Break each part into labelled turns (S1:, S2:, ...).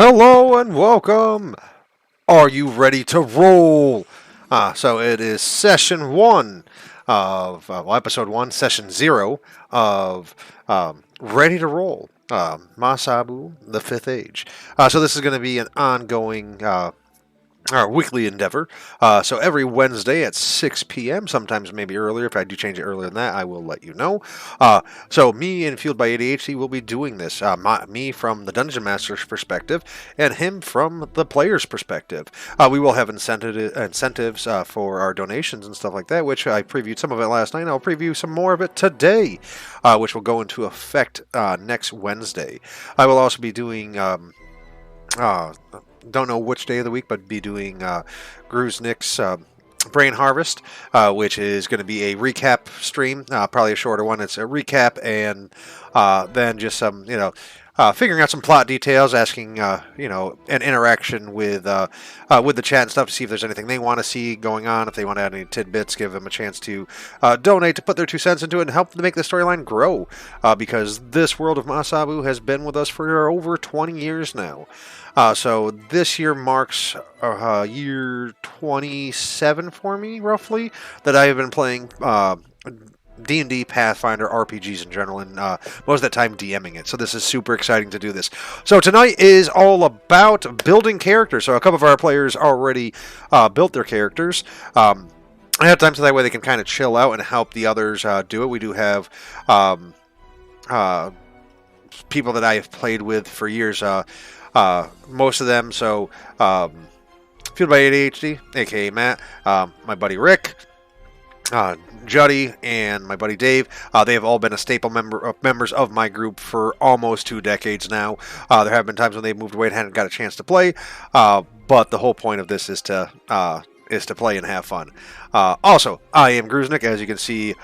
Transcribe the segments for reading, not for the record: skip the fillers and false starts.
S1: Hello and welcome. Are you ready to roll? So it is session one of episode one, session zero of Ready to Roll. Masabu, the Fifth Age. So this is going to be an ongoing our weekly endeavor. So every Wednesday at 6 p.m., sometimes maybe earlier. If I do change it earlier than that, I will let you know. So me and Fueled by ADHD will be doing this. Me from the Dungeon Master's perspective, and him from the player's perspective. We will have incentives for our donations and stuff like that, which I previewed some of it last night. I'll preview some more of it today, which will go into effect next Wednesday. I will also be doing. Uh, don't know which day of the week, but be doing Gruznik's Brain Harvest, which is going to be a recap stream, probably a shorter one. It's a recap and then just some, figuring out some plot details, asking, an interaction with the chat and stuff to see if there's anything they want to see going on. If they want to add any tidbits, give them a chance to donate to put their 2 cents into it and help to make the storyline grow. Because this world of Masabu has been with us for over 20 years now. So this year marks year 27 for me, roughly, that I have been playing D&D, Pathfinder, RPGs in general, and most of that time DMing it. So this is super exciting to do this. So tonight is all about building characters. So a couple of our players already built their characters. Ahead of time, so that way they can kind of chill out and help the others do it. We do have people that I have played with for years. Most of them, so Fueled by ADHD, aka Matt, my buddy Rick, Juddy, and my buddy Dave. They have all been a staple members of my group for almost 2 decades now. There have been times when they've moved away and hadn't got a chance to play, but the whole point of this is to play and have fun. Also, I am Gruznik, as you can see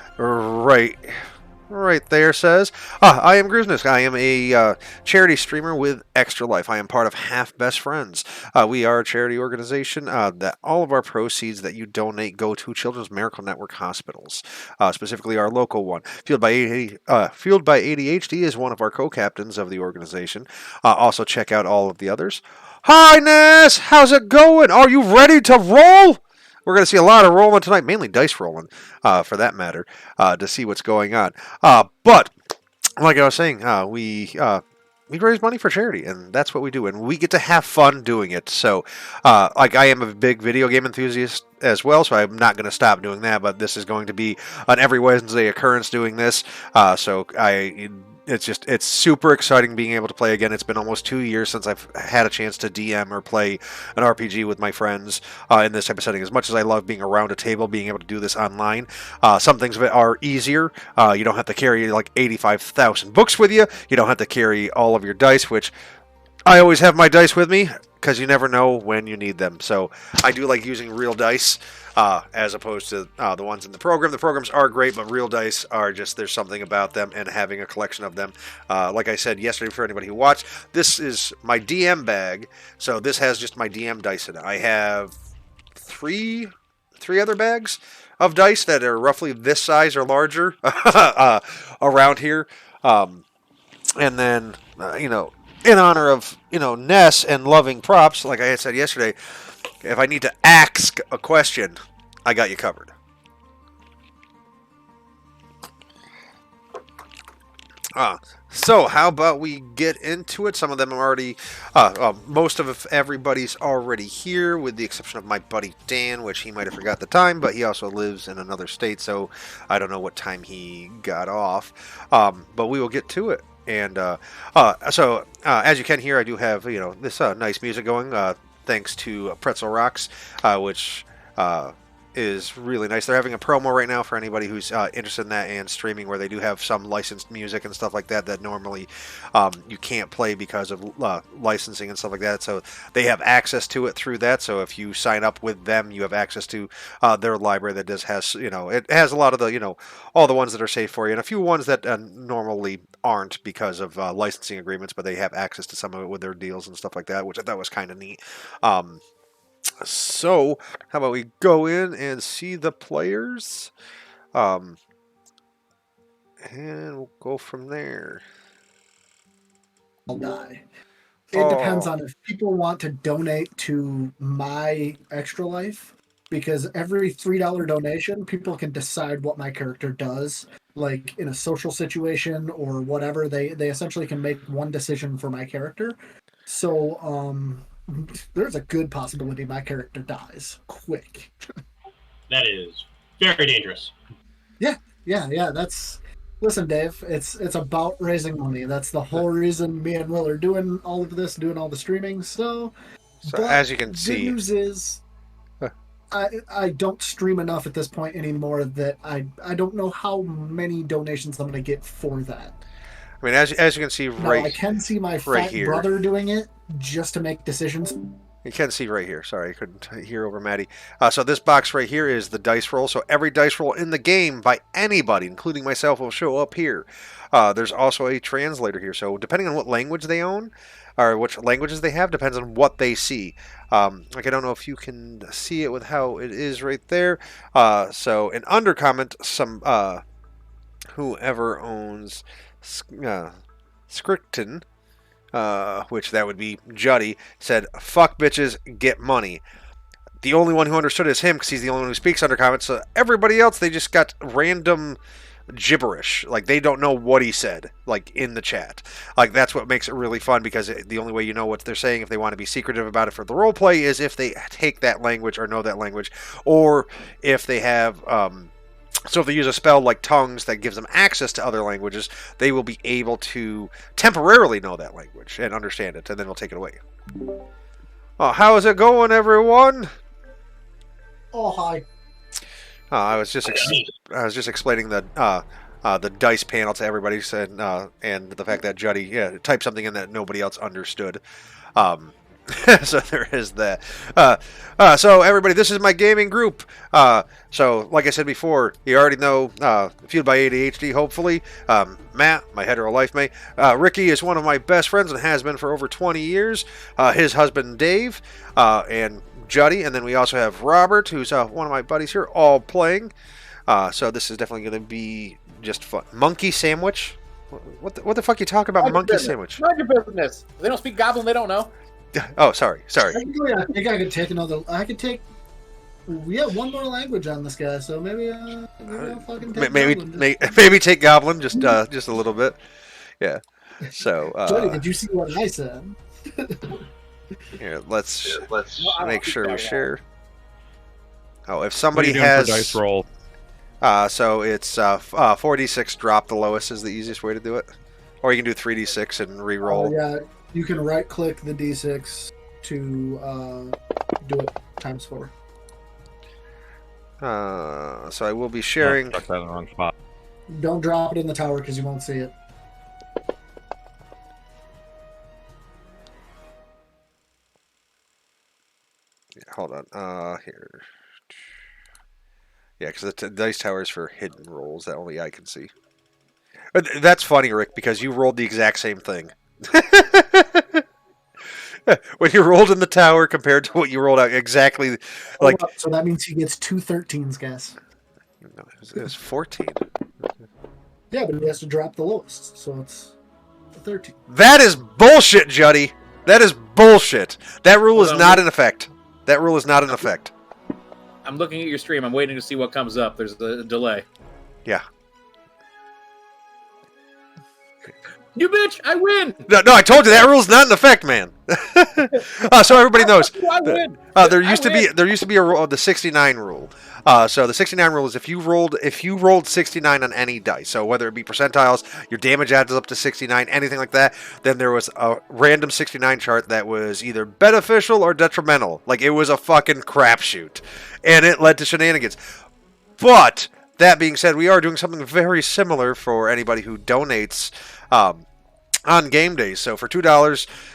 S1: right there says, I am Gruznis. I am a charity streamer with Extra Life. I am part of Half Best Friends. We are a charity organization that all of our proceeds that you donate go to Children's Miracle Network hospitals, specifically our local one. Fueled by ADHD is one of our co-captains of the organization. Also, check out all of the others. Hi, Ness! How's it going? Are you ready to roll? We're going to see a lot of rolling tonight, mainly dice rolling, for that matter, to see what's going on. But like I was saying, we raise money for charity, and that's what we do, and we get to have fun doing it. So, like I am a big video game enthusiast as well, so I'm not going to stop doing that. But this is going to be an every Wednesday occurrence doing this. It's super exciting being able to play again. It's been almost 2 years since I've had a chance to DM or play an RPG with my friends in this type of setting. As much as I love being around a table, being able to do this online, some things of it are easier. You don't have to carry like 85,000 books with you. You don't have to carry all of your dice, which I always have my dice with me because you never know when you need them. So I do like using real dice as opposed to the ones in the program. The programs are great, but real dice are just, there's something about them, and having a collection of them. Like I said yesterday, for anybody who watched, this is my DM bag. So this has just my DM dice in it. I have three other bags of dice that are roughly this size or larger around here. And then, in honor of, Ness and loving props, like I had said yesterday, if I need to ask a question, I got you covered. So how about we get into it? Some of them are already, most of everybody's already here, with the exception of my buddy Dan, which he might have forgot the time, but he also lives in another state, so I don't know what time he got off. But we will get to it. And as you can hear, I do have this nice music going, thanks to Pretzel Rocks, which is really nice. They're having a promo right now for anybody who's interested in that and streaming, where they do have some licensed music and stuff like that that normally you can't play because of licensing and stuff like that. So they have access to it through that. So if you sign up with them, you have access to their library that has it has a lot of the all the ones that are safe for you, and a few ones that normally aren't because of licensing agreements, but they have access to some of it with their deals and stuff like that, which I thought was kind of neat. So, how about we go in and see the players? And we'll go from there.
S2: I'll die. It depends on if people want to donate to my Extra Life, because every $3 donation, people can decide what my character does. Like in a social situation or whatever, they essentially can make one decision for my character. So there's a good possibility my character dies quick.
S3: That is very dangerous.
S2: Yeah. That's listen, Dave. It's about raising money. That's the whole reason me and Will are doing all of this, doing all the streaming. So,
S1: So
S2: but
S1: as you can
S2: good
S1: see,
S2: news is I don't stream enough at this point anymore that I don't know how many donations I'm going to get for that.
S1: I mean, as you can see
S2: Now I can see my
S1: right
S2: fat
S1: here.
S2: brother doing it just to make decisions.
S1: You can see right here. Sorry, I couldn't hear over Maddie. So this box right here is the dice roll. So every dice roll in the game by anybody, including myself, will show up here. There's also a translator here. So depending on what language they own, or which languages they have, depends on what they see. Like I don't know if you can see it with how it is right there. So an under comment, some whoever owns Scripton, which that would be Juddy, said, "Fuck bitches, get money." The only one who understood is him because he's the only one who speaks under comments. So everybody else, they just got random gibberish. Like they don't know what he said, like in the chat. Like that's what makes it really fun because the only way you know what they're saying if they want to be secretive about it for the role play is if they take that language or know that language, or if they have. So if they use a spell like tongues that gives them access to other languages, they will be able to temporarily know that language and understand it, and then they'll take it away. How is it going, everyone?
S2: Oh hi.
S1: I was just explaining the dice panel to everybody, and the fact that Juddy typed something in that nobody else understood. So there is that. So everybody, this is my gaming group. So like I said before, you already know, fueled by ADHD, hopefully. Matt, my hetero life mate. Ricky is one of my best friends and has been for over 20 years. His husband Dave, and Juddy, and then we also have Robert, who's one of my buddies here, all playing. So this is definitely going to be just fun. Monkey sandwich. What the fuck you talking about? Monkey sandwich?
S4: Mind your business. If they don't speak Goblin, they don't know.
S1: Oh, sorry.
S2: Technically, I think I could take another. I could take. We have one more language on this guy, so maybe I'll fucking take
S1: maybe take Goblin just a little bit. Yeah. So.
S2: Jody, did you see what I said?
S1: Here, let's make sure we share. Oh, if somebody has
S5: dice roll.
S1: So it's 4d6 drop. The lowest is the easiest way to do it, or you can do 3d6 and re-roll.
S2: Yeah. You can right-click the D6 to do it times 4.
S1: So I will be sharing.
S5: Stuck that in the wrong spot.
S2: Don't drop it in the tower because you won't see it.
S1: Yeah, hold on. Here. Yeah, because the dice tower is for hidden rolls that only I can see. That's funny, Rick, because you rolled the exact same thing. When you rolled in the tower compared to what you rolled out, exactly like.
S2: So that means he gets 2 13s, guys.
S1: No, it was 14.
S2: Yeah, but he has to drop the lowest, so it's 13.
S1: That is bullshit, Juddy. That is bullshit. That rule is not in effect. That rule is not in effect.
S4: I'm looking at your stream. I'm waiting to see what comes up. There's a delay.
S1: Yeah.
S4: You bitch! I win!
S1: No, I told you that rule's not in effect, man. So everybody knows.
S4: I win!
S1: There used to be a rule, the 69 rule. So the 69 rule is if you rolled 69 on any dice, so whether it be percentiles, your damage adds up to 69, anything like that, then there was a random 69 chart that was either beneficial or detrimental. Like it was a fucking crapshoot, and it led to shenanigans. But that being said, we are doing something very similar for anybody who donates on game days. So for $2,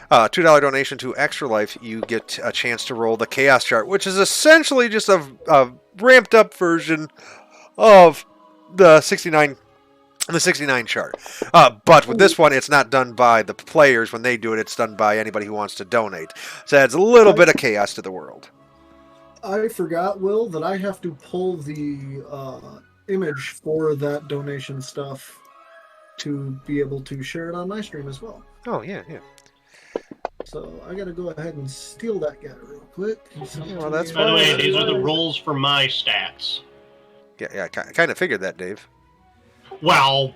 S1: $2 donation to Extra Life, you get a chance to roll the Chaos chart, which is essentially just a ramped up version of the 69 chart. But with this one, it's not done by the players when they do it. It's done by anybody who wants to donate. So it adds a little bit of chaos to the world.
S2: I forgot, Will, that I have to pull the image for that donation stuff to be able to share it on my stream as well.
S1: Oh, yeah.
S2: So I gotta go ahead and steal that guy real quick.
S1: Well, that's
S3: By the way, these are the
S2: roll.
S3: rolls for my stats.
S1: Yeah, I kind of figured that, Dave.
S3: Well,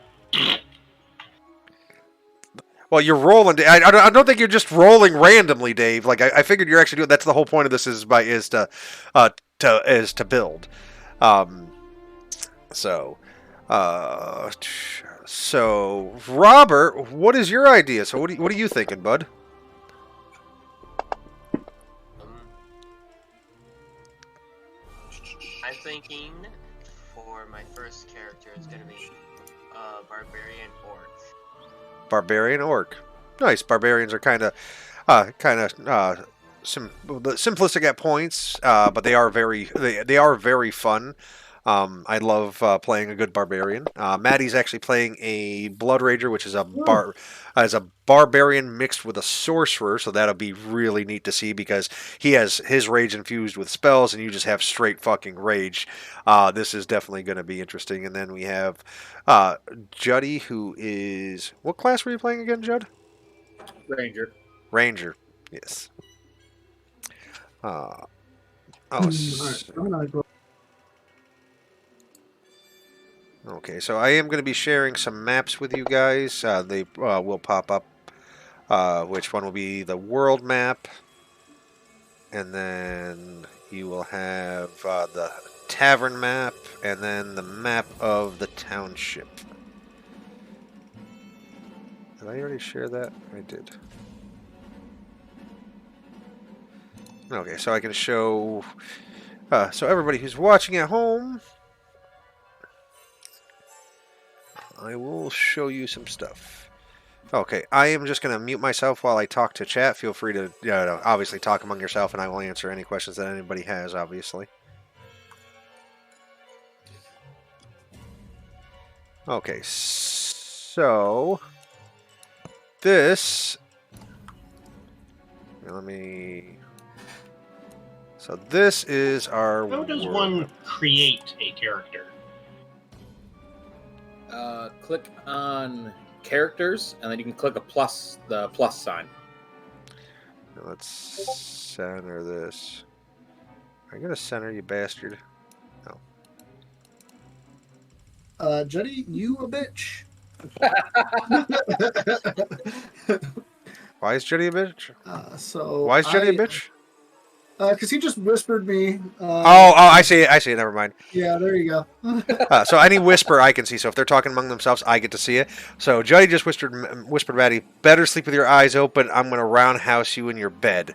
S1: Well, you're rolling. I don't think you're just rolling randomly, Dave. Like I figured you're actually doing. That's the whole point of this is to build. Um, so, so Robert, what is your idea? So what are you thinking, bud?
S5: I'm thinking for my first character, it's gonna be barbarian orc.
S1: Barbarian orc. Nice. Barbarians are simplistic at points, but they are they are very fun. I love playing a good barbarian. Maddie's actually playing a blood rager, which is a barbarian mixed with a sorcerer. So that'll be really neat to see because he has his rage infused with spells, and you just have straight fucking rage. This is definitely going to be interesting. And then we have Juddy, who is what class were you playing again, Judd?
S4: Ranger.
S1: Ranger. Yes.
S2: All right, I'm gonna go.
S1: Okay, so I am going to be sharing some maps with you guys. They will pop up. Which one will be the world map, and then you will have the tavern map, and then the map of the township. Did I already share that? I did. Okay, so I can show. So everybody who's watching at home, I will show you some stuff. Okay, I am just going to mute myself while I talk to chat. Feel free to obviously talk among yourself, and I will answer any questions that anybody has, obviously. Okay, so this... Let me... So this is our...
S3: how does one create a character?
S4: Click on characters, and then you can click the plus sign.
S1: Let's center this. Are you going to center, you bastard? No.
S2: Juddy, you a bitch.
S1: Why is Jenny a bitch?
S2: Why
S1: is Jenny a bitch?
S2: Because he just whispered me.
S1: I see it. Never mind.
S2: Yeah, there you go.
S1: So any whisper I can see. So if they're talking among themselves, I get to see it. So Juddy just whispered Maddie, better sleep with your eyes open. I'm going to roundhouse you in your bed.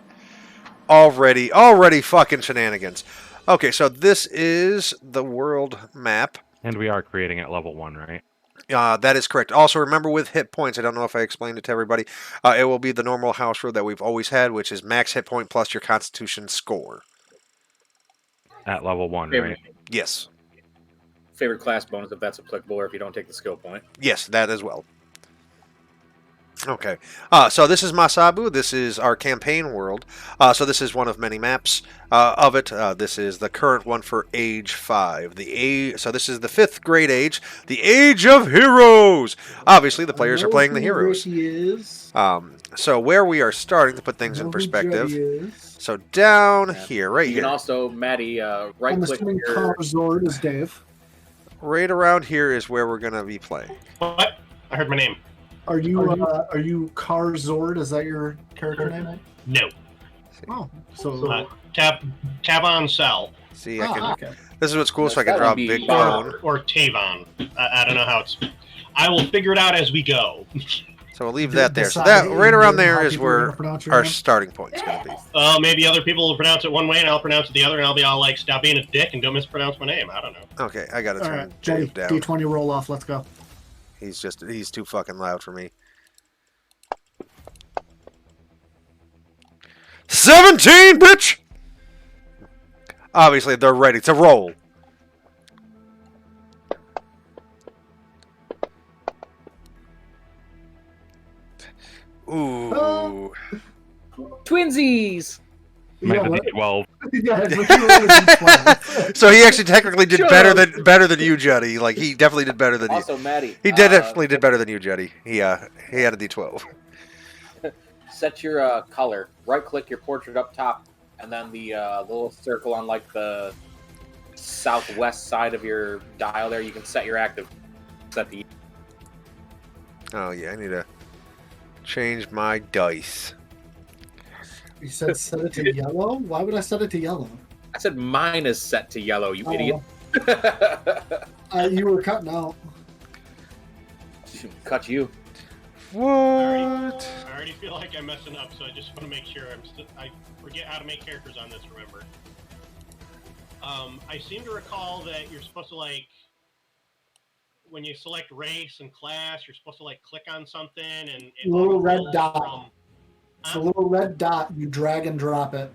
S1: Already fucking shenanigans. Okay, so this is the world map.
S6: And we are creating at level 1, right?
S1: That is correct. Also, remember with hit points, I don't know if I explained it to everybody, it will be the normal house rule that we've always had, which is max hit point plus your constitution score.
S6: At level 1,
S4: Favorite,
S6: right?
S1: Yes.
S4: favorite class bonus if that's applicable, or if you don't take the skill point.
S1: Yes, that as well. Okay, so this is Masabu. This is our campaign world. So this is one of many maps of it. This is the current one for Age 5. So this is the 5th grade age, the Age of Heroes. Obviously, the players are playing the heroes. So where we are starting to put things in perspective. So down here, right
S4: You
S1: here.
S4: can also, Maddie,
S2: I'm
S4: right-click
S2: assuming
S4: your...
S2: Karzord is Dave.
S1: Right around here is where we're going to be playing.
S3: What? I heard my name.
S2: Are you Karzord? Is that your character name?
S3: No.
S2: Oh, so
S3: Tab on cell.
S1: See, I can.
S2: okay.
S1: This is what's cool, so I
S4: That
S1: can draw a
S4: would be
S1: big
S4: fun.
S1: cone.
S3: Or Tavon. I don't know how it's... I will figure it out as we go.
S1: So we'll leave that there. So that right around there is where our starting point is going to be.
S3: Maybe other people will pronounce it one way and I'll pronounce it the other, and I'll be all like, stop being a dick and don't mispronounce my name. I don't know.
S1: Okay, I got to
S2: All
S1: turn
S2: right, Jay,
S1: Dave down.
S2: D20 roll off. Let's go.
S1: He's too fucking loud for me. 17, bitch! Obviously, they're ready to roll. Ooh.
S4: Twinsies!
S6: Might
S2: Yeah,
S6: have
S2: what?
S6: D12.
S2: Yeah, but you rolled a D20.
S1: So he actually technically did
S4: Shut
S1: better
S4: up.
S1: than you, Juddy. Like he definitely did better than you.
S4: Also, Maddie.
S1: He definitely did better than you, Juddy. He had a D12.
S4: set your color. Right-click your portrait up top, and then the little circle on like the southwest side of your dial there. You can set your active. Set the.
S1: Oh yeah, I need to change my dice.
S2: You said set it to yellow? Why would I set it to yellow?
S4: I said mine is set to yellow. You idiot.
S2: You were cutting out.
S4: Cut you.
S1: What?
S3: I already feel like I'm messing up, so I just want to make sure I forget how to make characters on this. Remember, I seem to recall that you're supposed to when you select race and class, you're supposed to click on something and it
S2: Little red
S3: autofills
S2: dot. It's a little red dot. You drag and drop it.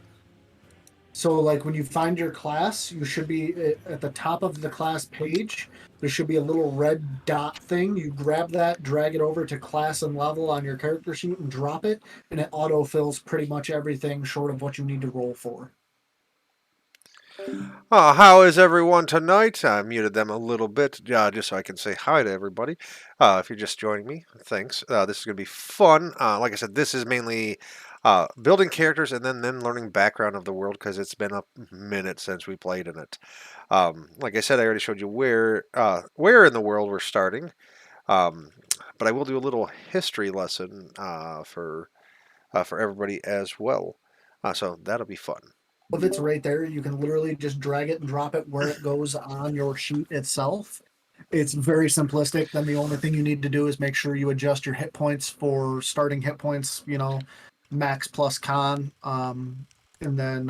S2: So, when you find your class, you should be at the top of the class page. There should be a little red dot thing. You grab that, drag it over to class and level on your character sheet, and drop it, and it autofills pretty much everything short of what you need to roll for.
S1: How is everyone tonight? I muted them a little bit just so I can say hi to everybody. If you're just joining me, thanks. This is going to be fun. Like I said, this is mainly building characters and then learning background of the world because it's been a minute since we played in it. Like I said, I already showed you where in the world we're starting. But I will do a little history lesson for everybody as well. So that'll be fun.
S2: If it's right there, you can literally just drag it and drop it where it goes on your sheet itself. It's very simplistic. Then the only thing you need to do is make sure you adjust your hit points for starting hit points, max plus con. And then,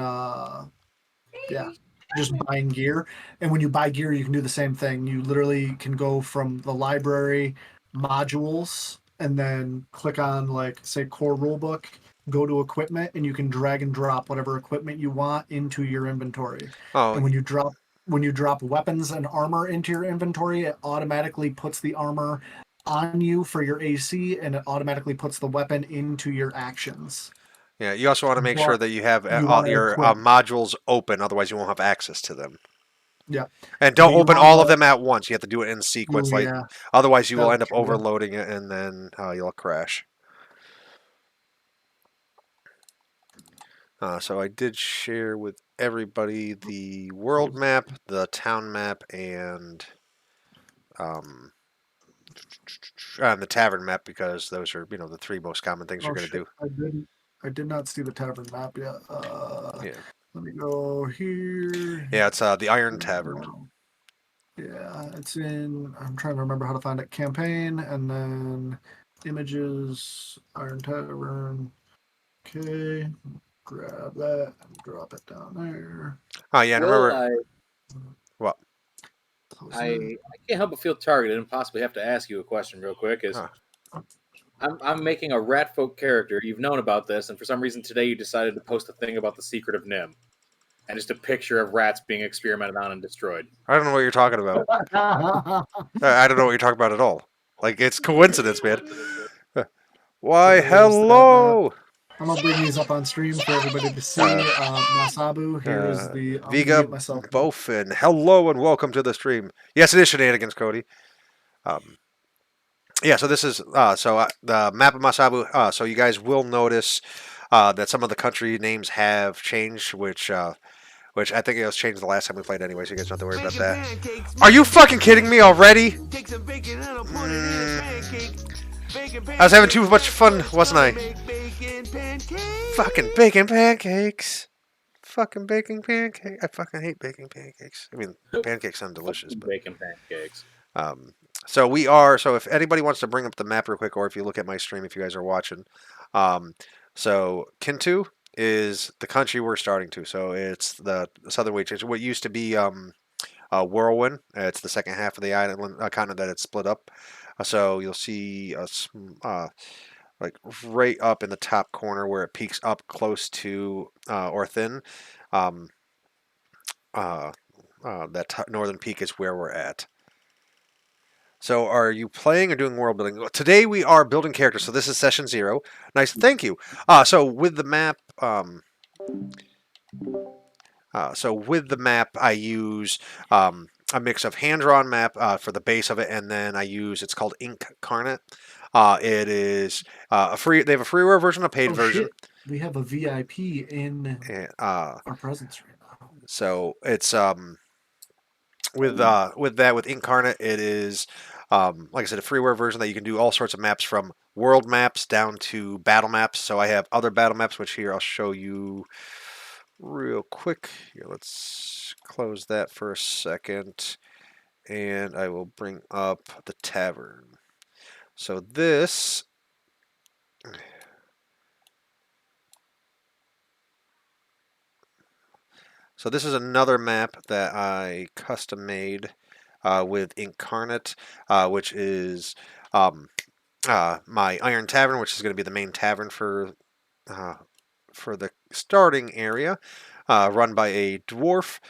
S2: just buying gear. And when you buy gear, you can do the same thing. You literally can go from the library modules and then click on, say, core rulebook, go to equipment, and you can drag and drop whatever equipment you want into your inventory.
S1: Oh,
S2: And when you drop weapons and armor into your inventory, it automatically puts the armor on you for your AC, and it automatically puts the weapon into your actions.
S1: yeah, you also want to make sure that you have
S2: You
S1: all
S2: wanna
S1: your
S2: equip.
S1: modules open, otherwise you won't have access to them.
S2: Yeah.
S1: And don't
S2: But you
S1: open all of
S2: wanna-
S1: them at once. You have to do it in sequence,
S2: Oh, yeah.
S1: otherwise you will
S2: That'll
S1: end up
S2: trigger.
S1: overloading it, and then you'll crash. So I did share with everybody the world map, the town map, and the tavern map because those are the three most common things you're going to do.
S2: I did not see the tavern map yet.
S1: Yeah.
S2: Let me go here.
S1: Yeah, it's the Iron Tavern.
S2: Yeah, it's in. I'm trying to remember how to find it. Campaign and then images. Iron Tavern. Okay, grab that and drop it down there.
S1: Oh yeah, and
S4: Well,
S1: remember what?
S4: I can't help but feel targeted and possibly have to ask you a question real quick. I'm making a rat folk character. You've known about this, and for some reason today you decided to post a thing about the secret of Nim. And just a picture of rats being experimented on and destroyed.
S1: I don't know what you're talking about. I don't know what you're talking about at all. It's coincidence, man. Why, hello!
S2: I'm gonna bring these up on stream for everybody to see. Masabu, here is the
S1: Viga
S2: myself.
S1: Bofin. Hello and welcome to the stream. Yes, it is shenanigans, Cody. Yeah, so this is the map of Masabu. So you guys will notice that some of the country names have changed, which I think it was changed the last time we played anyway, so you guys don't have to worry about that. Are you fucking kidding me already? I was having too much fun, wasn't I? Fucking bacon pancakes. Fucking baking pancakes. I fucking hate baking pancakes. I mean, pancakes sound delicious, but
S4: Bacon pancakes.
S1: So if anybody wants to bring up the map real quick, or if you look at my stream, if you guys are watching, so Kintu is the country we're starting to. So it's the southern way change. What used to be Whirlwind. It's the second half of the island continent that it's split up. So you'll see us right up in the top corner where it peaks up close to Orthin. That northern peak is where we're at. So are you playing or doing world building? Today we are building characters, so this is session 0. Nice, thank you. So with the map, I use a mix of hand-drawn map for the base of it, and then I use, it's called Incarnate. It is a free. They have a freeware version, a paid version.
S2: Shit. We have a VIP in
S1: And,
S2: our presence right now.
S1: so it's with that with Incarnate, it is like I said, a freeware version that you can do all sorts of maps from world maps down to battle maps. So I have other battle maps, which here I'll show you real quick. Here, let's close that for a second, and I will bring up the tavern. So this. So this is another map that I custom made with Incarnate, which is my Iron Tavern, which is going to be the main tavern uh, for the starting area, run by a dwarf.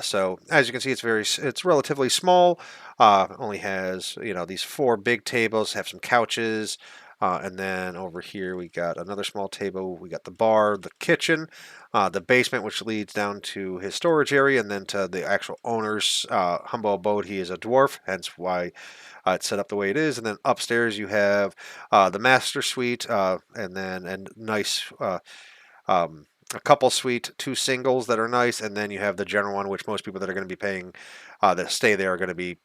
S1: So as you can see, it's relatively small. Only has these 4 big tables, have some couches. And then over here we got another small table. We got the bar, the kitchen, the basement, which leads down to his storage area, and then to the actual owner's humble abode. He is a dwarf, hence why it's set up the way it is. And then upstairs you have the master suite, and then a nice a couple suite, 2 singles that are nice, and then you have the general one, which most people that are going to be paying that stay there are going to be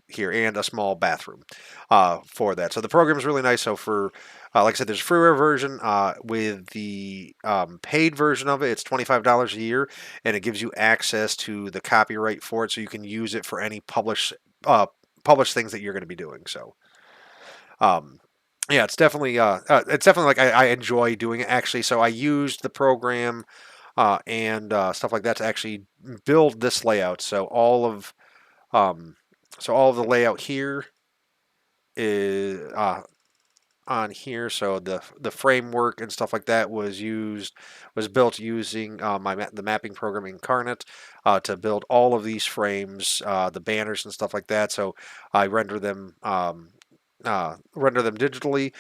S1: here, and a small bathroom for that. So the program is really nice. So for like I said, there's a freeware version. With the paid version of it, it's $25 a year, and it gives you access to the copyright for it, so you can use it for any published things that you're going to be doing. So yeah, it's definitely like I enjoy doing it actually. So I used the program and stuff like that to actually build this layout. Um, so all of the layout here is on here. So the framework and stuff like that was built using the mapping program Incarnate to build all of these frames, the banners and stuff like that. So I render them. Render them digitally,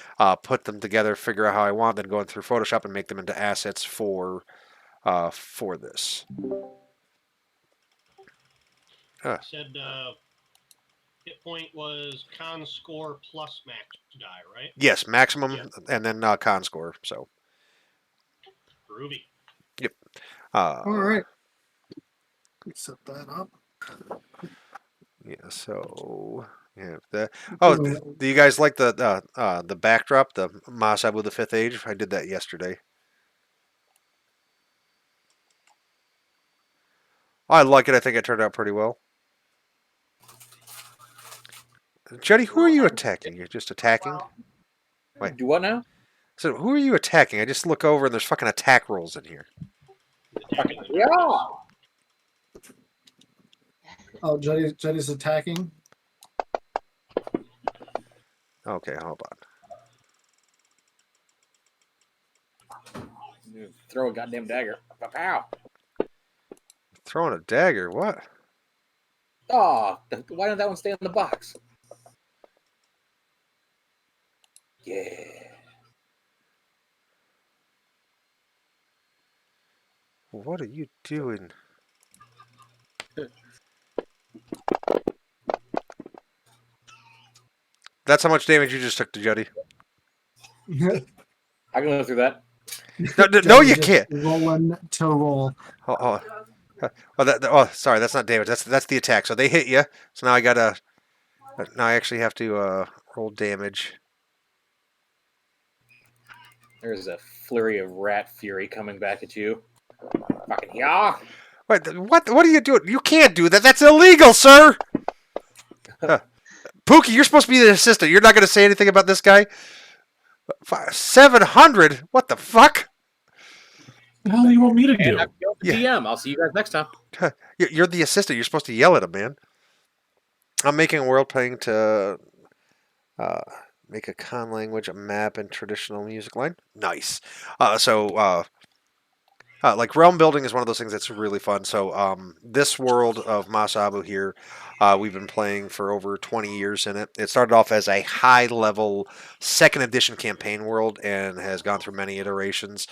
S1: put them together, figure out how I want, then go in through Photoshop and make them into assets for this.
S3: Said hit point was con score plus max die, right?
S1: Yes, maximum, and then con score. So
S3: Groovy.
S1: Yep.
S2: All right. Set that up.
S1: Yeah. So yeah. Do you guys like the backdrop, the Masabu the Fifth Age? I did that yesterday. I like it. I think it turned out pretty well. Jetty, who are you attacking? You're just attacking? Wait.
S4: Do what now?
S1: So who are you attacking? I just look over and there's fucking attack rolls in here.
S4: Yeah.
S2: Oh, Jetty's attacking.
S1: Okay, hold on.
S4: Throw a goddamn dagger. Pow!
S1: Throwing a dagger? What?
S4: Oh, why didn't that one stay in the box? Yeah.
S1: What are you doing? That's how much damage you just took to Jetty.
S4: I can live through that.
S1: No, you can't.
S2: Rolling to roll.
S1: Sorry, that's not damage. That's the attack. So they hit you. So now I actually have to roll damage.
S4: There's a flurry of rat fury coming back at you. Fucking yeah!
S1: Wait, what are you doing? You can't do that. That's illegal, sir. Pookie, you're supposed to be the assistant. You're not going to say anything about this guy. 700? What the fuck?
S7: The hell do you want me to do?
S4: I'm the DM. I'll see you guys next time.
S1: You're the assistant. You're supposed to yell at him, man. I'm making a world playing to make a con language, a map, and traditional music line. Nice. Like realm building is one of those things that's really fun. So this world of Masabu here, we've been playing for over 20 years in it. It started off as a high-level 2nd edition campaign world and has gone through many iterations.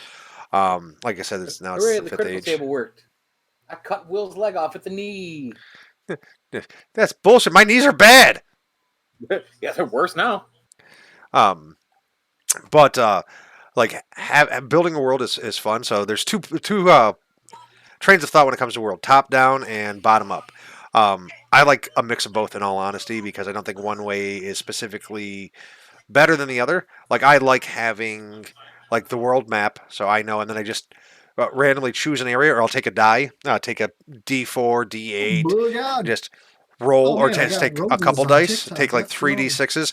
S1: Like I said, it's the
S4: The
S1: 5th
S4: critical
S1: age.
S4: table worked. I cut Will's leg off at the knee.
S1: That's bullshit. My knees are bad.
S4: Yeah, they're worse now.
S1: But like building a world is fun. So there's two trains of thought when it comes to world: top down and bottom up. I like a mix of both, in all honesty, because I don't think one way is specifically better than the other. Like I like having like the world map, so I know, and then I just randomly choose an area, or I'll take a die, take a D4, D8,
S2: Oh, God.
S1: just roll,
S2: Oh,
S1: or
S2: man, I
S1: just
S2: got
S1: take a
S2: roses
S1: couple
S2: on
S1: dice,
S2: TikTok.
S1: take like
S2: Let's
S1: three
S2: go.
S1: D6s,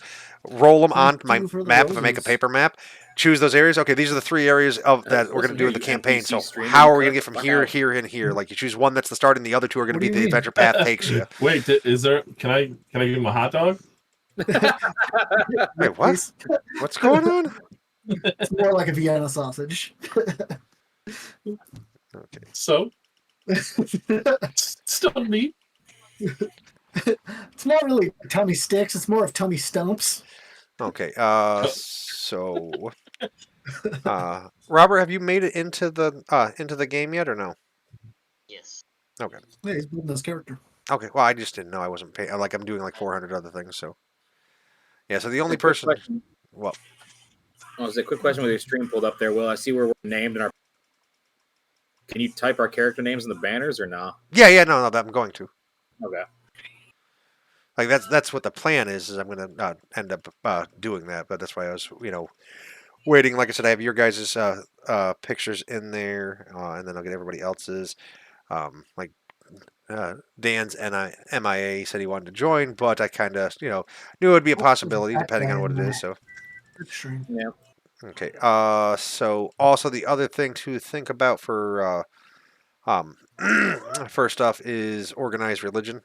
S1: roll them
S2: Thank
S1: on my
S2: you for the
S1: map if I make a
S2: roses.
S1: paper map. Choose those areas. Okay, these are the three areas of that we're going to
S4: Listen
S1: do
S4: here,
S1: in the
S4: you
S1: campaign.
S4: NPC
S1: So
S4: streamer,
S1: how
S4: you
S1: are we going
S4: cut
S1: to get
S4: the
S1: from
S4: fuck
S1: here,
S4: out.
S1: here, and here? Like you choose one that's the start, and the other two are going to
S2: What
S1: be
S2: do you
S1: the
S2: mean?
S1: adventure path takes you.
S7: Wait, is there? Can I give him a hot dog?
S1: Wait, what?
S2: Please.
S1: What's going on?
S2: It's more like a Vienna sausage.
S1: Okay.
S7: So still meat.
S2: It's not really tummy sticks. It's more of tummy stumps.
S1: Okay. So, Robert, have you made it into the game yet, or no?
S5: Yes.
S1: Okay.
S2: Yeah, he's building his character.
S1: Okay. Well, I just didn't know. I wasn't paying. Like I'm doing like 400 other things. So yeah. So the only
S4: A quick
S1: person.
S4: question.
S1: Well,
S4: Oh, it's a quick question with your stream pulled up there. Will I see where we're named in our? Can you type our character names in the banners or no?
S1: yeah. No. I'm going to.
S4: Okay.
S1: Like that's what the plan is. Is I'm gonna end up doing that. But that's why I was waiting. Like I said, I have your guys' pictures in there, and then I'll get everybody else's. Like Dan's MIA said he wanted to join, but I kind of knew it would be a possibility
S2: That
S1: depending
S2: guy
S1: on what
S2: in
S1: it
S2: my
S1: is. So
S2: stream.
S4: Yeah.
S1: okay. So also the other thing to think about for first off is organized religion.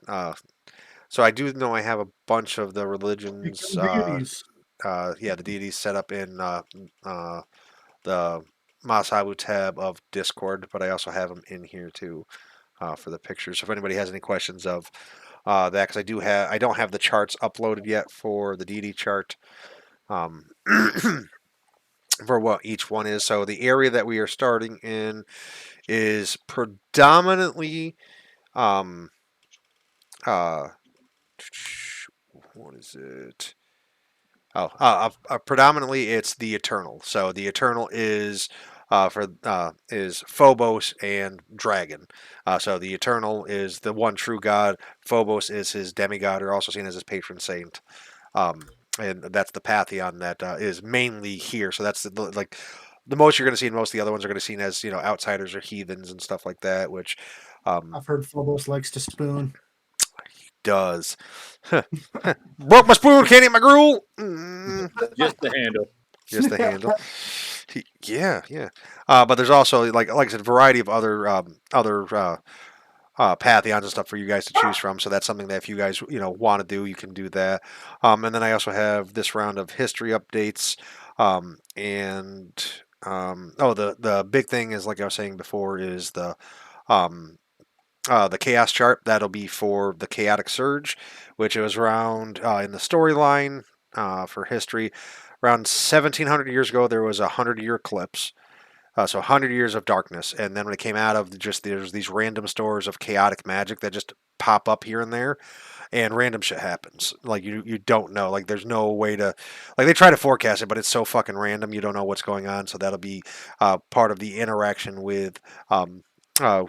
S1: So I do know I have a bunch of the religions.
S2: Become deities.
S1: The deities set up in the Masabu tab of Discord, but I also have them in here too for the pictures. So if anybody has any questions of that, because I don't have the charts uploaded yet for the deity chart um, for what each one is. So the area that we are starting in is predominantly um, uh, what is it? Oh, predominantly it's the Eternal. So the Eternal is Phobos and Dragon. So the Eternal is the one true God. Phobos is his demigod, or also seen as his patron saint. Um, and that's the pantheon that is mainly here. So that's like the most you're going to see. And most of the other ones are going to be seen as outsiders or heathens and stuff like that, which
S2: I've heard Phobos likes to spoon.
S1: does. Broke my spoon, can't eat my gruel.
S4: Just the handle.
S1: Just the handle. Yeah. But there's also like I said, a variety of other pantheons and stuff for you guys to choose from. So that's something that if you guys want to do, you can do that. And then I also have this round of history updates. And the big thing is, like I was saying before, is um, the chaos chart. That'll be for the chaotic surge, which was around in the storyline for history. Around 1700 years ago, there was a 100-year eclipse. So 100 years of darkness, and then when it came out of just there's these random stores of chaotic magic that just pop up here and there, and random shit happens. Like you don't know. Like there's no way to, like they try to forecast it, but it's so fucking random. You don't know what's going on. So that'll be part of the interaction um, uh,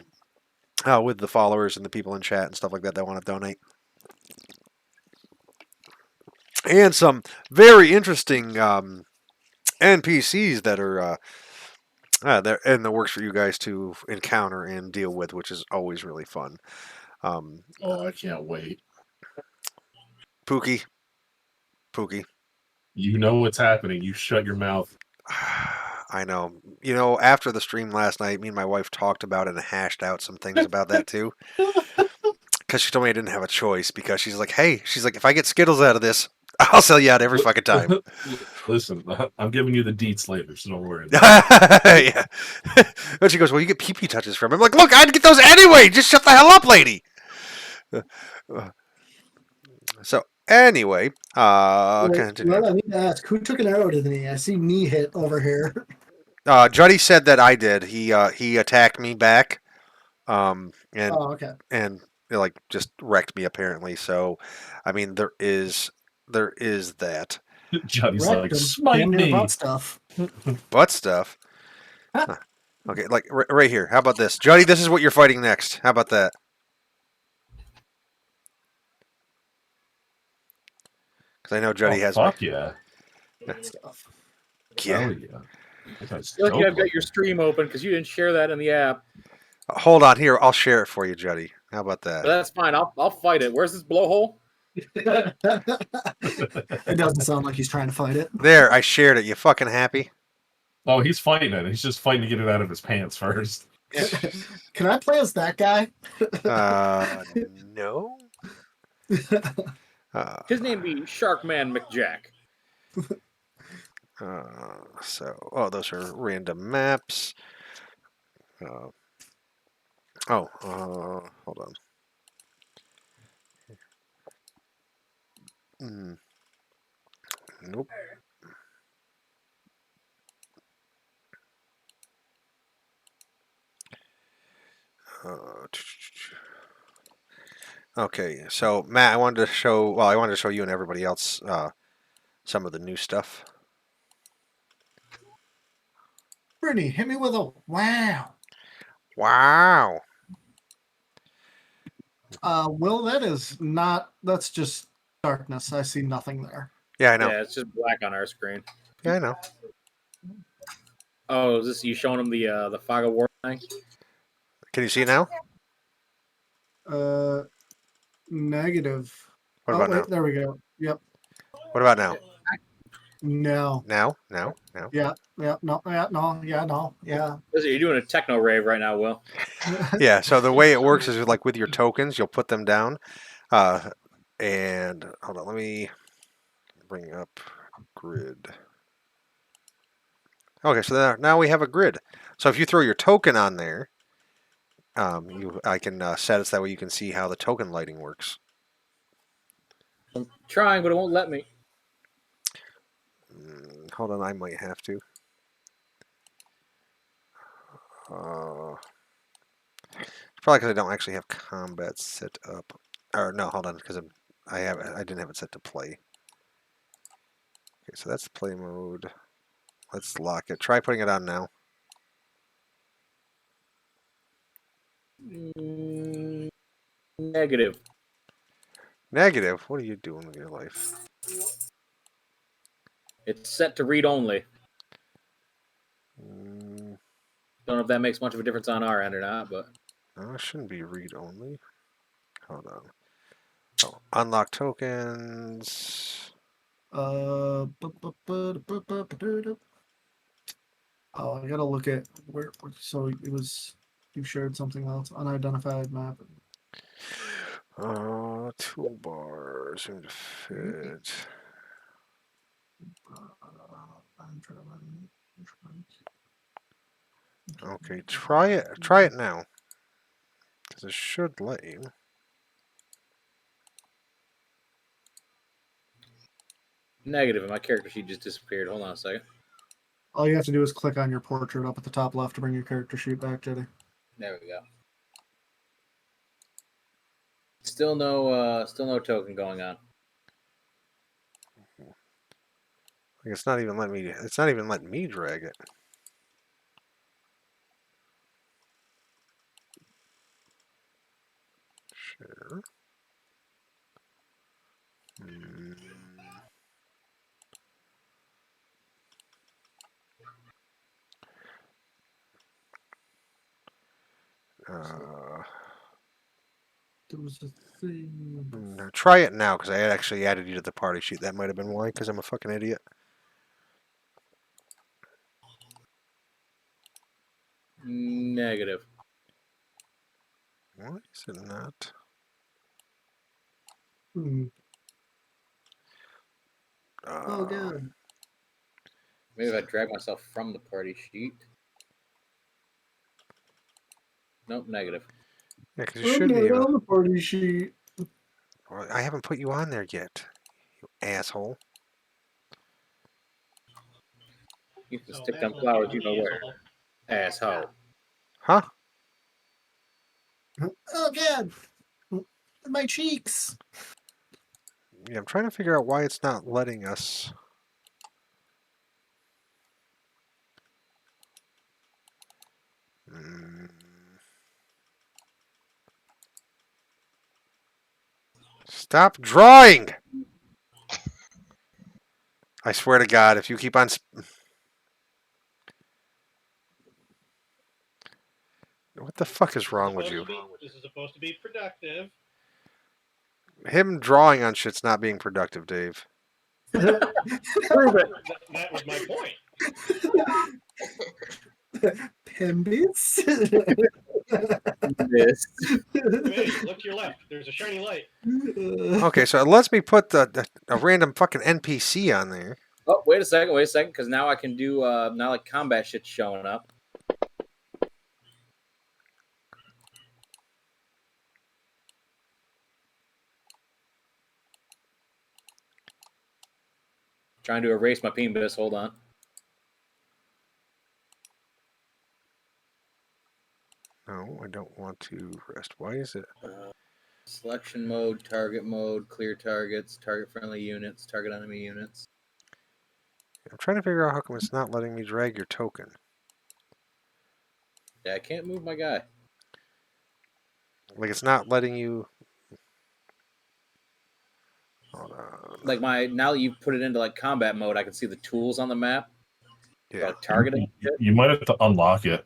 S1: with the followers and the people in chat and stuff like that want to donate. And some very interesting NPCs that are they're in the works for you guys to encounter and deal with, which is always really fun.
S7: Oh, I can't wait.
S1: Pookie.
S7: You know what's happening. You shut your mouth.
S1: I know. After the stream last night, me and my wife talked about it and hashed out some things about that too. Because she told me I didn't have a choice. Because she's like, if I get Skittles out of this, I'll sell you out every fucking time.
S7: Listen, I'm giving you the deets later, so don't worry.
S1: Yeah. And she goes, well, you get pee-pee touches from him. I'm like, look, I'd get those anyway. Just shut the hell up, lady. So anyway, continue.
S2: Well, I need to ask, who took an arrow to the knee? I see knee hit over here.
S1: Juddy said that I did. He attacked me back, and
S2: Oh, okay.
S1: and just wrecked me apparently. So, I mean, there is that.
S7: Johnny's
S2: Wrecked
S7: like,
S2: him.
S7: smite
S2: Damn near
S7: me.
S2: butt stuff.
S1: Butt stuff. Huh. Okay, like right here. How about this, Juddy? This is what you're fighting next. How about that? Because I know Juddy has
S7: Fuck yeah.
S2: Stuff.
S1: Yeah.
S7: Hell yeah. That's
S4: Lucky
S7: dope
S4: I've got your stream open because you didn't share that in the app.
S1: Hold on here. I'll share it for you, Juddy. How about
S4: But
S1: that?
S4: that's fine. I'll fight it. Where's this blowhole?
S2: It doesn't sound like he's trying to fight it.
S1: There, I shared it. You fucking happy?
S7: Oh, he's fighting it. He's just fighting to get it out of his pants first.
S2: Can I play as that guy?
S1: No.
S4: His name be Sharkman McJack.
S1: Those are random maps. Hold on. Nope. Okay, so Matt, I wanted to show you and everybody else some of the new stuff.
S2: Brittany, hit me with a wow.
S1: Wow.
S2: Will, that's just darkness. I see nothing there.
S1: Yeah, I know.
S4: Yeah, it's just black on our screen.
S1: Yeah, I know.
S4: Oh, is this you showing him the Fog of War thing?
S1: Can you see it now?
S2: Negative.
S1: What about now?
S2: There we go. Yep.
S1: What about now?
S2: No.
S1: Now?
S2: Yeah. No. Yeah.
S4: You're doing a techno rave right now, Will.
S1: Yeah, so the way it works is like with your tokens, you'll put them down. And hold on, let me bring up grid. Okay, so now we have a grid. So if you throw your token on there, I can set it so that way you can see how the token lighting works.
S4: I'm trying, but it won't let me.
S1: Hold on, I might have to. Probably because I don't actually have combat set up. Or no, hold on, because I didn't have it set to play. Okay, so that's play mode. Let's lock it. Try putting it on now.
S4: Negative.
S1: Negative? What are you doing with your life?
S4: It's set to read only. Don't know if that makes much of a difference on our end or not, but
S1: No, it shouldn't be read only. Hold on. Oh, unlock tokens.
S2: Oh, I gotta look at where. So it was you shared something else, unidentified map.
S1: Toolbar seem to fit. Okay, try it. Try it now, because it should let you.
S4: negative, and my character sheet just disappeared. Hold on a second.
S2: All you have to do is click on your portrait up at the top left to bring your character sheet back, Jetty.
S4: There we go. Still no token going on.
S1: Like it's not even letting me. It's not even letting me drag it. Share.
S2: There was a thing.
S1: Try it now, because I had actually added you to the party sheet. That might have been why, because I'm a fucking idiot.
S4: Negative.
S1: Why is it not?
S2: Oh, good.
S4: Maybe if I drag myself from the party sheet. Nope, negative.
S1: Yeah, because you should be able.
S2: On the party sheet.
S1: Well, I haven't put you on there yet, you asshole.
S4: You can stick them flowers, you know where. Asshole.
S1: Huh?
S2: Oh, God. My cheeks.
S1: Yeah, I'm trying to figure out why it's not letting us. Stop drawing! I swear to God, if you keep on... What the fuck is wrong with you?
S3: This is supposed to be productive.
S1: Him drawing on shit's not being productive, Dave.
S4: Prove it.
S3: That was my point.
S2: Pimbies.
S4: Yes.
S3: Hey, look to your left. There's a shiny light.
S1: Okay, so it lets me put a random fucking NPC on there.
S4: Oh, wait a second, because now I can do now like combat shit's showing up. Trying to erase my penis. Hold on.
S1: No, I don't want to rest. Why is it?
S4: Selection mode, target mode, clear targets, target friendly units, target enemy units.
S1: I'm trying to figure out how come it's not letting me drag your token.
S4: Yeah, I can't move my guy.
S1: Like it's not letting you. Hold on.
S4: Like now that you've put it into like combat mode, I can see the tools on the map.
S1: Yeah.
S4: Like targeting shit.
S7: You might have to unlock it.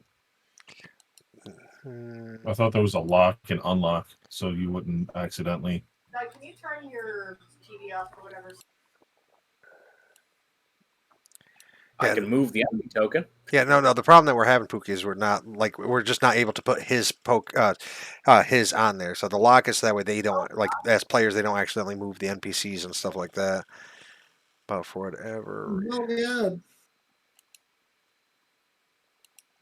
S1: Hmm.
S7: I thought there was a lock and unlock, so you wouldn't accidentally.
S8: Doug, can you turn your TV off or whatever?
S1: Yeah.
S4: I can move the enemy token.
S1: Yeah, no. The problem that we're having, Pookie, is we're just not able to put his his on there. So the lock is that way they don't as players they don't accidentally move the NPCs and stuff like that. But for whatever reason,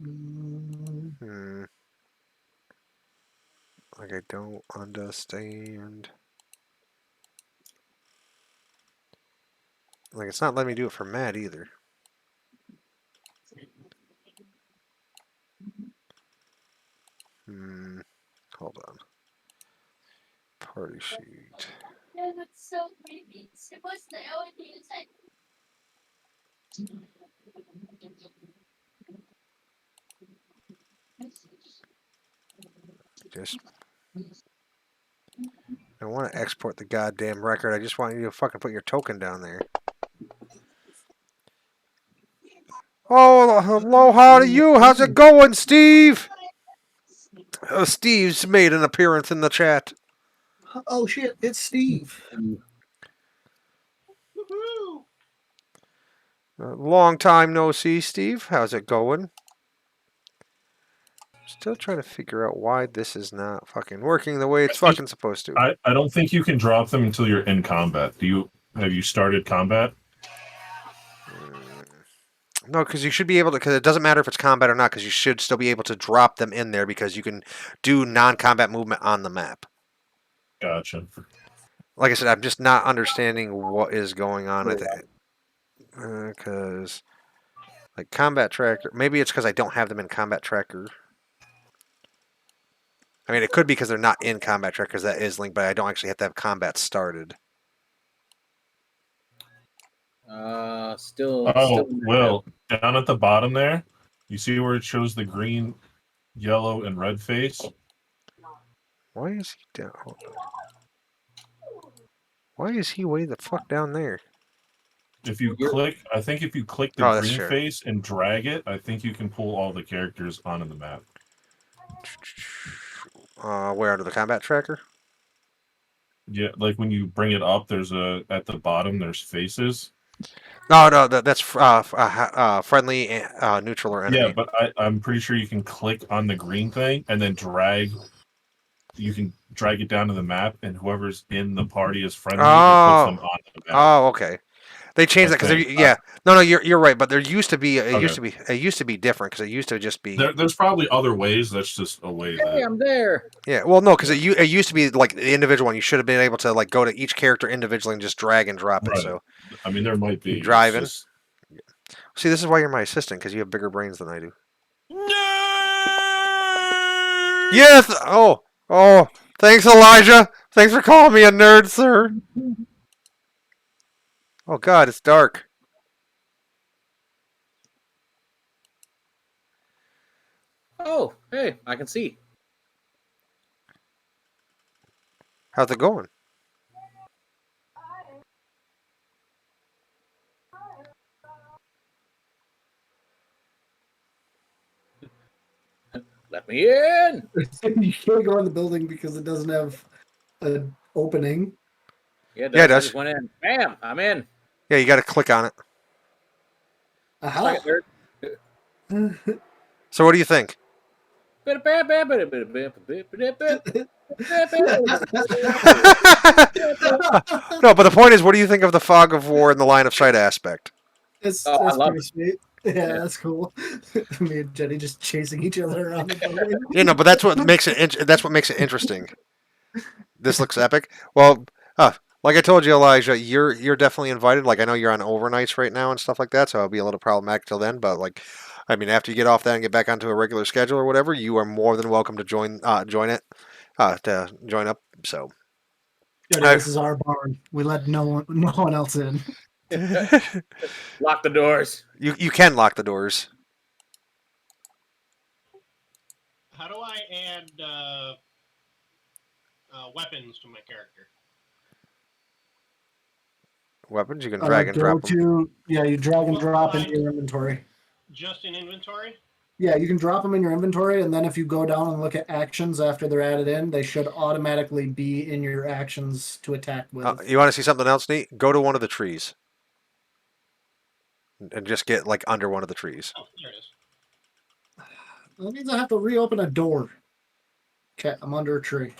S2: Oh yeah.
S1: like I don't understand. Like it's not letting me do it for Matt either. Hold on. Party sheet.
S9: Yeah, that's so creepy. What's the LED inside?
S1: Just. I want to export the goddamn record. I just want you to fucking put your token down there. Oh, aloha to you. How's it going, Steve? Steve's made an appearance in the chat.
S2: Oh shit! It's Steve.
S3: Woohoo!
S1: Long time no see, Steve. How's it going? Still trying to figure out why this is not fucking working the way it's fucking supposed to.
S7: I don't think you can drop them until you're in combat. Have you started combat?
S1: No, because you should be able to. Because it doesn't matter if it's combat or not. Because you should still be able to drop them in there because you can do non-combat movement on the map.
S7: Gotcha.
S1: Like I said, I'm just not understanding what is going on. I think because like combat tracker. Maybe it's because I don't have them in combat tracker. I mean, it could be because they're not in combat tracker because that is linked, but I don't actually have to have combat started.
S4: Still.
S7: Well, down at the bottom there, you see where it shows the green, yellow, and red face?
S1: Why is he down? Hold on. Why is he way the fuck down there?
S7: If you click, I think if you click the green face and drag it, I think you can pull all the characters onto the map.
S1: Where under the combat tracker?
S7: Yeah, like when you bring it up, at the bottom there's faces.
S1: No, that's friendly, neutral, or enemy.
S7: Yeah, but I'm pretty sure you can click on the green thing and then drag. You can drag it down to the map, and whoever's in the party is friendly. It puts them on the map.
S1: Oh, okay. They changed that because no, you're right. But there used to be it used to be different because it used to just be.
S7: There's probably other ways. That's just a way.
S4: Hey, I'm there.
S1: Yeah, well, no, because it used to be like the individual one. You should have been able to like go to each character individually and just drag and drop it. So,
S7: I mean, there might be
S1: driving. See, this is why you're my assistant because you have bigger brains than I do. Yes. Oh. Thanks, Elijah. Thanks for calling me a nerd, sir. Oh God, it's dark.
S4: Oh, hey, I can see.
S1: How's it going?
S4: Let me in.
S2: You can't go in the building because it doesn't have an opening.
S4: Yeah, it
S1: Yeah, it
S4: does. I
S1: does.
S4: just went in. Bam! I'm in.
S1: Yeah, you got to click on it.
S2: Aha.
S1: So what do you think?
S4: No,
S1: No, but the point is, what do you think of the fog of war and the line of sight aspect?
S2: That's
S4: I love
S2: pretty
S4: it.
S2: sweet. Yeah,
S4: Yeah.
S2: that's cool. Me and Jenny just chasing each other around the building.
S1: You know, but that's what makes it. That's what makes it interesting. This looks epic. Well, like I told you, Elijah, you're definitely invited. Like I know you're on overnights right now and stuff like that, so it'll be a little problematic till then. But like, I mean, after you get off that and get back onto a regular schedule or whatever, you are more than welcome to join to join up. So
S2: Jenny, this is our barn. We let no one else in.
S4: Lock the doors.
S1: you can lock the doors.
S3: How do I add weapons to my character?
S1: Weapons you can drag and
S2: Go
S1: drop them.
S2: to you drag and
S3: Well,
S2: drop
S3: I-
S2: into your inventory.
S3: Just in inventory?
S2: Yeah, you can drop them in your inventory, and then if you go down and look at actions after they're added in, they should automatically be in your actions to attack with.
S1: You want to see something else neat? Go to one of the trees and just get like under one of the trees.
S3: Oh, there it is.
S2: That means I have to reopen a door. Okay, I'm under a tree.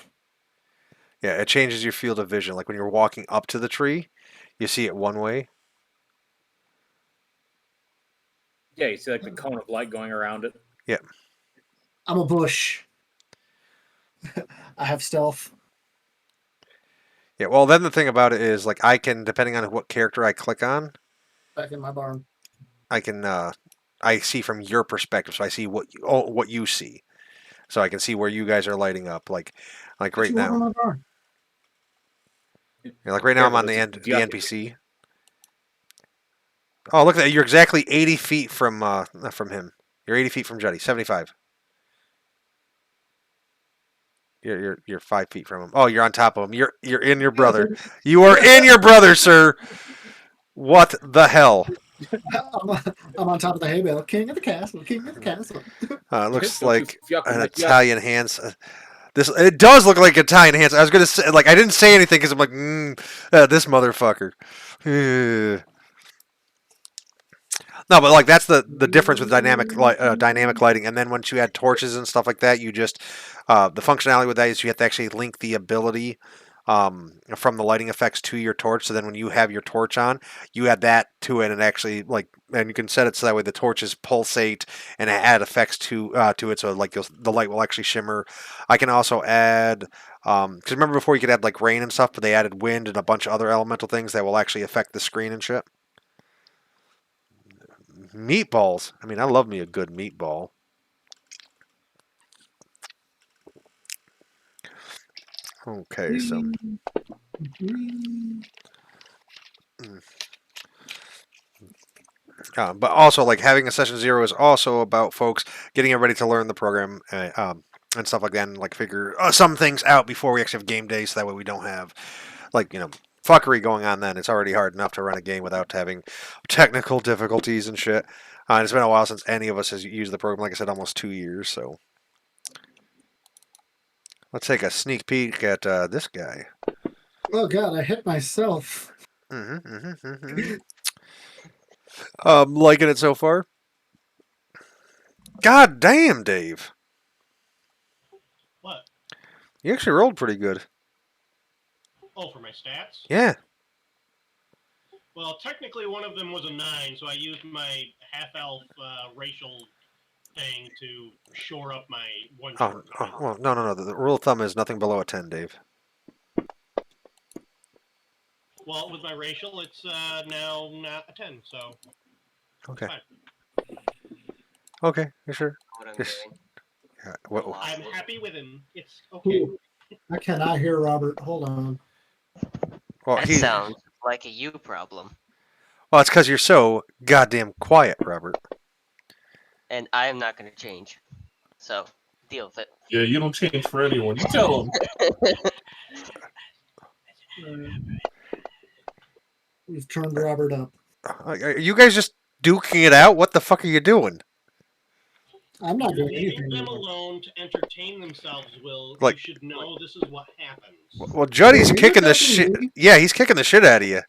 S1: Yeah, it changes your field of vision. Like when you're walking up to the tree, you see it one way.
S4: Yeah, you see like the cone of light going around it.
S1: Yeah.
S2: I'm a bush. I have stealth.
S1: Yeah, well, then the thing about it is, like, I can, depending on what character I click on,
S2: Back in my barn.
S1: I can, I see from your perspective, so I see what you see, so I can see where you guys are lighting up, like
S2: What
S1: right
S2: you want in
S1: now.
S2: my barn?
S1: Yeah, like right now, I'm on the
S4: Careful,
S1: the
S4: it's
S1: NPC. Oh, look at that! You're exactly 80 feet from him. You're 80 feet from Juddy. 75. You're 5 feet from him. Oh, you're on top of him. You're in your brother. You are in your brother, sir. What the hell?
S2: I'm on top of the hay bale. King of the castle. King of the castle.
S1: It looks
S4: Don't you
S1: like
S4: yuck
S1: an
S4: my yuck.
S1: Italian hands. It does look like Italian hands. I was gonna say, like, I didn't say anything because I'm like, this motherfucker. No, but like that's the difference with dynamic lighting. And then once you add torches and stuff like that, you just the functionality with that is you have to actually link the ability from the lighting effects to your torch. So then when you have your torch on, you add that to it, and actually and you can set it so that way the torches pulsate and add effects to it. So like the light will actually shimmer. I can also add. Because remember before you could add like rain and stuff, but they added wind and a bunch of other elemental things that will actually affect the screen and shit. Meatballs. I mean, I love me a good meatball. Okay, so. But also, like, having a session 0 is also about folks getting everybody to learn the program and stuff like that, and like figure some things out before we actually have game day, so that way we don't have, like, fuckery going on. Then it's already hard enough to run a game without having technical difficulties and shit. And it's been a while since any of us has used the program. Like I said, almost 2 years. So let's take a sneak peek at this guy.
S2: Oh god, I hit myself.
S1: Liking it so far. God damn, Dave.
S3: What?
S1: You actually rolled pretty good.
S3: Oh, for my stats?
S1: Yeah.
S3: Well, technically one of them was a 9, so I used my half-elf racial thing to shore up my one shortcoming.
S1: Well, no. The rule of thumb is nothing below a 10, Dave.
S3: Well, with my racial, it's now not a 10, so...
S1: Okay.
S3: Fine.
S1: Okay, you're sure.
S5: What I'm
S1: Yes.
S5: doing.
S3: I'm happy with him. It's okay.
S2: Ooh, I cannot hear Robert. Hold on.
S1: Well,
S5: That sounds like a you problem.
S1: Well, it's because you're so goddamn quiet, Robert.
S5: And I am not going to change. So, deal with it.
S7: Yeah, you don't change for anyone. You tell them.
S2: We've turned Robert up.
S1: Are you guys just duking it out? What the fuck are you doing?
S2: I'm not doing
S3: Leaving
S2: anything.
S3: them
S2: anymore.
S3: alone to entertain themselves, Will.
S1: Like-
S3: You should know this is what happens.
S1: Well, Juddy's
S2: Wait, are you
S1: kicking the
S2: attacking
S1: shit.
S2: me?
S1: Yeah, he's kicking the shit out of you.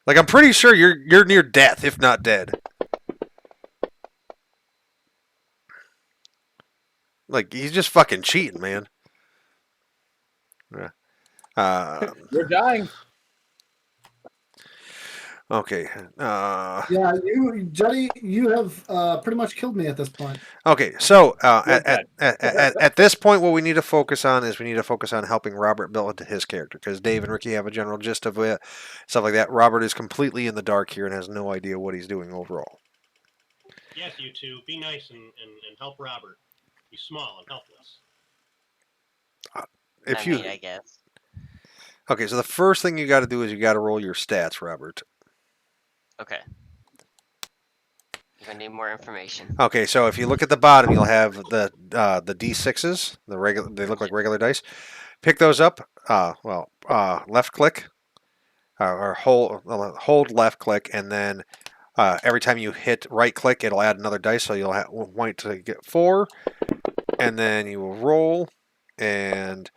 S1: Like, I'm pretty sure you're near death, if not dead. Like, he's just fucking cheating, man. Yeah.
S4: You're dying.
S1: Okay.
S2: Yeah, Juddy, you have pretty much killed me at this point.
S1: Okay, so
S4: You're
S1: at this point, what we need to focus on is we need to focus on helping Robert build into his character, because Dave and Ricky have a general gist of it, stuff like that. Robert is completely in the dark here and has no idea what he's doing overall.
S3: Yes, you two, be nice and help Robert. He's small and helpless.
S1: If
S5: I
S1: you
S5: mean, I guess.
S1: Okay, so the first thing you got to do is you got to roll your stats, Robert.
S5: Okay. I need more information.
S1: Okay, so if you look at the bottom, you'll have the D6s. They look like regular dice. Pick those up. Left click or hold left click, and then every time you hit right click, it'll add another dice. So you'll want to get 4, and then you will roll, and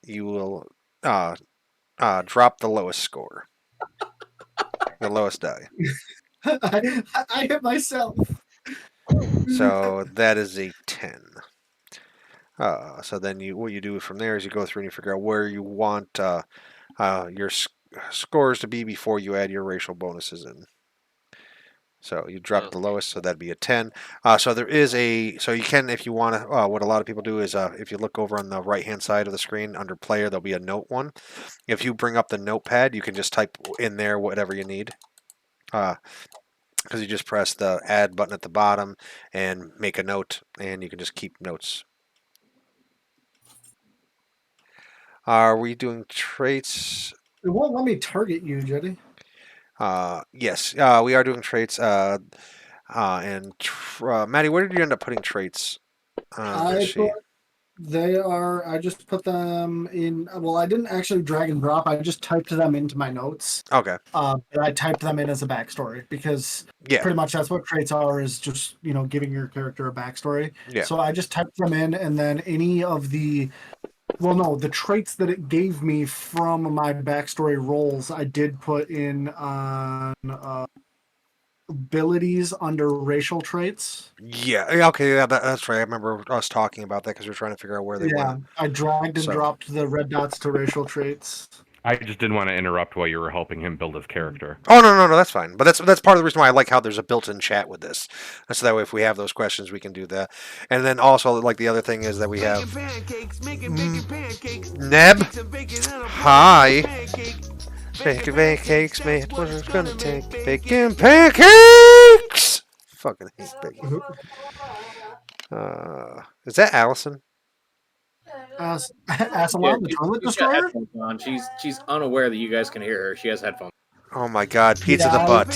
S1: you will drop the lowest score, the lowest die.
S2: I hit myself.
S1: So that is a 10. So then what you do from there is you go through and you figure out where you want your scores to be before you add your racial bonuses in. So you drop the lowest, so that'd be a 10. So there is so you can, if you want to, what a lot of people do is if you look over on the right-hand side of the screen under player, there'll be a note one. If you bring up the notepad, you can just type in there whatever you need. Because you just press the add button at the bottom and make a note, and you can just keep notes. Are we doing traits?
S2: It won't let me target you, Juddy.
S1: Yes, we are doing traits. Maddie, where did you end up putting traits?
S2: I just put them in. Well, I didn't actually drag and drop. I just typed them into my notes.
S1: Okay.
S2: And I typed them in as a backstory because
S1: Yeah.
S2: pretty much that's what traits are, is just giving your character a backstory.
S1: Yeah.
S2: So I just typed them in, and then any of the traits that it gave me from my backstory rolls, I did put in on abilities under racial traits.
S1: Yeah. Okay. Yeah. That's right. I remember us talking about that because we were trying to figure out where they went.
S2: I dragged and dropped the red dots to racial traits.
S6: I just didn't want to interrupt while you were helping him build his character.
S1: Oh no, that's fine. But that's part of the reason why I like how there's a built-in chat with this. So that way, if we have those questions, we can do that. And then also, like the other thing is that we have Neb. Hi. Bacon pancakes, mate. What it's gonna take? Bacon pancakes. Fucking hate bacon. Is that Allison?
S2: Assalon, the toilet
S4: She's got
S2: destroyer?
S4: headphones on. She's unaware that you guys can hear her. She has headphones.
S1: Oh my God, pizza the butt.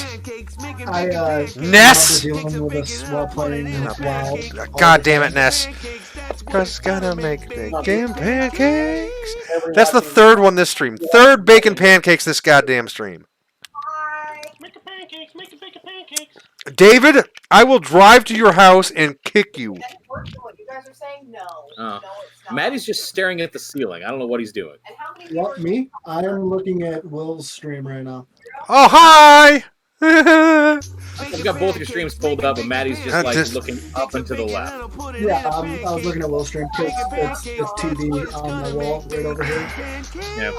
S2: Ness.
S1: Ness.
S2: With us while playing WoW.
S1: God damn it, Ness. Just gonna make bacon pancakes. That's the third one this stream. Third bacon pancakes this goddamn stream.
S3: Make the pancakes, make the bacon pancakes.
S1: David, I will drive to your house and kick you.
S8: You guys are saying no.
S4: Oh.
S8: No, it's not.
S4: Maddie's just staring at the ceiling. I don't know what he's doing.
S8: And how many
S2: What,
S8: viewers-
S2: me? I am looking at Will's stream right now.
S1: Oh, hi!
S4: I've got both your streams pulled up, but Maddie's just like looking up and to the left.
S2: Yeah, I was looking at Will's stream because it's TV on the wall right over here.
S4: Yeah.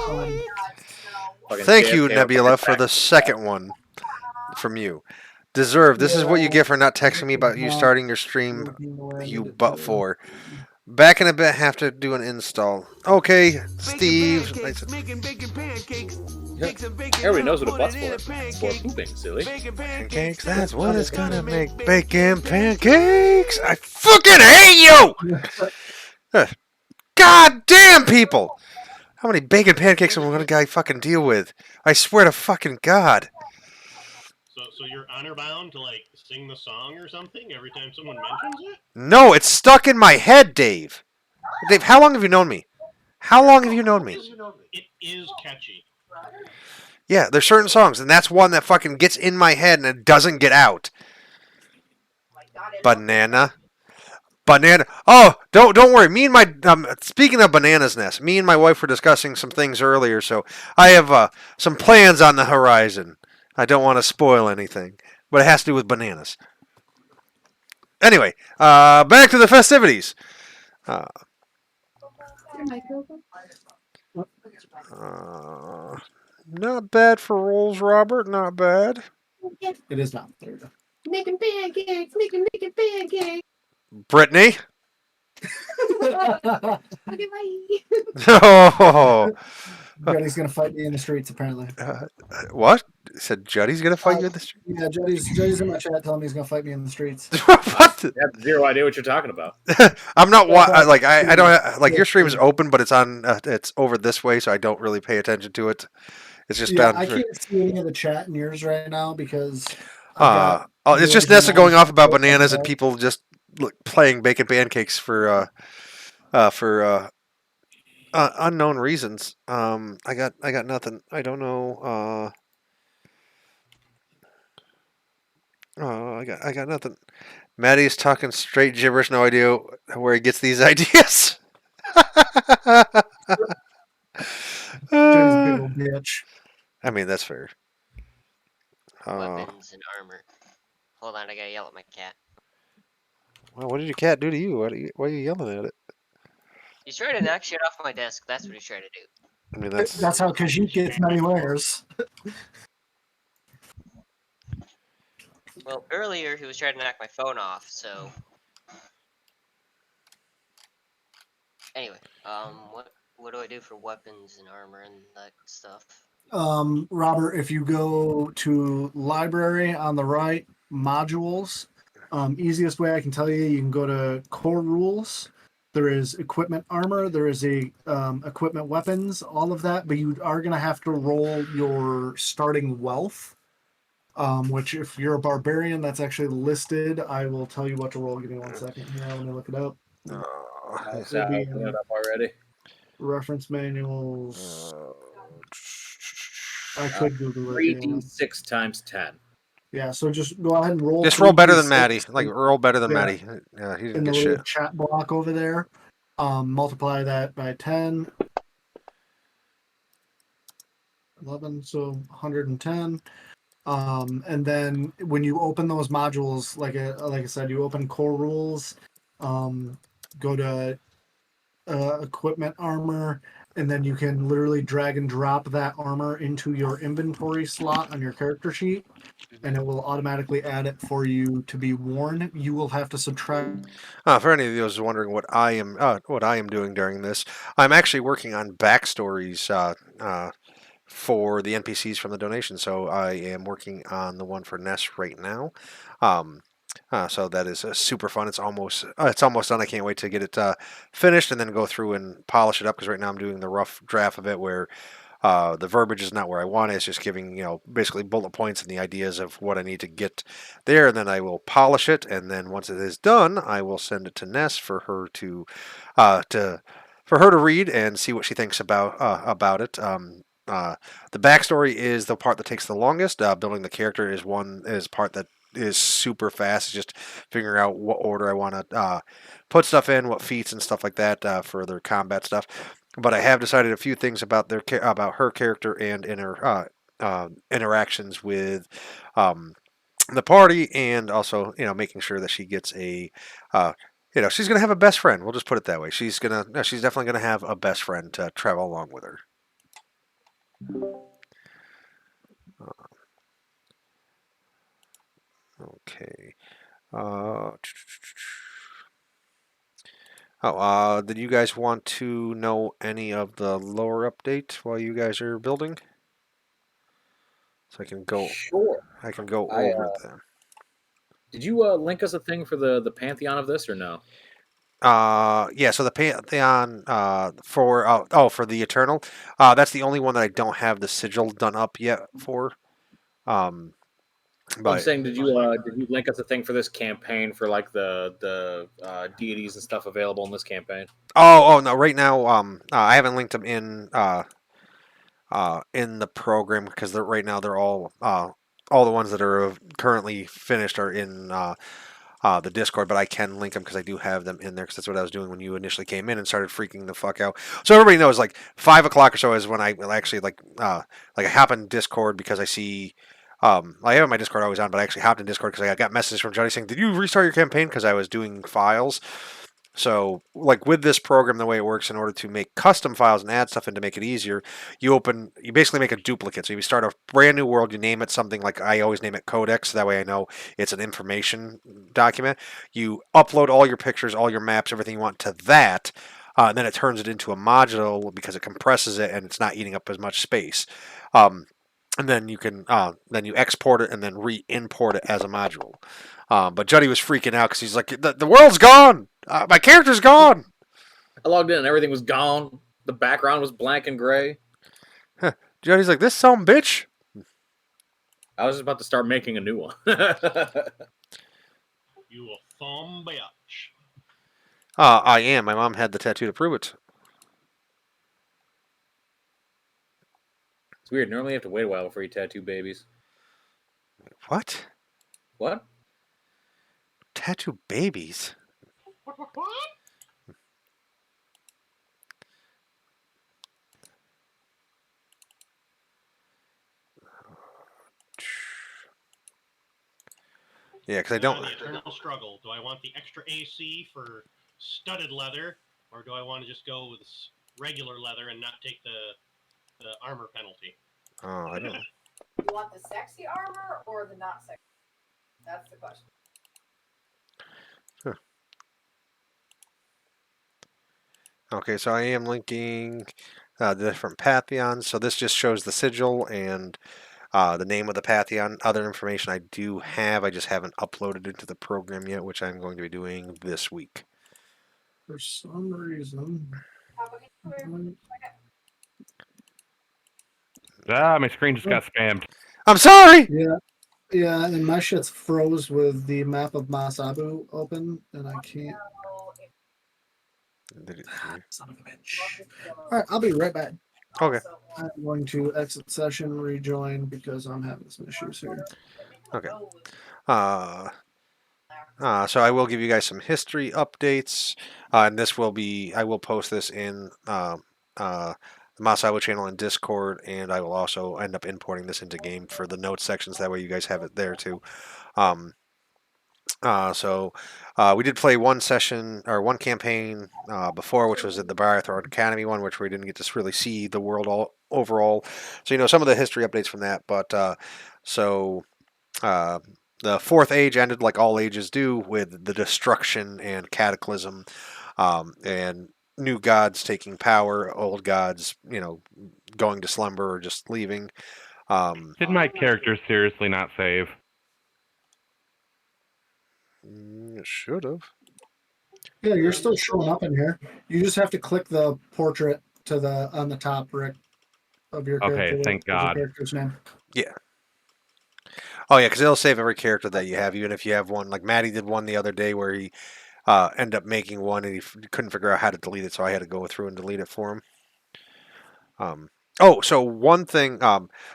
S4: Fucking
S1: Thank you,
S4: JFK
S1: Nebula, for the second one from you. Deserve. This is what you get for not texting me about you starting your stream, you butt for. Back in a bit, have to do an install. Okay, Steve.
S4: Everybody knows what a butt's for. It's for pooping, silly.
S1: Pancakes, that's what it's gonna make. Bacon pancakes. I fucking hate you! God damn people! How many bacon pancakes am I gonna guy fucking deal with? I swear to fucking God.
S3: So you're honor bound to like sing the song or something every time someone mentions it?
S1: No, it's stuck in my head, Dave. Dave, how long have you known me? How long have you known me?
S3: It is catchy.
S1: Yeah, there's certain songs, and that's one that fucking gets in my head and it doesn't get out. Banana. Banana. Oh, don't worry. Me and my speaking of bananas nest, me and my wife were discussing some things earlier, so I have some plans on the horizon. I don't want to spoil anything, but it has to do with bananas. Anyway, back to the festivities. Uh, not bad for rolls, Robert. Not bad.
S2: It is not. There you go.
S9: Making pancakes, making pancakes.
S1: Brittany.
S9: Okay, bye.
S1: Oh,
S2: Juddy's gonna fight me in the streets. Apparently.
S1: what? Said Juddy's gonna fight you in the street?
S2: Yeah, Juddy's in my chat telling me he's gonna fight me in the streets.
S1: What?
S4: I have zero idea what you're talking about.
S1: I'm not
S2: Yeah,
S1: like I don't like
S2: yeah,
S1: your stream is
S2: yeah.
S1: open, but it's on it's over this way, so I don't really pay attention to it. It's just
S2: Yeah,
S1: down.
S2: I can't see any of the chat in yours right now because I've got.
S1: Oh, it's just
S2: boys and
S1: Nessa going
S2: moms
S1: off about
S2: both
S1: bananas and
S2: there.
S1: people just playing bacon pancakes for unknown reasons. I got nothing. I don't know. I got nothing. Maddie's talking straight gibberish. No idea where he gets these ideas.
S2: Juddy's a big old bitch.
S1: I mean, that's fair.
S5: Weapons and armor. Hold on, I gotta yell at my cat.
S1: Well, what did your cat do to you? Why are you yelling at it?
S5: He's trying to knock shit off my desk. That's what he's trying to do.
S1: I mean, that's
S2: That's how Khajiit gets many layers.
S5: Well, earlier he was trying to knock my phone off, so. Anyway, what do I do for weapons and armor and that stuff?
S2: Robert, if you go to library on the right, modules, easiest way I can tell you, you can go to core rules. There is equipment armor, there is a equipment weapons, all of that, but you are gonna have to roll your starting wealth. Which if you're a barbarian, that's actually listed. I will tell you what to roll. Give me 1 second here. Let me look it up.
S4: Nice,
S2: It'll be
S4: open it up already.
S2: reference manuals. I could Google it.
S4: 3d6 times 10.
S2: Yeah, so just go ahead and roll.
S1: just roll better than
S2: 3d6
S1: Maddie. Like roll better than
S2: Yeah.
S1: Maddie. Yeah, he didn't
S2: in the
S1: get
S2: little
S1: shit.
S2: chat block over there. Multiply that by 10. 11, so 110. And then when you open those modules, like I said, you open core rules, go to equipment armor, and then you can literally drag and drop that armor into your inventory slot on your character sheet, and it will automatically add it for you to be worn. You will have to subtract.
S1: For any of those wondering what I am doing during this, I'm actually working on backstories for the NPCs from the donation. So I am working on the one for Ness right now. So that is super fun. It's almost done. I can't wait to get it finished and then go through and polish it up because right now I'm doing the rough draft of it where the verbiage is not where I want it. It's just giving basically bullet points and the ideas of what I need to get there, and then I will polish it. And then once it is done, I will send it to Ness for her to read and see what she thinks about it. The backstory is the part that takes the longest. Building the character is part that is super fast. It's just figuring out what order I want to put stuff in, what feats and stuff like that for their combat stuff. But I have decided a few things about about her character and in her interactions with the party, and also making sure that she gets a she's gonna have a best friend. We'll just put it that way. She's definitely gonna have a best friend to travel along with her. Okay. Did you guys want to know any of the lore update while you guys are building? So I can go.
S4: Sure.
S1: I can go over them.
S4: Did you link us a thing for the pantheon of this or no?
S1: Yeah. So the pantheon for the eternal. That's the only one that I don't have the sigil done up yet for.
S4: I'm saying, did you link us a thing for this campaign for like the deities and stuff available in this campaign?
S1: Oh no! Right now, I haven't linked them in the program because right now they're all the ones that are currently finished are in the Discord, but I can link them because I do have them in there because that's what I was doing when you initially came in and started freaking the fuck out. So everybody knows, like 5 o'clock or so is when I will actually like I hop in Discord because I see. I have my Discord always on, but I actually hopped in Discord because I got messages from Johnny saying, "Did you restart your campaign?" Because I was doing files. So, like with this program, the way it works, in order to make custom files and add stuff in to make it easier, you basically make a duplicate. So you start a brand new world, you name it something like I always name it Codex, so that way I know it's an information document. You upload all your pictures, all your maps, everything you want to that, and then it turns it into a module because it compresses it and it's not eating up as much space. And then you can then you export it and then re-import it as a module. But Juddy was freaking out because he's like, the world's gone. My character's gone.
S4: I logged in and everything was gone. The background was blank and gray.
S1: Juddy's like, this some bitch.
S4: I was just about to start making a new one.
S3: You a thumb bitch.
S1: I am. My mom had the tattoo to prove it.
S4: It's weird. Normally you have to wait a while before you tattoo babies.
S1: What?
S4: What?
S1: Tattoo babies?
S3: What?
S1: Yeah, because I don't.
S3: The eternal struggle. Do I want the extra AC for studded leather, or do I want to just go with regular leather and not take the armor penalty?
S1: Oh, I don't.
S8: You want the sexy armor or the not sexy? That's the question.
S1: Okay, so I am linking the different Pantheons. So this just shows the sigil and the name of the Pantheon. Other information I do have, I just haven't uploaded into the program yet, which I'm going to be doing this week.
S2: For some reason.
S6: My screen just got spammed.
S1: I'm sorry!
S2: Yeah, and my shit's froze with the map of Masabu open, and I can't. Son of a bitch. Alright, I'll be right back.
S1: Okay.
S2: I'm going to exit session, rejoin, because I'm having some issues here.
S1: Okay. So I will give you guys some history updates, and this will be, I will post this in the Masawa channel in Discord, and I will also end up importing this into game for the notes sections. That way you guys have it there too. So we did play one session or one campaign before, which was at the Barathor Academy one, which we didn't get to really see the world overall. So some of the history updates from that, but the fourth age ended like all ages do, with the destruction and cataclysm, and new gods taking power, old gods, going to slumber or just leaving.
S6: Did my character seriously not save?
S1: Should have.
S2: Yeah, you're still showing up in here. You just have to click the portrait on the top, Rick, of your character.
S6: Okay, thank God.
S2: Your character's name.
S1: Yeah. Oh yeah, because it'll save every character that you have, even if you have one. Like Maddie did one the other day where he ended up making one and he couldn't figure out how to delete it, so I had to go through and delete it for him. So one thing.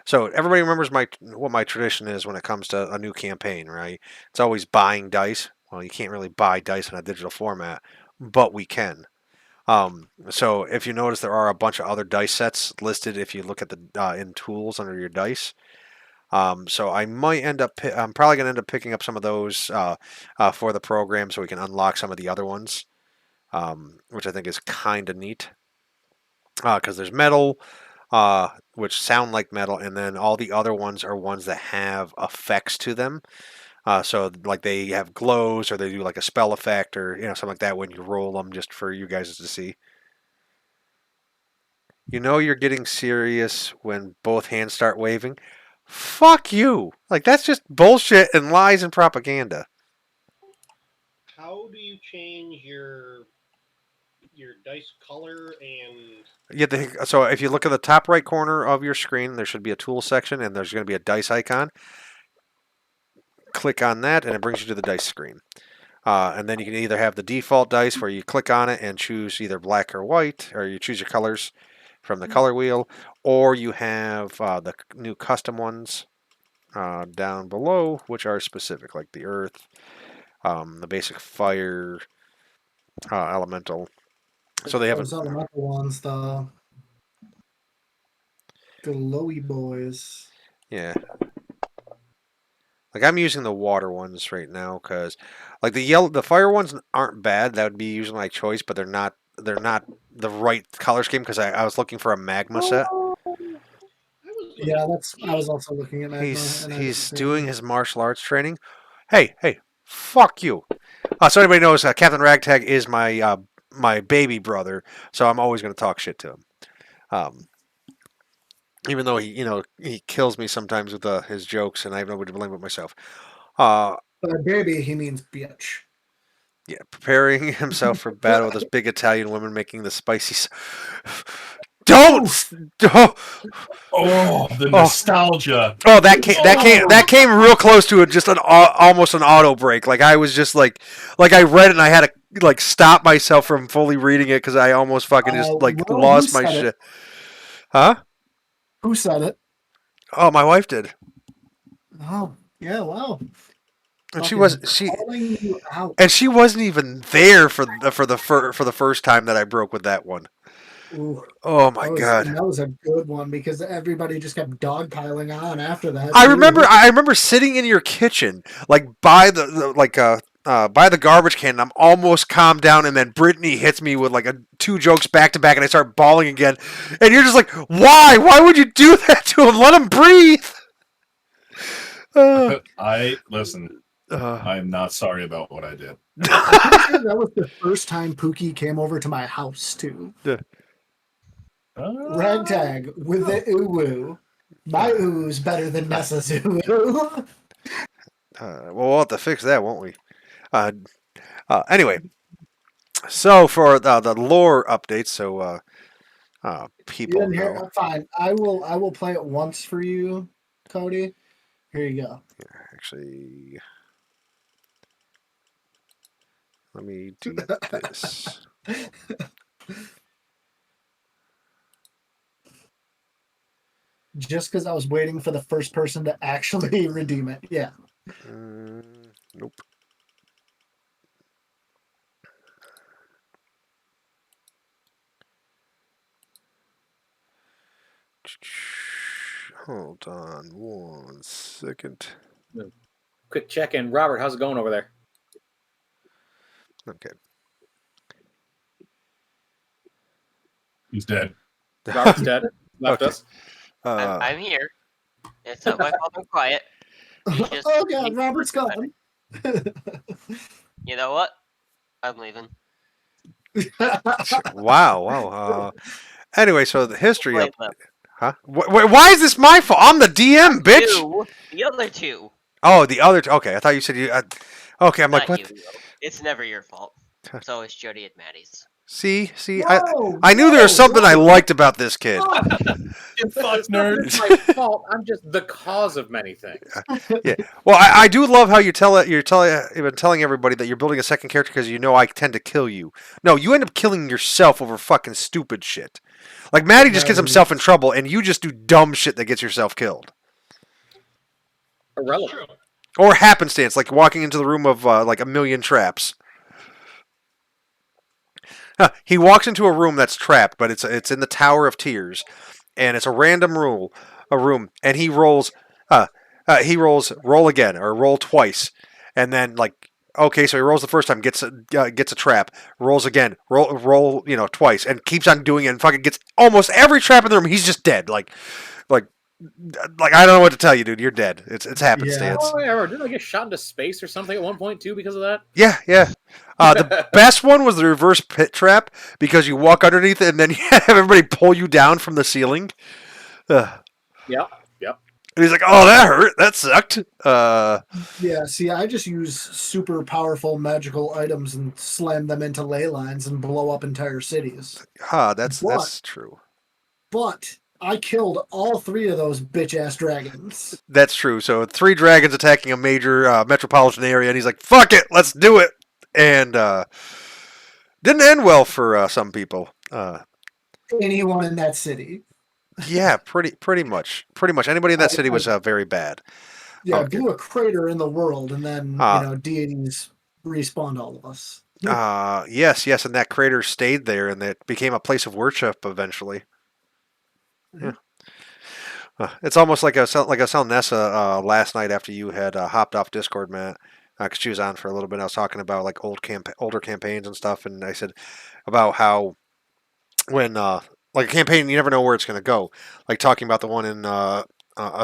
S1: So everybody remembers what my tradition is when it comes to a new campaign, right? It's always buying dice. Well, you can't really buy dice in a digital format, but we can. So if you notice, there are a bunch of other dice sets listed if you look at the in tools under your dice. So I might end up. I'm probably going to end up picking up some of those for the program, so we can unlock some of the other ones, which I think is kind of neat. Because there's metal, which sound like metal, and then all the other ones are ones that have effects to them. So like they have glows, or they do like a spell effect, or something like that when you roll them, just for you guys to see. You're getting serious when both hands start waving. Fuck you! Like that's just bullshit and lies and propaganda.
S3: How do you change your dice color and?
S1: So if you look at the top right corner of your screen, there should be a tool section, and there's going to be a dice icon. Click on that, and it brings you to the dice screen. And then you can either have the default dice where you click on it and choose either black or white, or you choose your colors from the color wheel, or you have the new custom ones down below, which are specific, like the earth, the basic fire elemental. So they have
S2: Those elemental ones, the glowy boys.
S1: yeah. Like I'm using the water ones right now because, like the fire ones aren't bad. That would be usually my choice, but they're not. They're not the right color scheme because I was looking for a magma set.
S2: Yeah, I was also looking at magma, and I didn't
S1: He's
S2: see
S1: doing
S2: any.
S1: his martial arts training. Hey, fuck you. So anybody knows, Captain Ragtag is my baby brother, so I'm always going to talk shit to him. Um, even though he kills me sometimes with his jokes, and I have nobody to blame but myself. Uh,
S2: By baby, he means bitch.
S1: yeah, preparing himself for battle with this big Italian woman making the spicy. Don't! Oh,
S7: Oh, the nostalgia.
S1: oh, that came real close to it. Just almost an auto break. Like I was just like I read it and I had to like stop myself from fully reading it because I almost fucking just like
S2: Well,
S1: lost my shit. Huh?
S2: Who said it?
S1: Oh, my wife did.
S2: Oh, yeah, wow.
S1: And
S2: Calling you out.
S1: and she wasn't even there for the first time that I broke with that one.
S2: Ooh,
S1: Oh my god!
S2: that was a good one because everybody just kept dogpiling on after that.
S1: I remember sitting in your kitchen, like by by the garbage can. And I'm almost calmed down, and then Brittany hits me with like two jokes back to back, and I start bawling again. And you're just like, "Why? Why would you do that to him? Let him breathe."
S7: Listen. I'm not sorry about what I did.
S2: That was the first time Pookie came over to my house too. Ragtag with the uwu. My uwu's better than Nessa's uwu.
S1: Well, we'll have to fix that, won't we? Anyway, so for the lore updates, so people
S2: You didn't hear?
S1: know.
S2: Fine. I will play it once for you, Cody. Here you go.
S1: Actually, let me do this.
S2: Just because I was waiting for the first person to actually redeem it. Yeah.
S1: Nope. Hold on 1 second.
S4: Quick check in. Robert, how's it going over there?
S1: Okay.
S7: He's dead.
S4: Robert's dead. Left
S1: Okay.
S4: us.
S5: I'm here. It's not my fault I'm quiet. He's just
S2: Oh god, Robert's gone.
S5: You know what? I'm leaving.
S1: Wow. Anyway, so the history
S5: Blame
S1: of
S5: them.
S1: huh? Why is this my fault? I'm the DM, bitch.
S5: The other two.
S1: Oh, the other. Okay, I thought you said you. Okay, I'm like,
S5: Not
S1: what?
S5: you. It's never your fault. It's always Jody and Maddie's.
S1: See,
S2: Whoa,
S1: I knew there was something I liked about this kid.
S7: Fuck
S4: It's not
S7: nerd.
S4: just my fault. I'm just the cause of many things.
S1: Yeah. Well, I do love how you've been telling everybody that you're building a second character because you know I tend to kill you. No, you end up killing yourself over fucking stupid shit. Like Maddie just gets himself in trouble, and you just do dumb shit that gets yourself killed.
S4: Irrelevant.
S1: Or happenstance, like walking into the room of like a million traps. He walks into a room that's trapped, but it's in the Tower of Tears, and it's a random room, and he rolls roll again or roll twice, and then like okay, so he rolls the first time, gets a trap, rolls again, roll twice, and keeps on doing it, and fucking gets almost every trap in the room. He's just dead, like I don't know what to tell you, dude. You're dead. It's happenstance.
S4: Oh, yeah, didn't I get shot into space or something at one point too because of that?
S1: Yeah. The best one was the reverse pit trap because you walk underneath it and then you have everybody pull you down from the ceiling.
S4: Yep.
S1: And he's like, "Oh, that hurt. That sucked."
S2: Yeah, see, I just use super powerful magical items and slam them into ley lines and blow up entire cities.
S1: That's true.
S2: But I killed all 3 of those bitch-ass dragons.
S1: That's true. So 3 dragons attacking a major metropolitan area, and he's like, "Fuck it, let's do it." And didn't end well for some people.
S2: Anyone in that city.
S1: Yeah, pretty much. Anybody in that city was very bad.
S2: Yeah,
S1: Okay.
S2: blew a crater in the world, and then deities respawned all of us.
S1: Yes, and that crater stayed there, and it became a place of worship eventually. Yeah. It's almost like I was telling Nessa last night after you had hopped off Discord, Matt, because she was on for a little bit. I was talking about like older campaigns and stuff, and I said about how when like a campaign, you never know where it's going to go. Like talking about the one in a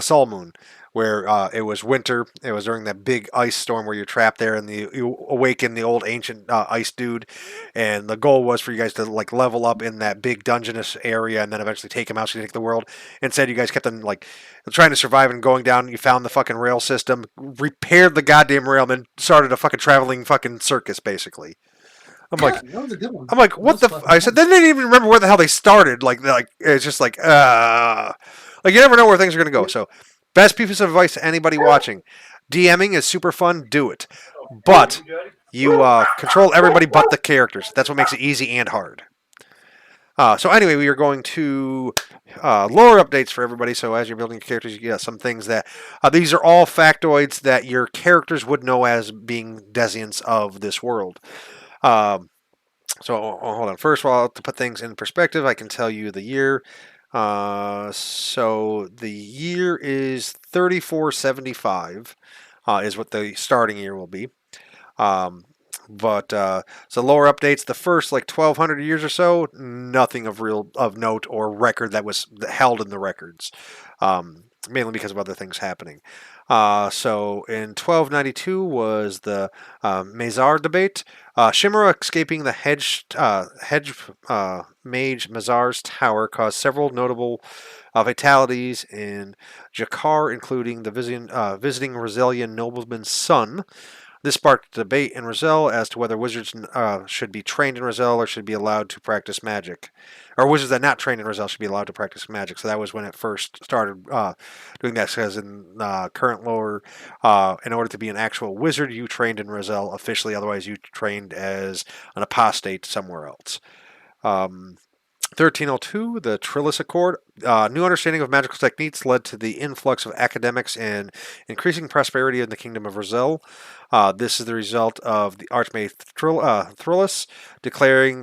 S1: Sol Moon, where it was winter. It was during that big ice storm where you're trapped there, and you awaken the old ancient ice dude. And the goal was for you guys to like level up in that big dungeonous area, and then eventually take him out so you take the world. Instead, you guys kept on like trying to survive and going down. You found the fucking rail system, repaired the goddamn rail, and then started a fucking traveling fucking circus, basically. I'm like,
S2: that was a good one.
S1: I'm like, what the? I said, they didn't even remember where the hell they started. Like it's just like you never know where things are gonna go. So, best piece of advice to anybody watching: DMing is super fun. Do it, but you control everybody but the characters. That's what makes it easy and hard. So anyway, we are going to lore updates for everybody. So as you're building your characters, you get some things that these are all factoids that your characters would know as being Desians of this world. So hold on. First of all, to put things in perspective, I can tell you the year. So the year is 3475 is what the starting year will be. So lower updates, the first like 1200 years or so, nothing of note or record that was held in the records, mainly because of other things happening. So in 1292 was the Mazar debate. Shimura escaping the hedge mage Mazar's tower caused several notable fatalities in Jakar, including the visiting Roselian nobleman's son. This sparked debate in Roselle as to whether wizards should be trained in Roselle or should be allowed to practice magic. Or wizards that not trained in Roselle should be allowed to practice magic. So that was when it first started doing that. Because in current lore, in order to be an actual wizard, you trained in Roselle officially. Otherwise, you trained as an apostate somewhere else. 1302, the Trillis Accord. New understanding of magical techniques led to the influx of academics and increasing prosperity in the Kingdom of Roselle. This is the result of the Archmage Trillis declaring.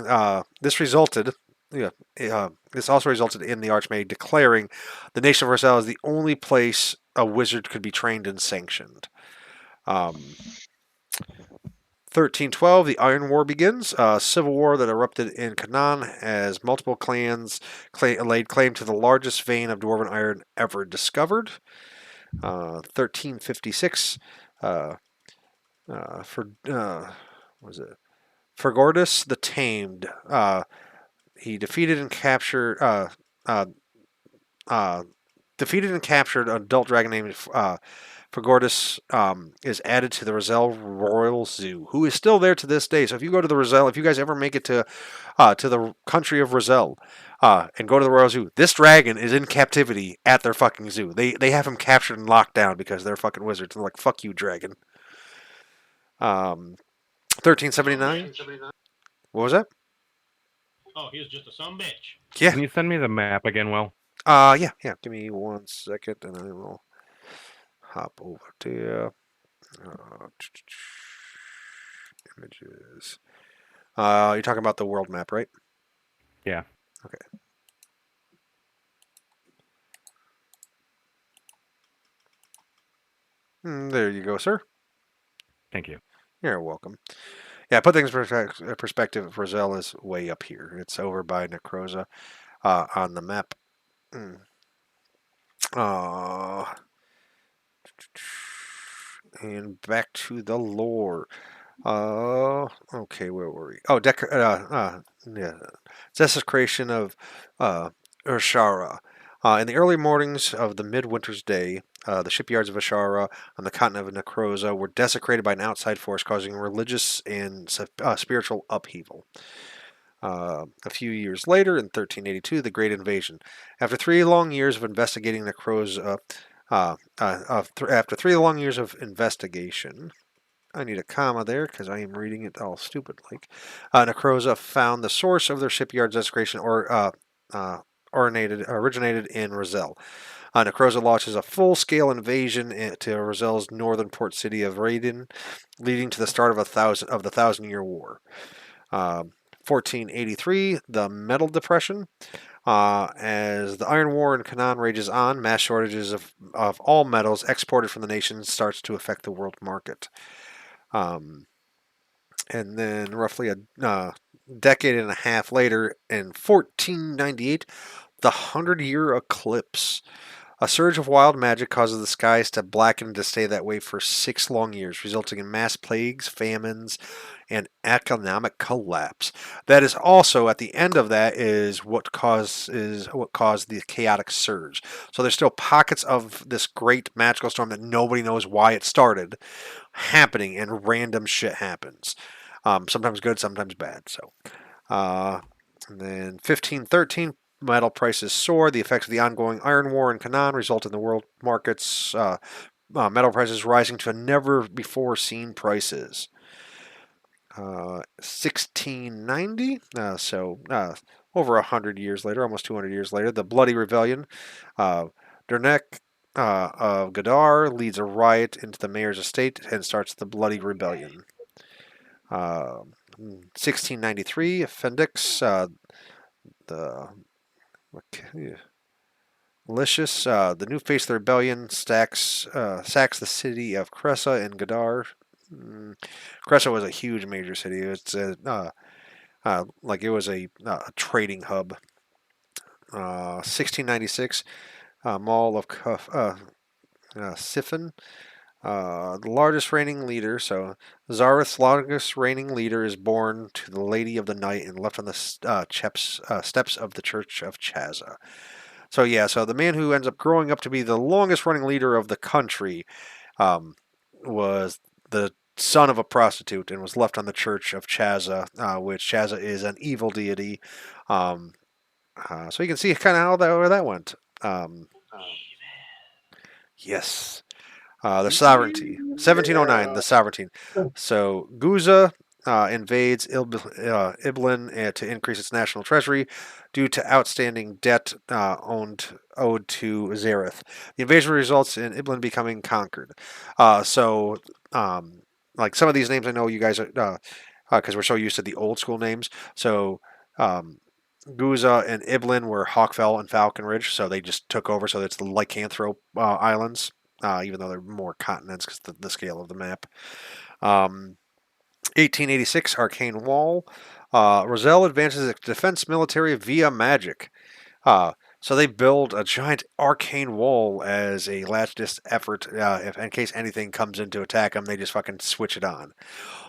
S1: This also resulted in the Archmage declaring the nation of Roselle is the only place a wizard could be trained and sanctioned. 1312, the Iron War begins. A civil war that erupted in Canaan as multiple clans laid claim to the largest vein of dwarven iron ever discovered. 1356, Fergordus the Tamed. He defeated and captured an adult dragon named Fergordus is added to the Roselle Royal Zoo, who is still there to this day. So if you go to the Roselle, if you guys ever make it to the country of Roselle and go to the Royal Zoo, this dragon is in captivity at their fucking zoo. They have him captured and locked down because they're fucking wizards. They're like, fuck you, dragon. 1379. What was that?
S3: Oh, he was just a son bitch.
S1: Yeah.
S6: Can you send me the map again, Will?
S1: Yeah. Give me 1 second, and I will hop over there. Images. You're talking about the world map, right?
S6: Yeah.
S1: Okay. There you go, sir.
S6: Thank you.
S1: You're welcome. Yeah, put things in perspective. Roselle is way up here. It's over by Necroza on the map. And back to the lore. Okay, where were we? Oh, desecration of Urshara. In the early mornings of the midwinter's day, the shipyards of Ashara on the continent of Necroza were desecrated by an outside force, causing religious and spiritual upheaval. A few years later, in 1382, the Great Invasion. After 3 long years of investigating Necroza, after 3 long years of investigation, I need a comma there because I am reading it all stupid like. Necroza found the source of their shipyard's desecration originated in Roselle. Necroza launches a full-scale invasion to Rozel's northern port city of Raiden, leading to the start of the Thousand-Year War. 1483, the Metal Depression. As the Iron War in Canaan rages on, mass shortages of all metals exported from the nation starts to affect the world market. And then roughly a decade and a half later, in 1498, the 100-Year Eclipse. A surge of wild magic causes the skies to blacken and to stay that way for 6 long years, resulting in mass plagues, famines, and economic collapse. That is also at the end of that is what caused the chaotic surge. So there's still pockets of this great magical storm that nobody knows why it started happening, and random shit happens. Sometimes good, sometimes bad. So, and then 1513. Metal prices soar. The effects of the ongoing Iron War in Canaan result in the world markets metal prices rising to never before seen prices. 1690, over 100 years later, almost 200 years later, the Bloody Rebellion. Dernek of Gadar leads a riot into the mayor's estate and starts the Bloody Rebellion. 1693, Fendix, the Malicious, the new face of the rebellion sacks the city of Cressa and Gadar. Cressa was a huge major city. It's like it was a trading hub. 1696, Mall of Siphon. The largest reigning leader, so Zareth's largest reigning leader is born to the Lady of the Night and left on the steps of the Church of Chaza. So yeah, so the man who ends up growing up to be the longest running leader of the country was the son of a prostitute and was left on the Church of Chaza, which Chaza is an evil deity. So you can see kind of where that went. Yes. The sovereignty. 1709, the sovereignty. So Guza invades Iblin to increase its national treasury due to outstanding debt owed to Zareth. The invasion results in Iblin becoming conquered. Like some of these names I know you guys are, because we're so used to the old school names. So Guza and Iblin were Hawkfell and Falcon Ridge, so they just took over. So it's the Lycanthrope Islands. Even though they're more continents because the scale of the map. 1886, Arcane Wall. Roselle advances its defense military via magic. So they build a giant arcane wall as a last-ditch effort. If in case anything comes in to attack them, they just fucking switch it on.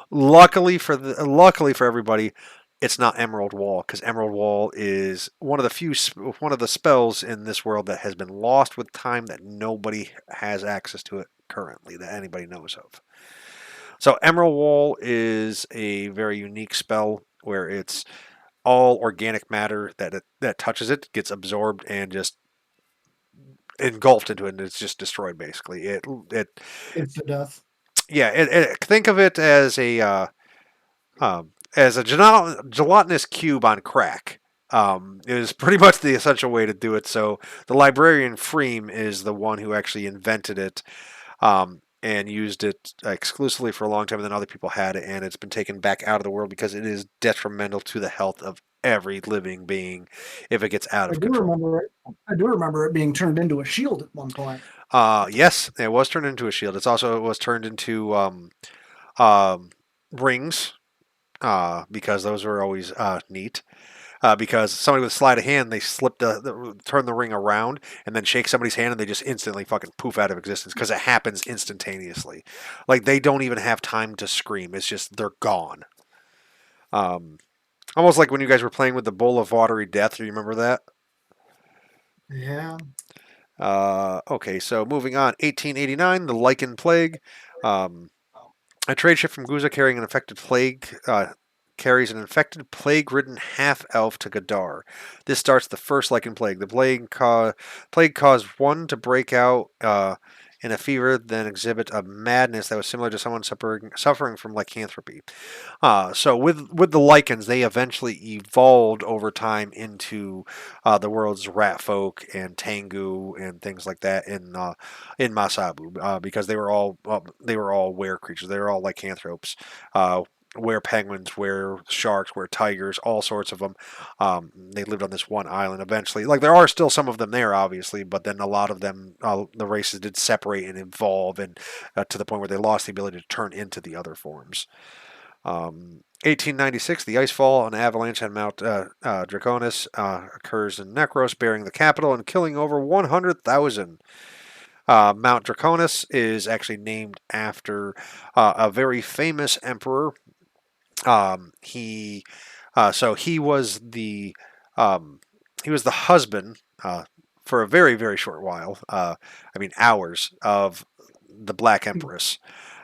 S1: Luckily for everybody, it's not Emerald Wall, because Emerald Wall is one of the spells in this world that has been lost with time, that nobody has access to it currently, that anybody knows of. So Emerald Wall is a very unique spell where it's all organic matter that touches it gets absorbed and just engulfed into it, and it's just destroyed basically.
S2: It's the death.
S1: Yeah, think of it as a gelatinous cube on crack. Is pretty much the essential way to do it. So the librarian Freem is the one who actually invented it and used it exclusively for a long time, and then other people had it, and it's been taken back out of the world because it is detrimental to the health of every living being if it gets out of control.
S2: I do remember it being turned into a shield at one point.
S1: Yes, it was turned into a shield. It was turned into rings. Because those were always neat. Because somebody with sleight of hand, they turn the ring around and then shake somebody's hand, and they just instantly fucking poof out of existence because it happens instantaneously. Like they don't even have time to scream. It's just they're gone. Almost like when you guys were playing with the bowl of watery death. Do you remember that?
S2: Yeah.
S1: Okay, so moving on. 1889, the Lichen Plague. A trade ship from Guza carrying an infected plague carries an infected, plague-ridden half-elf to Gadar. This starts the first Lichen Plague. The plague caused one to break out in a fever, then exhibit a madness that was similar to someone suffering from lycanthropy. So with the lichens, they eventually evolved over time into the world's rat folk and Tengu and things like that in Masabu because they were all were creatures. They were all lycanthropes. Were penguins, were sharks, were tigers, all sorts of them. They lived on this one island eventually. Like there are still some of them there, obviously, but then a lot of them, the races did separate and evolve, and to the point where they lost the ability to turn into the other forms. 1896, the icefall and avalanche on Mount Draconis occurs in Necros, burying the capital and killing over 100,000. Mount Draconis is actually named after a very famous emperor. He so he was the husband for a very very short while. I mean hours of the Black Empress.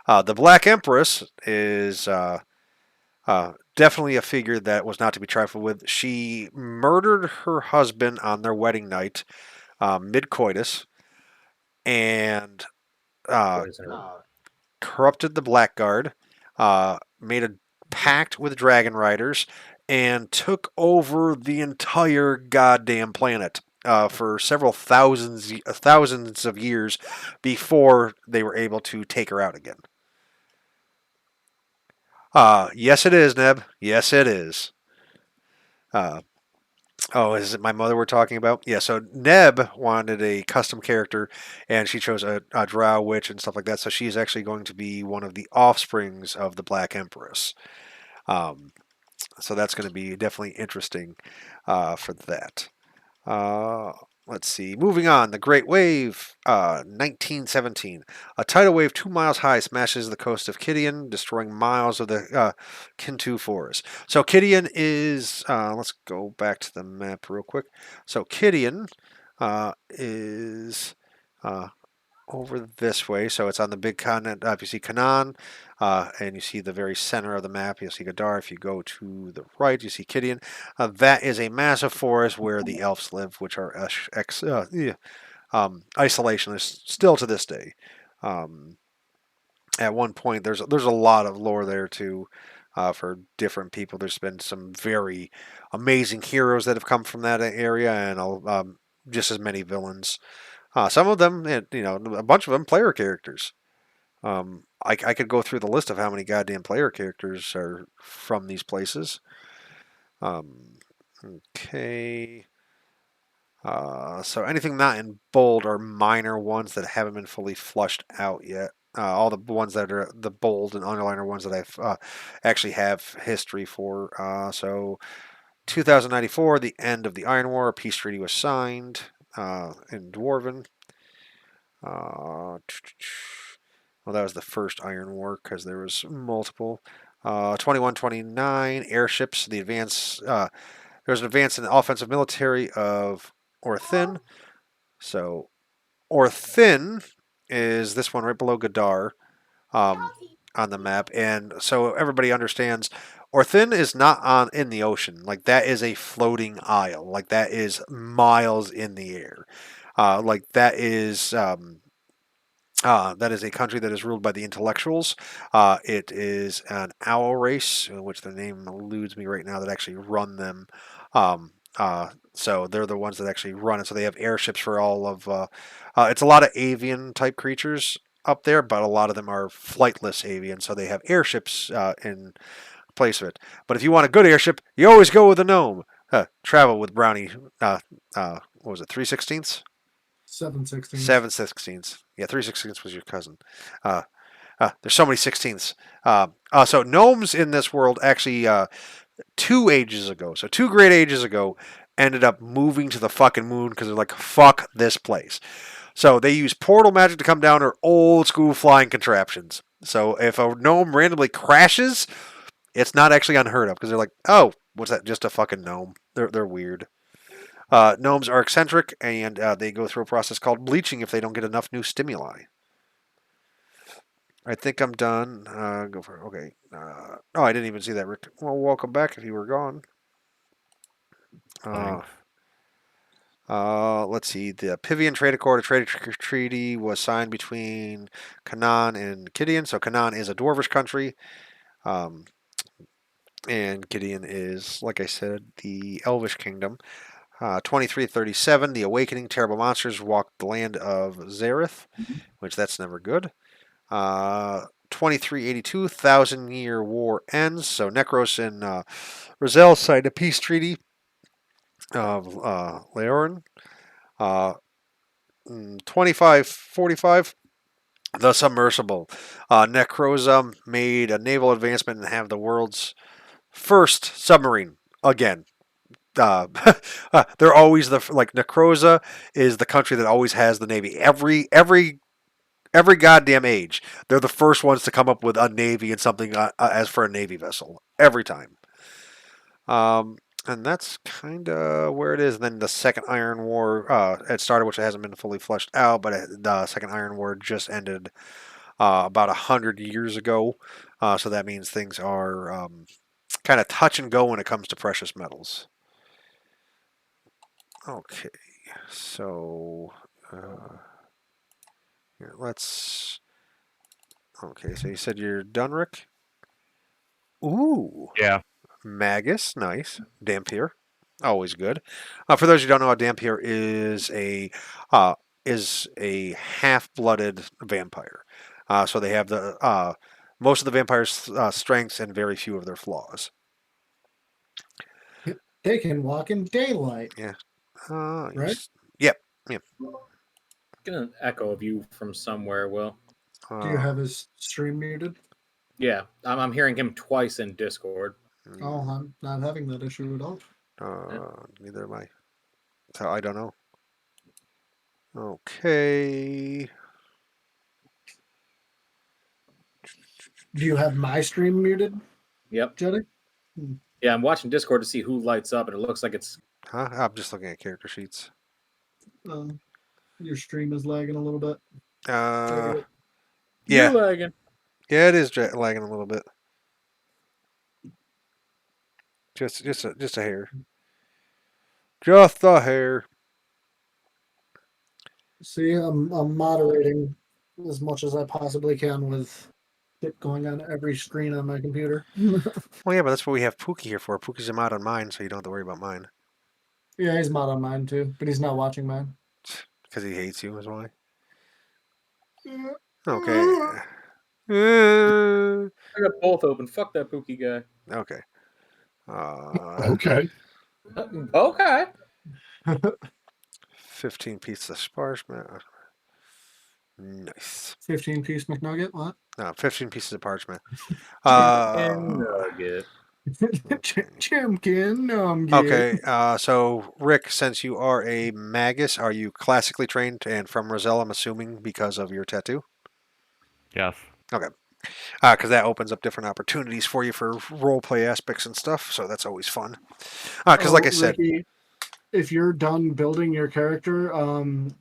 S1: The Black Empress is definitely a figure that was not to be trifled with. She murdered her husband on their wedding night, mid coitus, and uh, corrupted the Blackguard, made a pact with dragon riders, and took over the entire goddamn planet for several thousands of years before they were able to take her out again. Yes, it is, Neb. Yes, it is. Uh, oh, is it my mother we're talking about? Yeah, so Neb wanted a custom character, and she chose a drow witch and stuff like that. So she's actually going to be one of the offsprings of the Black Empress. Um, so that's going to be definitely interesting for that. Uh, let's see. Moving on. The Great Wave, 1917. A tidal wave 2 miles high smashes the coast of Kidian, destroying miles of the Kintu forest. So Kidian is, let's go back to the map real quick. So Kidian is over this way. So it's on the big continent. If you see Canaan, and you see the very center of the map, you'll see Gadar. If you go to the right, you see Kidian. That is a massive forest where the elves live, which are isolationists still to this day. At one point, there's a lot of lore there too. For different people, there's been some very amazing heroes that have come from that area, and just as many villains. Some of them, a bunch of them, player characters. I could go through the list of how many goddamn player characters are from these places. Okay. So anything not in bold are minor ones that haven't been fully flushed out yet. All the ones that are the bold and underline are ones that I've actually have history for. So 2094, the end of the Iron War, a peace treaty was signed in Dwarven. Well, that was the first Iron War because there was multiple. 2129 airships. The advance. There was an advance in the offensive military of Orthin. So Orthin is this one right below Gadar on the map, and so everybody understands. Orthin is not in the ocean. Like that is a floating isle. Like that is miles in the air. Like that is a country that is ruled by the intellectuals. It is an owl race, which the name eludes me right now, that actually run them. So they're the ones that actually run it. So they have airships for all of. It's a lot of avian type creatures up there, but a lot of them are flightless avian. So they have airships in place of it. But if you want a good airship, you always go with a gnome. Travel with Brownie. What was it? 3/16?
S2: 7/16.
S1: 7/16. Yeah, 3/16 was your cousin. There's so many 16ths. So gnomes in this world actually 2 ages ago, so 2 great ages ago, ended up moving to the fucking moon because they're like, fuck this place. So they use portal magic to come down, or old school flying contraptions. So if a gnome randomly crashes, it's not actually unheard of because they're like, oh, what's that? Just a fucking gnome. They're weird. Gnomes are eccentric, and they go through a process called bleaching if they don't get enough new stimuli. I think I'm done. Go for it. Okay. Oh, I didn't even see that, Rick. Well, welcome back if you were gone. Let's see. The Pivian Trade Accord, a trade treaty, was signed between Canaan and Gideon. So Canaan is a dwarvish country, and Gideon is, like I said, the Elvish kingdom. 2337, The Awakening, terrible monsters walked the land of Zareth, which that's never good. 2382, Thousand Year War ends. So Necros and Roselle signed a peace treaty of Leorin. 2545, The Submersible. Necroza made a naval advancement and have the world's first submarine again. They're always Necroza is the country that always has the navy. Every goddamn age, they're the first ones to come up with a navy and something as for a navy vessel every time. And that's kind of where it is. And then the Second Iron War, it started, which hasn't been fully fleshed out, but the Second Iron War just ended about 100 years ago. So that means things are kind of touch and go when it comes to precious metals. Okay, so here, let's. Okay, so you said you're done, Rick? Ooh.
S6: Yeah.
S1: Magus, nice. Dampier, always good. For those who don't know, a Dampier is a half-blooded vampire. So they have the most of the vampire's strengths and very few of their flaws.
S2: They can walk in daylight.
S1: Yeah.
S2: Right?
S1: Yep.
S4: Get an echo of you from somewhere, Will.
S2: Do you have his stream muted?
S4: Yeah, I'm hearing him twice in Discord.
S2: Oh, I'm not having that issue at all.
S1: Neither am I. So I don't know. Okay.
S2: Do you have my stream muted,
S4: Yep.
S2: Jetty?
S4: Yeah, I'm watching Discord to see who lights up, and it looks like it's.
S1: Huh? I'm just looking at character sheets.
S2: Your stream is lagging a little bit.
S1: Yeah.
S4: You're lagging.
S1: Yeah, it is lagging a little bit. Just a hair. Just a hair.
S2: See, I'm moderating as much as I possibly can with it going on every screen on my computer.
S1: Well, yeah, but that's what we have Pookie here for. Pookie's a mod on mine, so you don't have to worry about mine.
S2: Yeah, he's mod on mine too, but he's not watching mine.
S1: Because he hates you, is why. Okay.
S4: I got both open. Fuck that Pookie guy.
S1: Okay.
S7: Okay.
S4: Okay.
S1: 15 pieces of parchment. Nice.
S2: 15-piece McNugget, what?
S1: No, 15 pieces of parchment.
S4: Nugget.
S2: Chimkin nugget.
S1: Okay, so Rick, since you are a magus, are you classically trained and from Roselle, I'm assuming, because of your tattoo?
S6: Yes.
S1: Okay. Because that opens up different opportunities for you for role play aspects and stuff, so that's always fun. Because, like I said,
S2: Ricky, if you're done building your character,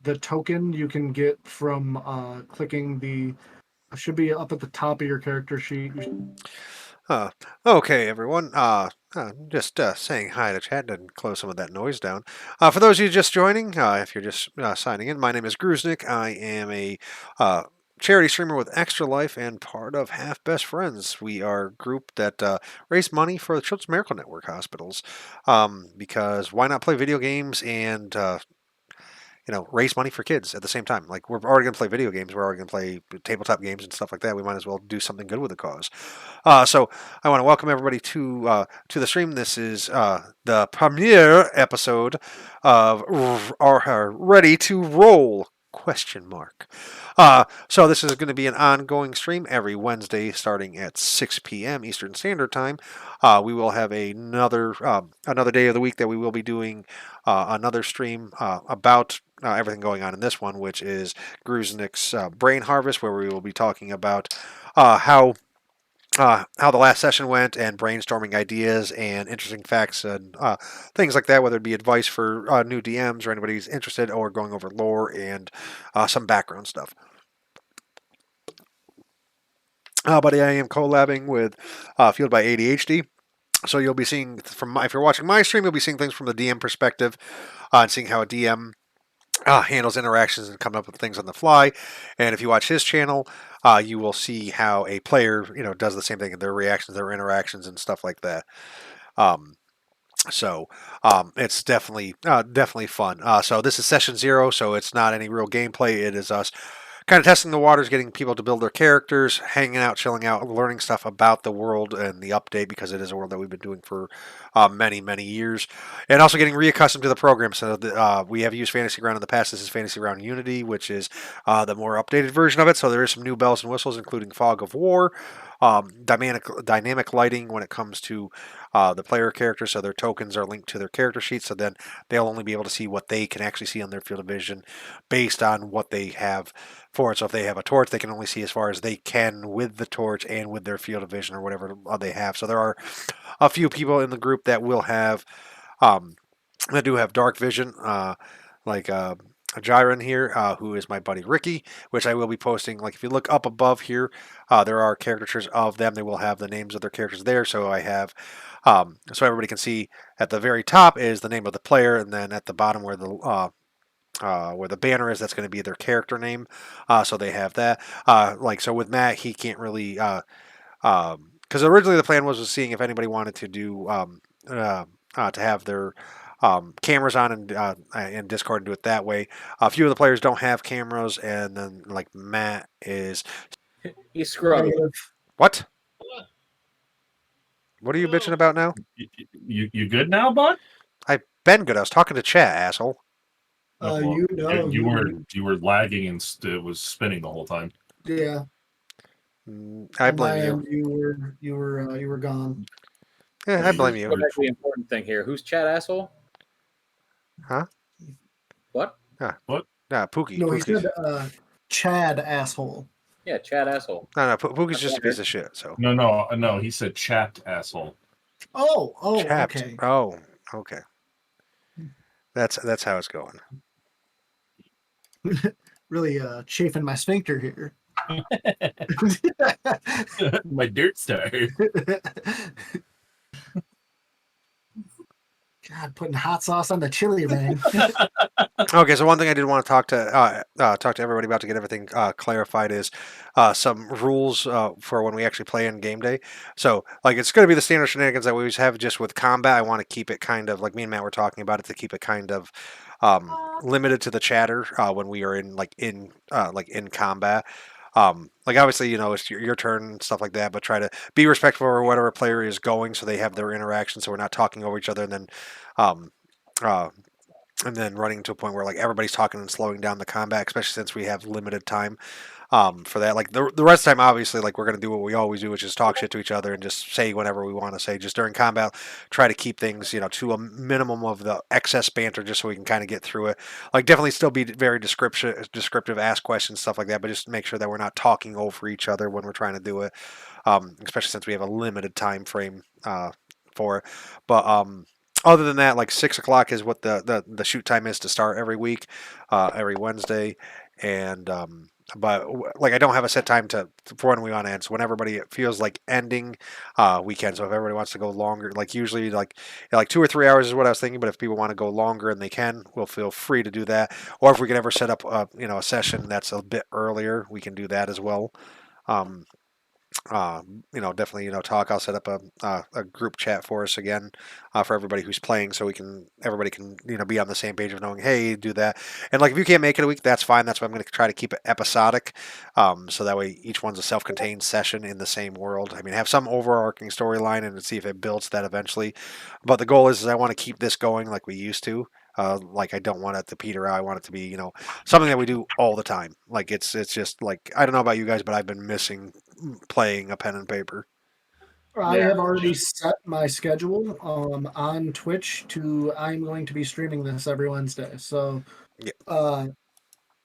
S2: the token you can get from clicking the should be up at the top of your character sheet.
S1: okay, everyone. Just saying hi to chat and close some of that noise down. For those of you just joining, if you're just signing in, my name is Gruznik. I am a charity streamer with Extra Life and part of Half Best Friends. We are a group that raise money for the Children's Miracle Network hospitals. Because why not play video games and raise money for kids at the same time? Like, we're already going to play video games. We're already going to play tabletop games and stuff like that. We might as well do something good with the cause. So I want to welcome everybody to the stream. This is the premiere episode of our Ready to Roll ? So this is going to be an ongoing stream every Wednesday starting at 6 p.m. Eastern Standard Time. We will have another day of the week that we will be doing another stream about everything going on in this one, which is Gruznik's Brain Harvest, where we will be talking about how the last session went and brainstorming ideas and interesting facts and things like that, whether it be advice for new DMs or anybody who's interested, or going over lore and some background stuff. But I am collabing with Fueled by ADHD. So you'll be seeing if you're watching my stream, you'll be seeing things from the DM perspective, and seeing how a DM handles interactions and coming up with things on the fly. And if you watch his channel, you will see how a player, does the same thing, their reactions, their interactions, and stuff like that. Um, so it's definitely fun. So this is session 0, so it's not any real gameplay. It is us kind of testing the waters, getting people to build their characters, hanging out, chilling out, learning stuff about the world and the update, because it is a world that we've been doing for many years, and also getting reaccustomed to the program. So we have used Fantasy Ground in the past. This is Fantasy Ground Unity, which is the more updated version of it. So there is some new bells and whistles, including Fog of War, dynamic lighting when it comes to the player characters, so their tokens are linked to their character sheet, so then they'll only be able to see what they can actually see on their field of vision based on what they have for it. So if they have a torch, they can only see as far as they can with the torch and with their field of vision or whatever they have. So there are a few people in the group that will have that do have dark vision, like Jiren here, who is my buddy Ricky, which I will be posting. Like if you look up above here, there are caricatures of them. They will have the names of their characters there. So I have, so everybody can see at the very top is the name of the player, and then at the bottom where the banner is, that's going to be their character name. So they have that. So with Matt, he can't really. Because originally the plan was seeing if anybody wanted to do to have their cameras on and Discord and do it that way. A few of the players don't have cameras, and then like Matt is
S4: He's scrubbing.
S1: what? What are you bitching about now?
S7: You good now, bud?
S1: I've been good. I was talking to chat, asshole.
S7: You were lagging and it was spinning the whole time.
S2: Yeah.
S1: I blame
S2: you. You were gone.
S1: Yeah, I blame you.
S4: That's the important thing here. Who's chat asshole?
S1: Huh?
S4: What?
S7: What?
S1: Pookie.
S2: No,
S1: Pookie's.
S2: he said Chad asshole.
S4: Yeah, chat asshole.
S1: No, Pookie's just a piece of shit. So.
S7: No. He said chapped asshole.
S2: Oh,
S1: Chapped.
S2: okay.
S1: Oh, okay. That's how it's going.
S2: Really chafing my sphincter here.
S7: My dirt star.
S2: God, putting hot sauce on the chili, man.
S1: Okay, so one thing I did want to talk to everybody about to get everything clarified is some rules for when we actually play in game day. So, like, it's going to be the standard shenanigans that we always have, just with combat. I want to keep it kind of like me and Matt were talking about it, to keep it kind of limited to the chatter when we are in combat. Like obviously, it's your turn and stuff like that, but try to be respectful of whatever player is going, so they have their interaction, so we're not talking over each other, and then um, running to a point where like everybody's talking and slowing down the combat, especially since we have limited time for that. Like the rest of the time, obviously, like we're gonna do what we always do, which is talk shit to each other and just say whatever we want to say. Just during combat, try to keep things to a minimum of the excess banter, just so we can kind of get through it. Like definitely still be very descriptive, ask questions, stuff like that, but just make sure that we're not talking over each other when we're trying to do it, especially since we have a limited time frame for it. But other than that, like 6 o'clock is what the shoot time is to start every week, every Wednesday, and but like I don't have a set time for when we want to end. So when everybody feels like ending, we can. So if everybody wants to go longer, like usually like 2 or 3 hours is what I was thinking. But if people want to go longer and they can, we'll feel free to do that. Or if we can ever set up a session that's a bit earlier, we can do that as well. Definitely, talk. I'll set up a group chat for us again for everybody who's playing, so everybody can, be on the same page of knowing, hey, do that. And like, if you can't make it a week, that's fine. That's why I'm going to try to keep it episodic, so that way each one's a self-contained session in the same world. I mean, have some overarching storyline and see if it builds that eventually. But the goal is I want to keep this going like we used to. Like I don't want it to peter out. I want it to be, something that we do all the time. Like it's just like, I don't know about you guys, but I've been missing playing a pen and paper.
S2: I have already set my schedule on Twitch I'm going to be streaming this every Wednesday. So,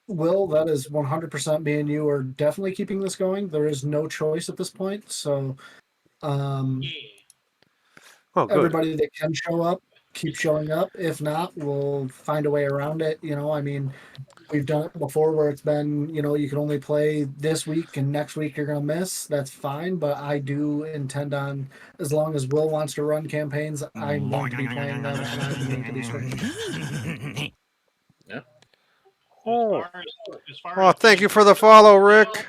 S2: Will, that is 100% me and you are definitely keeping this going. There is no choice at this point. So, everybody that can show up, keep showing up. If not, we'll find a way around it. I mean, we've done it before where it's been, you can only play this week and next week you're going to miss. That's fine. But I do intend on, as long as Will wants to run campaigns, I'm going to be playing them and I'm going to be streaming.
S4: Yeah.
S1: Oh,
S3: As far
S1: oh,
S3: as
S1: thank
S3: being
S1: you for the follow, Rick.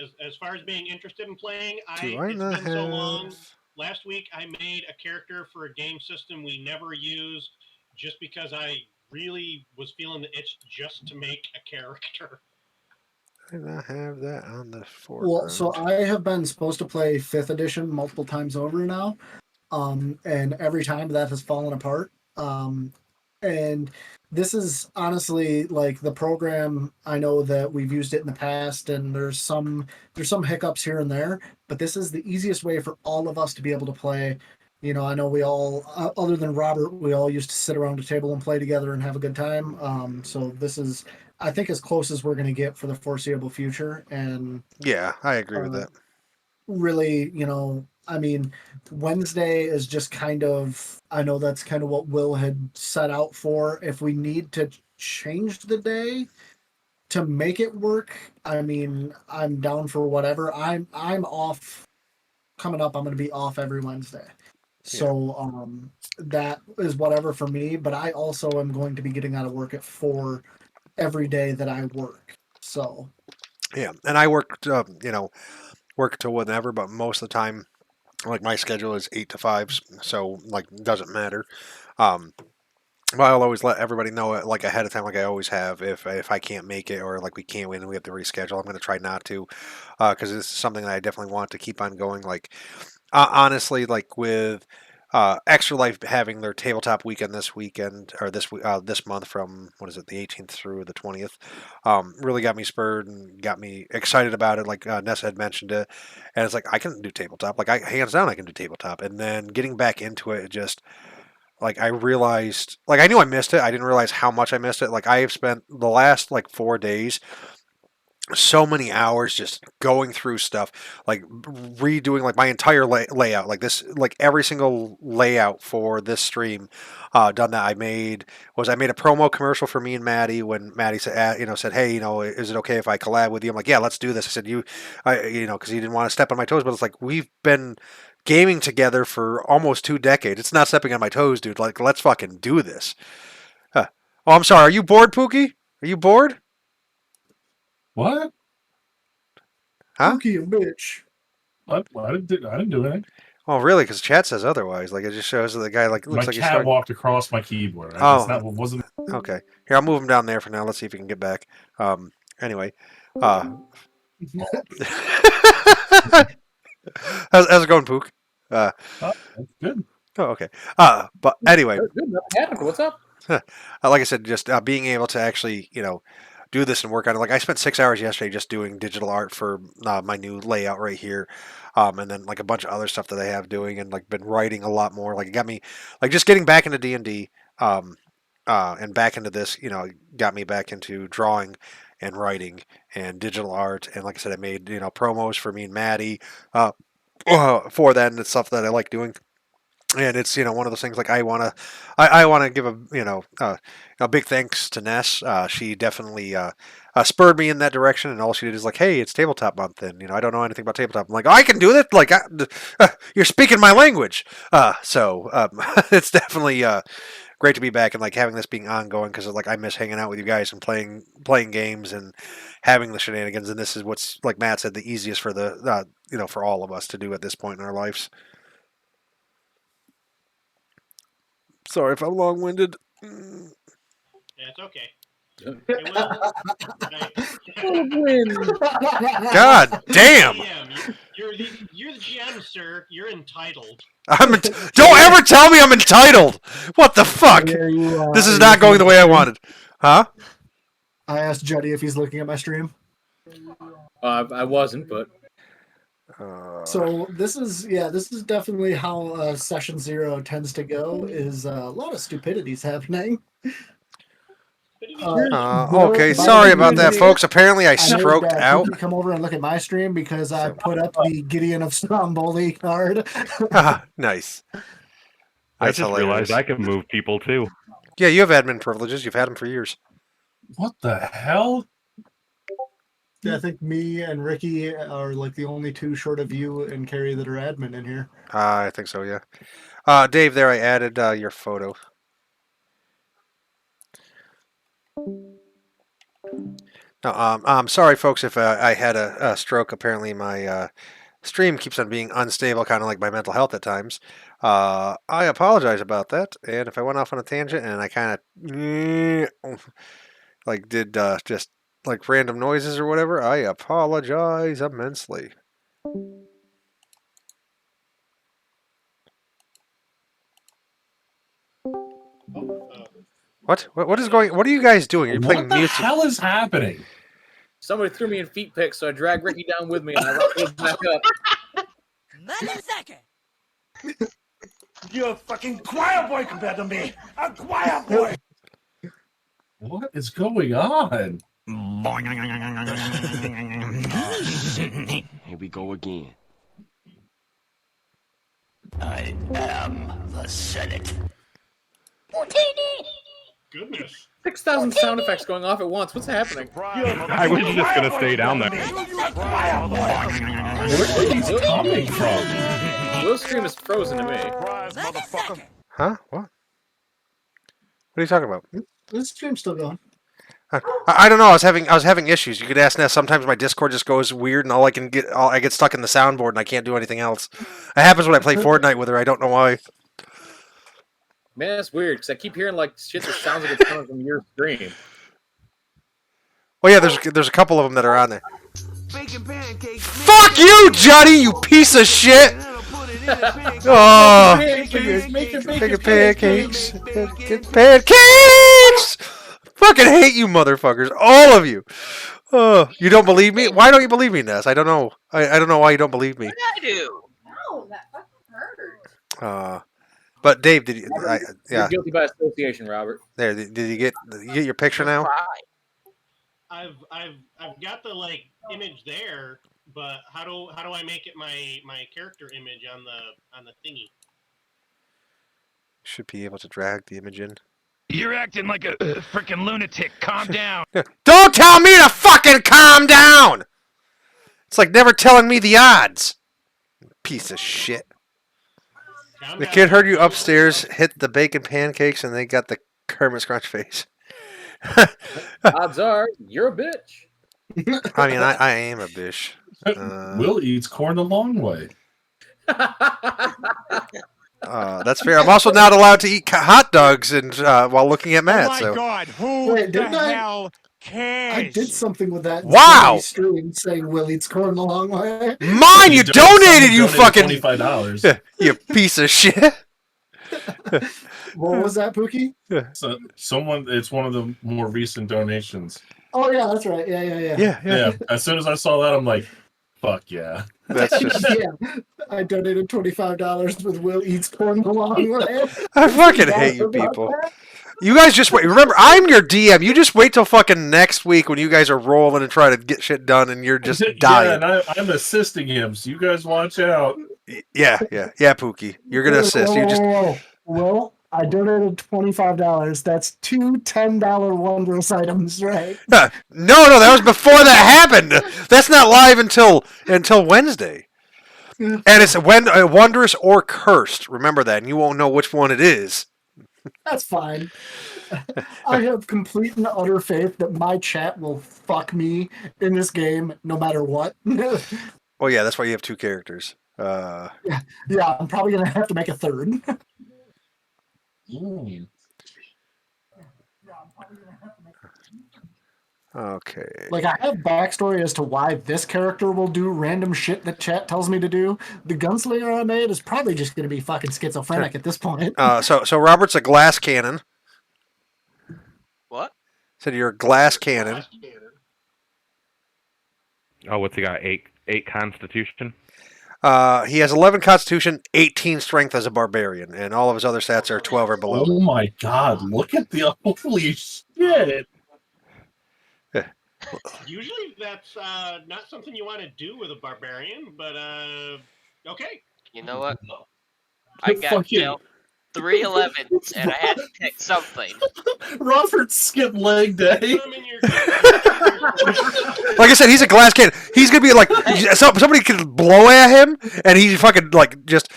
S3: as far as being interested in playing,
S1: Do I
S3: it's
S1: not
S3: been so long.
S1: have?
S3: Last week I made a character for a game system we never use, just because I really was feeling the itch just to make a character.
S1: I do not have that on the
S2: Well,
S1: foreground.
S2: so I have been supposed to play 5th edition multiple times over now. And every time that has fallen apart. And this is honestly like the program. I know that we've used it in the past, and there's some hiccups here and there, but this is the easiest way for all of us to be able to play. I know we all, other than Robert, we all used to sit around a table and play together and have a good time. So this is, I think, as close as we're going to get for the foreseeable future. And
S1: Yeah, I agree with that.
S2: really, I mean, Wednesday is just kind of, I know that's kind of what Will had set out for. If we need to change the day to make it work, I mean, I'm down for whatever. I'm off coming up. I'm going to be off every Wednesday. So that is whatever for me, but I also am going to be getting out of work at 4 every day that I work. So
S1: Yeah, and I work, work till whenever, but most of the time, like my schedule is 8 to 5, so like it doesn't matter. Um, but I'll always let everybody know it like ahead of time, like I always have. If I can't make it or like we can't win and we have to reschedule, I'm going to try not to, because this is something that I definitely want to keep on going. Like honestly, like with Extra Life having their tabletop weekend this weekend or this month from what is it, the 18th through the 20th, really got me spurred and got me excited about it. Like Nessa had mentioned it, and it's like I can do tabletop. Like I hands down I can do tabletop, and then getting back into it, just like I realized, like I knew I missed it. I didn't realize how much I missed it. Like I have spent the last like 4 days so many hours just going through stuff, like redoing like my entire layout, like this, like every single layout for this stream. Done that. I made a promo commercial for me and Maddie when Maddie said, said, hey, is it okay if I collab with you? I'm like, yeah, let's do this. I said, because he didn't want to step on my toes, but it's like we've been gaming together for almost 2 decades. It's not stepping on my toes, dude. Like, let's fucking do this. Oh, I'm sorry. Are you bored, Pookie? Are you bored?
S7: What?
S1: Huh?
S2: Pookie a bitch.
S7: What? I didn't do anything.
S1: Oh, really? Because chat says otherwise. Like it just shows that the guy like looks
S7: My
S1: like he's
S7: cat
S1: showing.
S7: walked across my keyboard.
S1: Oh.
S7: That's not what wasn't.
S1: Okay. Here, I'll move him down there for now. Let's see if he can get back. Anyway. How's it going, Pook?
S7: That's good.
S1: Oh, okay. But anyway,
S4: Good, nothing happened. What's up?
S1: like I said, just being able to actually, do this and work on it. Like I spent 6 hours yesterday just doing digital art for my new layout right here, and then like a bunch of other stuff that I have doing, and like been writing a lot more. Like it got me, like just getting back into D&D, and back into this, got me back into drawing and writing and digital art. And like I said, I made promos for me and Maddie for that, and it's stuff that I like doing. And it's one of those things like I want to give a big thanks to Ness. She definitely spurred me in that direction, and all she did is like, hey, it's tabletop month, and I don't know anything about tabletop. I'm like, oh, I can do that. Like you're speaking my language. So it's definitely great to be back and like having this being ongoing, because like I miss hanging out with you guys and playing games and having the shenanigans. And this is what's, like Matt said, the easiest for the for all of us to do at this point in our lives. Sorry if I'm long-winded.
S3: That's okay.
S1: God damn!
S3: You're the GM, sir. You're entitled.
S1: Don't ever tell me I'm entitled. What the fuck? This is not going the way I wanted. Huh?
S2: I asked Juddy if he's looking at my stream.
S4: I wasn't, but
S2: So this is definitely how session 0 tends to go. Is a lot of stupidities happening.
S1: Okay, sorry about that, folks. Apparently, I stroked out.
S2: You come over and look at my stream because I put up the Gideon of Stromboli card.
S1: Nice.
S6: I
S1: That's
S6: just
S1: hilarious.
S6: realized I can move people too.
S1: Yeah, you have admin privileges. You've had them for years.
S7: What the hell?
S2: Yeah, I think me and Ricky are like the only two short of you and Carrie that are admin in here.
S1: I think so, yeah. Dave, there, I added your photo. No, I'm sorry, folks, if I had a stroke. Apparently, my stream keeps on being unstable, kind of like my mental health at times. I apologize about that. And if I went off on a tangent and I kind of like did just like random noises or whatever, I apologize immensely. What is going? What are you guys doing? Are you playing
S7: What the
S1: music?
S7: hell is happening?
S4: Somebody threw me in feet picks, so I dragged Ricky down with me, and I rolled back up.
S10: You're a fucking choir boy compared to me. A choir boy.
S7: What is going on?
S10: Here we go again. I am the Senate.
S3: Goodness.
S4: 6,000 sound effects going off at once. What's happening?
S6: I was just gonna stay down there.
S7: Where are these coming from?
S4: Will's stream is frozen to me.
S1: Huh? What? What are you talking about?
S2: This stream's still going.
S1: I don't know. I was having issues. You could ask Ness. Sometimes my Discord just goes weird, and I get stuck in the soundboard, and I can't do anything else. It happens when I play Fortnite with her. I don't know why.
S4: Man, that's weird, because I keep hearing like shit that sounds like it's coming from your stream.
S1: Well, yeah, there's a couple of them that are on there. Fuck you, Johnny, you piece of shit! Oh, making pancakes. Pancakes! Fucking hate you, motherfuckers, all of you. Oh, you don't believe me? Why don't you believe me, Ness? I don't know. I don't know why you don't believe me.
S5: What did I do?
S8: No, that fucking hurt.
S1: But Dave, did you?
S4: You're
S1: Yeah.
S4: guilty by association, Robert.
S1: There, did you get your picture now?
S3: I've got the like image there, but how do I make it my character image on the thingy?
S1: Should be able to drag the image in.
S10: You're acting like a freaking lunatic. Calm down.
S1: Don't tell me to fucking calm down! It's like never telling me the odds. Piece of shit. The kid heard you upstairs, hit the bacon pancakes, and they got the Kermit Scrunch face.
S4: Odds are, you're a bitch.
S1: I mean, I am a bitch.
S7: Will eats corn the long way.
S1: That's fair. I'm also not allowed to eat hot dogs and while looking at Matt.
S10: Oh my
S1: so.
S10: God! Who
S2: Wait,
S10: the
S2: didn't I-
S10: hell cares?
S2: I did something with that.
S1: Wow.
S2: Stream saying Will eats corn a long way.
S1: Mine, you donated, you fucking
S7: $25.
S1: you piece of shit.
S2: What was that, Pookie?
S7: So it's one of the more recent donations.
S2: Oh yeah, that's right. Yeah.
S7: Yeah. As soon as I saw that, I'm like, fuck yeah.
S1: That's just.
S2: Yeah, I donated $25 with Will eats corn a long way.
S1: I fucking hate you people. You guys just wait. Remember, I'm your DM. You just wait till fucking next week when you guys are rolling and trying to get shit done, and you're just dying.
S7: Yeah, and I'm assisting him, so you guys watch out.
S1: Yeah, Pookie. You're gonna assist. You just.
S2: Well, I donated $25. That's two $10 wondrous items, right?
S1: No, that was before that happened. That's not live until Wednesday. And it's wondrous or cursed. Remember that, and you won't know which one it is.
S2: That's fine. I have complete and utter faith that my chat will fuck me in this game no matter what.
S1: Well, yeah, that's why you have two characters.
S2: Yeah, I'm probably going to have to make a third.
S1: Okay.
S2: Like, I have backstory as to why this character will do random shit that chat tells me to do. The gunslinger I made is probably just going to be fucking schizophrenic at this point.
S1: So Robert's a glass cannon.
S5: What?
S1: Said you're a glass cannon.
S6: Oh, what's he got? Eight Constitution.
S1: He has 11 Constitution, 18 Strength as a barbarian, and all of his other stats are 12 or below.
S7: Oh my God! Look at the holy shit!
S3: Usually that's not something you want to do with a barbarian, but okay.
S5: You know what? I got
S7: Fucking-
S5: dealt 3 11s, and I had to pick something.
S7: Robert skipped leg day.
S3: Put 'em in your
S1: Like I said, he's a glass cannon. He's gonna be like somebody could blow at him, and he's fucking like just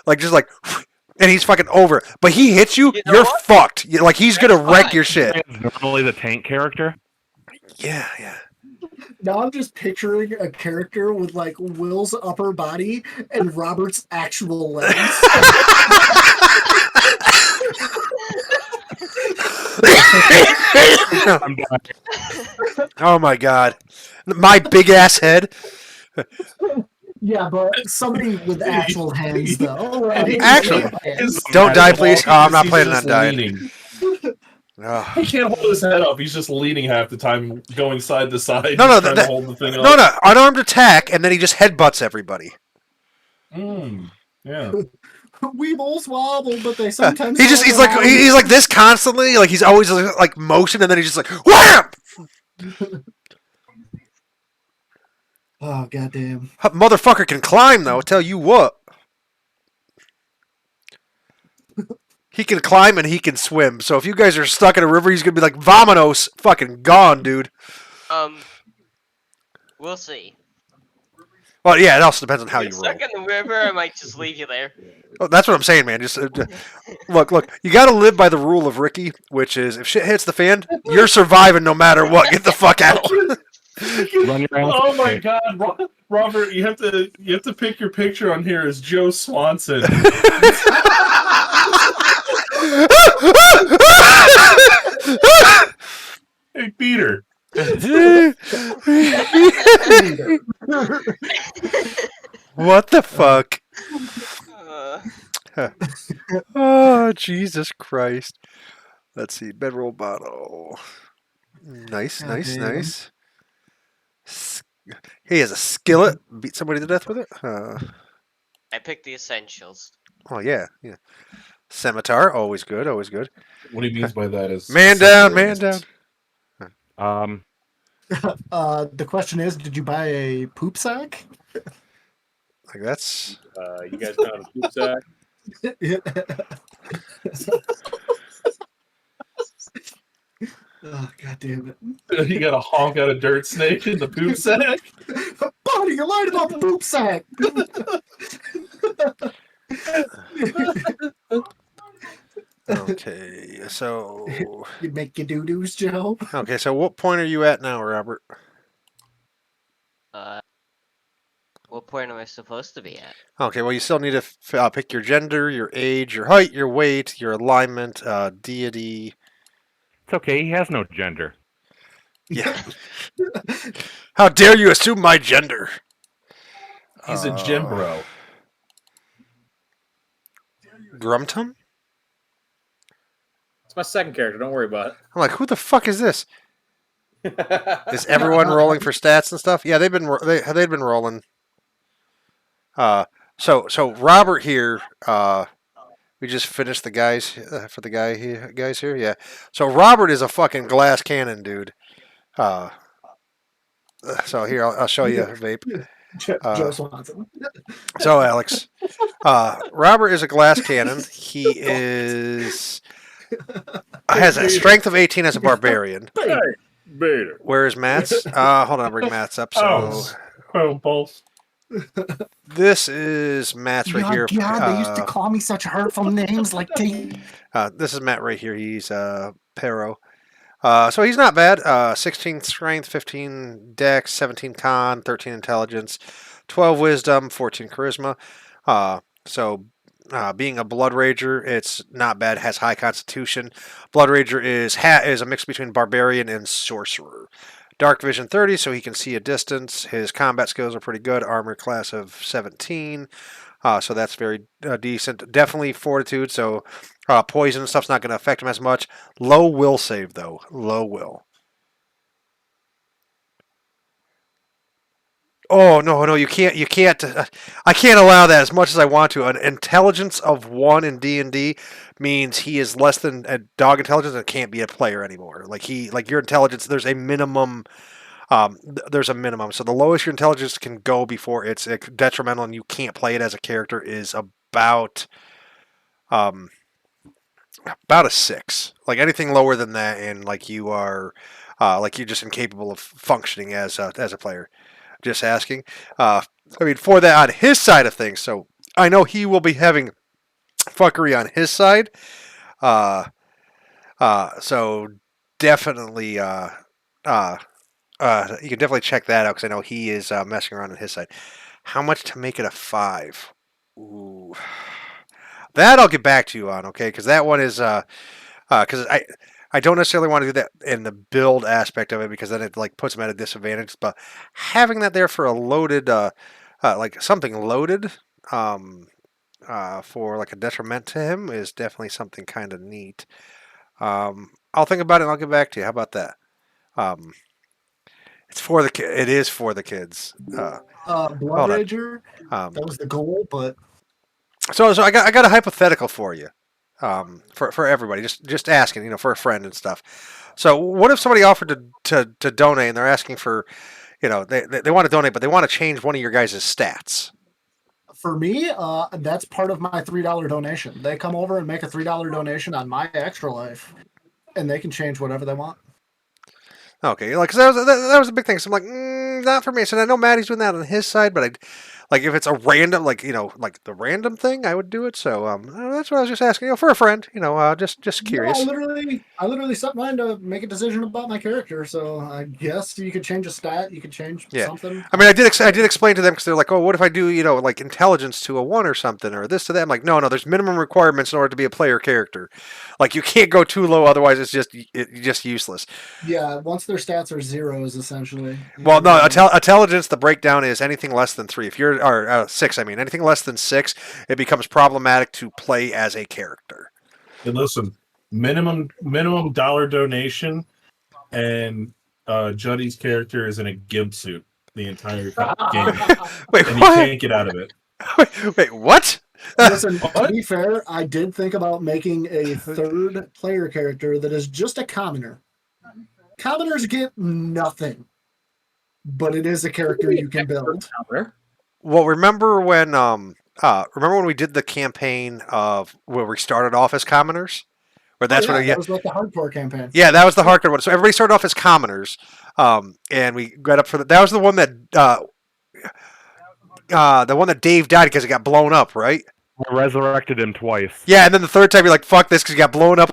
S1: like, and he's fucking over. But he hits you,
S5: You know
S1: you're
S5: what?
S1: fucked. Like he's gonna
S5: That's
S1: wreck
S5: fine.
S1: your shit.
S6: It's normally the tank character.
S1: Yeah.
S2: Now I'm just picturing a character with like Will's upper body and Robert's actual legs.
S6: I'm done.
S1: Oh my god, my big ass head.
S2: Yeah, but somebody with actual hands though.
S1: Actually,
S2: hands.
S1: don't die, please. Oh, I'm not
S7: He's
S1: planning
S7: just
S1: on dying.
S7: leaning.
S1: Oh.
S7: He can't hold his head up. He's just leaning half the time, going side to side.
S1: No,
S7: trying to hold the thing up.
S1: No, unarmed attack, and then he just headbutts everybody.
S7: Yeah.
S2: Weebles wobble, but they sometimes.
S1: He's like this constantly. Like he's always like motion, and then he's just like wham.
S2: Oh goddamn!
S1: Motherfucker can climb though. Tell you what. He can climb and he can swim. So if you guys are stuck in a river, he's gonna be like Vamonos, fucking gone, dude.
S5: We'll see.
S1: Well, yeah, it also depends on how you
S5: Get
S1: roll.
S5: stuck in the river, I might just leave you there.
S1: Oh, that's what I'm saying, man. Just look. You got to live by the rule of Ricky, which is if shit hits the fan, you're surviving no matter what. Get the fuck out.
S6: Run your ass.
S7: Oh my God, Robert! You have to pick your picture on here as Joe Swanson. Hey, Peter.
S1: What the fuck?
S5: Uh,
S1: Oh, Jesus Christ. Let's see. Bedroll bottle. Nice.
S2: Goddamn.
S1: He has a skillet. Beat somebody to death with it.
S5: I picked the essentials.
S1: Oh, yeah. Scimitar. Always good.
S7: What he means by that is
S1: Man down. Man down.
S2: The question is, did you buy a poop sack?
S1: Like that's.
S4: You guys found a poop sack?
S2: Oh god damn it!
S7: You got a honk out a dirt snake in the poop sack.
S2: Buddy, you're lying about the poop sack.
S1: Okay, so.
S2: You make your doo-doos, Joe.
S1: Okay, so what point are you at now, Robert?
S5: What point am I supposed to be at?
S1: Okay, well, you still need to pick your gender, your age, your height, your weight, your alignment, deity.
S6: It's okay. He has no gender.
S1: Yeah. How dare you assume my gender?
S7: He's a gym bro.
S1: Grumtum?
S4: It's my second character. Don't worry about
S1: I'm like, who the fuck is this?
S4: it.
S1: Is everyone rolling for stats and stuff? Yeah, they've been rolling. So Robert here. We just finished the guys for the guys here. Yeah. So Robert is a fucking glass cannon, dude. So here I'll show you a vape.
S2: Joe Swanson.
S1: So Alex, Robert is a glass cannon. He has a strength of 18 as a barbarian.
S4: Bader.
S1: Where's Matt's? Hold on, I'll bring Matt's up. So
S7: Pulse.
S1: this is Matt's right here.
S2: God, they used to call me such hurtful names like T.
S1: This is Matt right here. He's Pero. So he's not bad. 16 strength, 15 dex, 17 con, 13 intelligence, 12 wisdom, 14 charisma. So being a blood rager, it's not bad. Has high constitution. Blood rager is a mix between barbarian and sorcerer. Dark vision 30, so he can see a distance. His combat skills are pretty good. Armor class of 17. So that's very decent. Definitely fortitude, so poison and stuff's not going to affect him as much. Low will save, though. Low will. Oh, no, you can't. I can't allow that as much as I want to. An intelligence of 1 in D&D means he is less than a dog intelligence and can't be a player anymore. Like your intelligence, there's a minimum. There's a minimum. So the lowest your intelligence can go before it's detrimental and you can't play it as a character is about about a 6. Like anything lower than that, and like you are, like you're just incapable of functioning as a player. Just asking. I mean, for that on his side of things, so I know he will be having fuckery on his side. Uh, so definitely, you can definitely check that out because I know he is messing around on his side. How much to make it a 5? Ooh, that I'll get back to you on, okay? Because that one is because I don't necessarily want to do that in the build aspect of it because then it like puts him at a disadvantage. But having that there for a loaded, like something loaded, for like a detriment to him is definitely something kind of neat. I'll think about it and I'll get back to you. How about that? Um, it's for the it is for the kids.
S2: Blood
S1: Hold on.
S2: Rager. That was the goal, but
S1: So I got a hypothetical for you, for everybody. Just asking, for a friend and stuff. So what if somebody offered to donate and they're asking for, they want to donate, but they want to change one of your guys' stats.
S2: for me, that's part of my $3 donation. They come over and make a $3 donation on my extra life, and they can change whatever they want.
S1: Okay, like 'cause that was a big thing. So I'm like, not for me. So I know Maddie's doing that on his side, but like if it's a random, like like the random thing, I would do it. So that's what I was just asking, for a friend, just curious.
S2: Yeah, I literally set mine to make a decision about my character. So I guess you could change a stat, you could change something.
S1: I mean, I did explain to them because they're like, oh, what if I do, like intelligence to a 1 or something, or this to that. I'm like, no, there's minimum requirements in order to be a player character. Like you can't go too low, otherwise it's just useless.
S2: Yeah, once their stats are zeros, essentially.
S1: Well, no, intelligence. The breakdown is anything less than 3. If you're or 6, I mean, anything less than 6, it becomes problematic to play as a character.
S7: And listen, minimum dollar donation, and Juddy's character is in a gimp suit the entire game.
S1: Wait,
S7: and
S1: what?
S7: He can't get out of it.
S1: Wait, what?
S2: Listen, to be fair, I did think about making a third player character that is just a commoner. Commoners get nothing, but it is a character you can build.
S1: Well, remember when we did the campaign of where we started off as commoners? Where that's
S2: that was like the hardcore campaign.
S1: Yeah, that was the hardcore one. So everybody started off as commoners, and we got up for that. That was the one that Dave died because it got blown up, right?
S6: I resurrected him twice.
S1: Yeah, and then the third time you're like, fuck this, because he got blown up.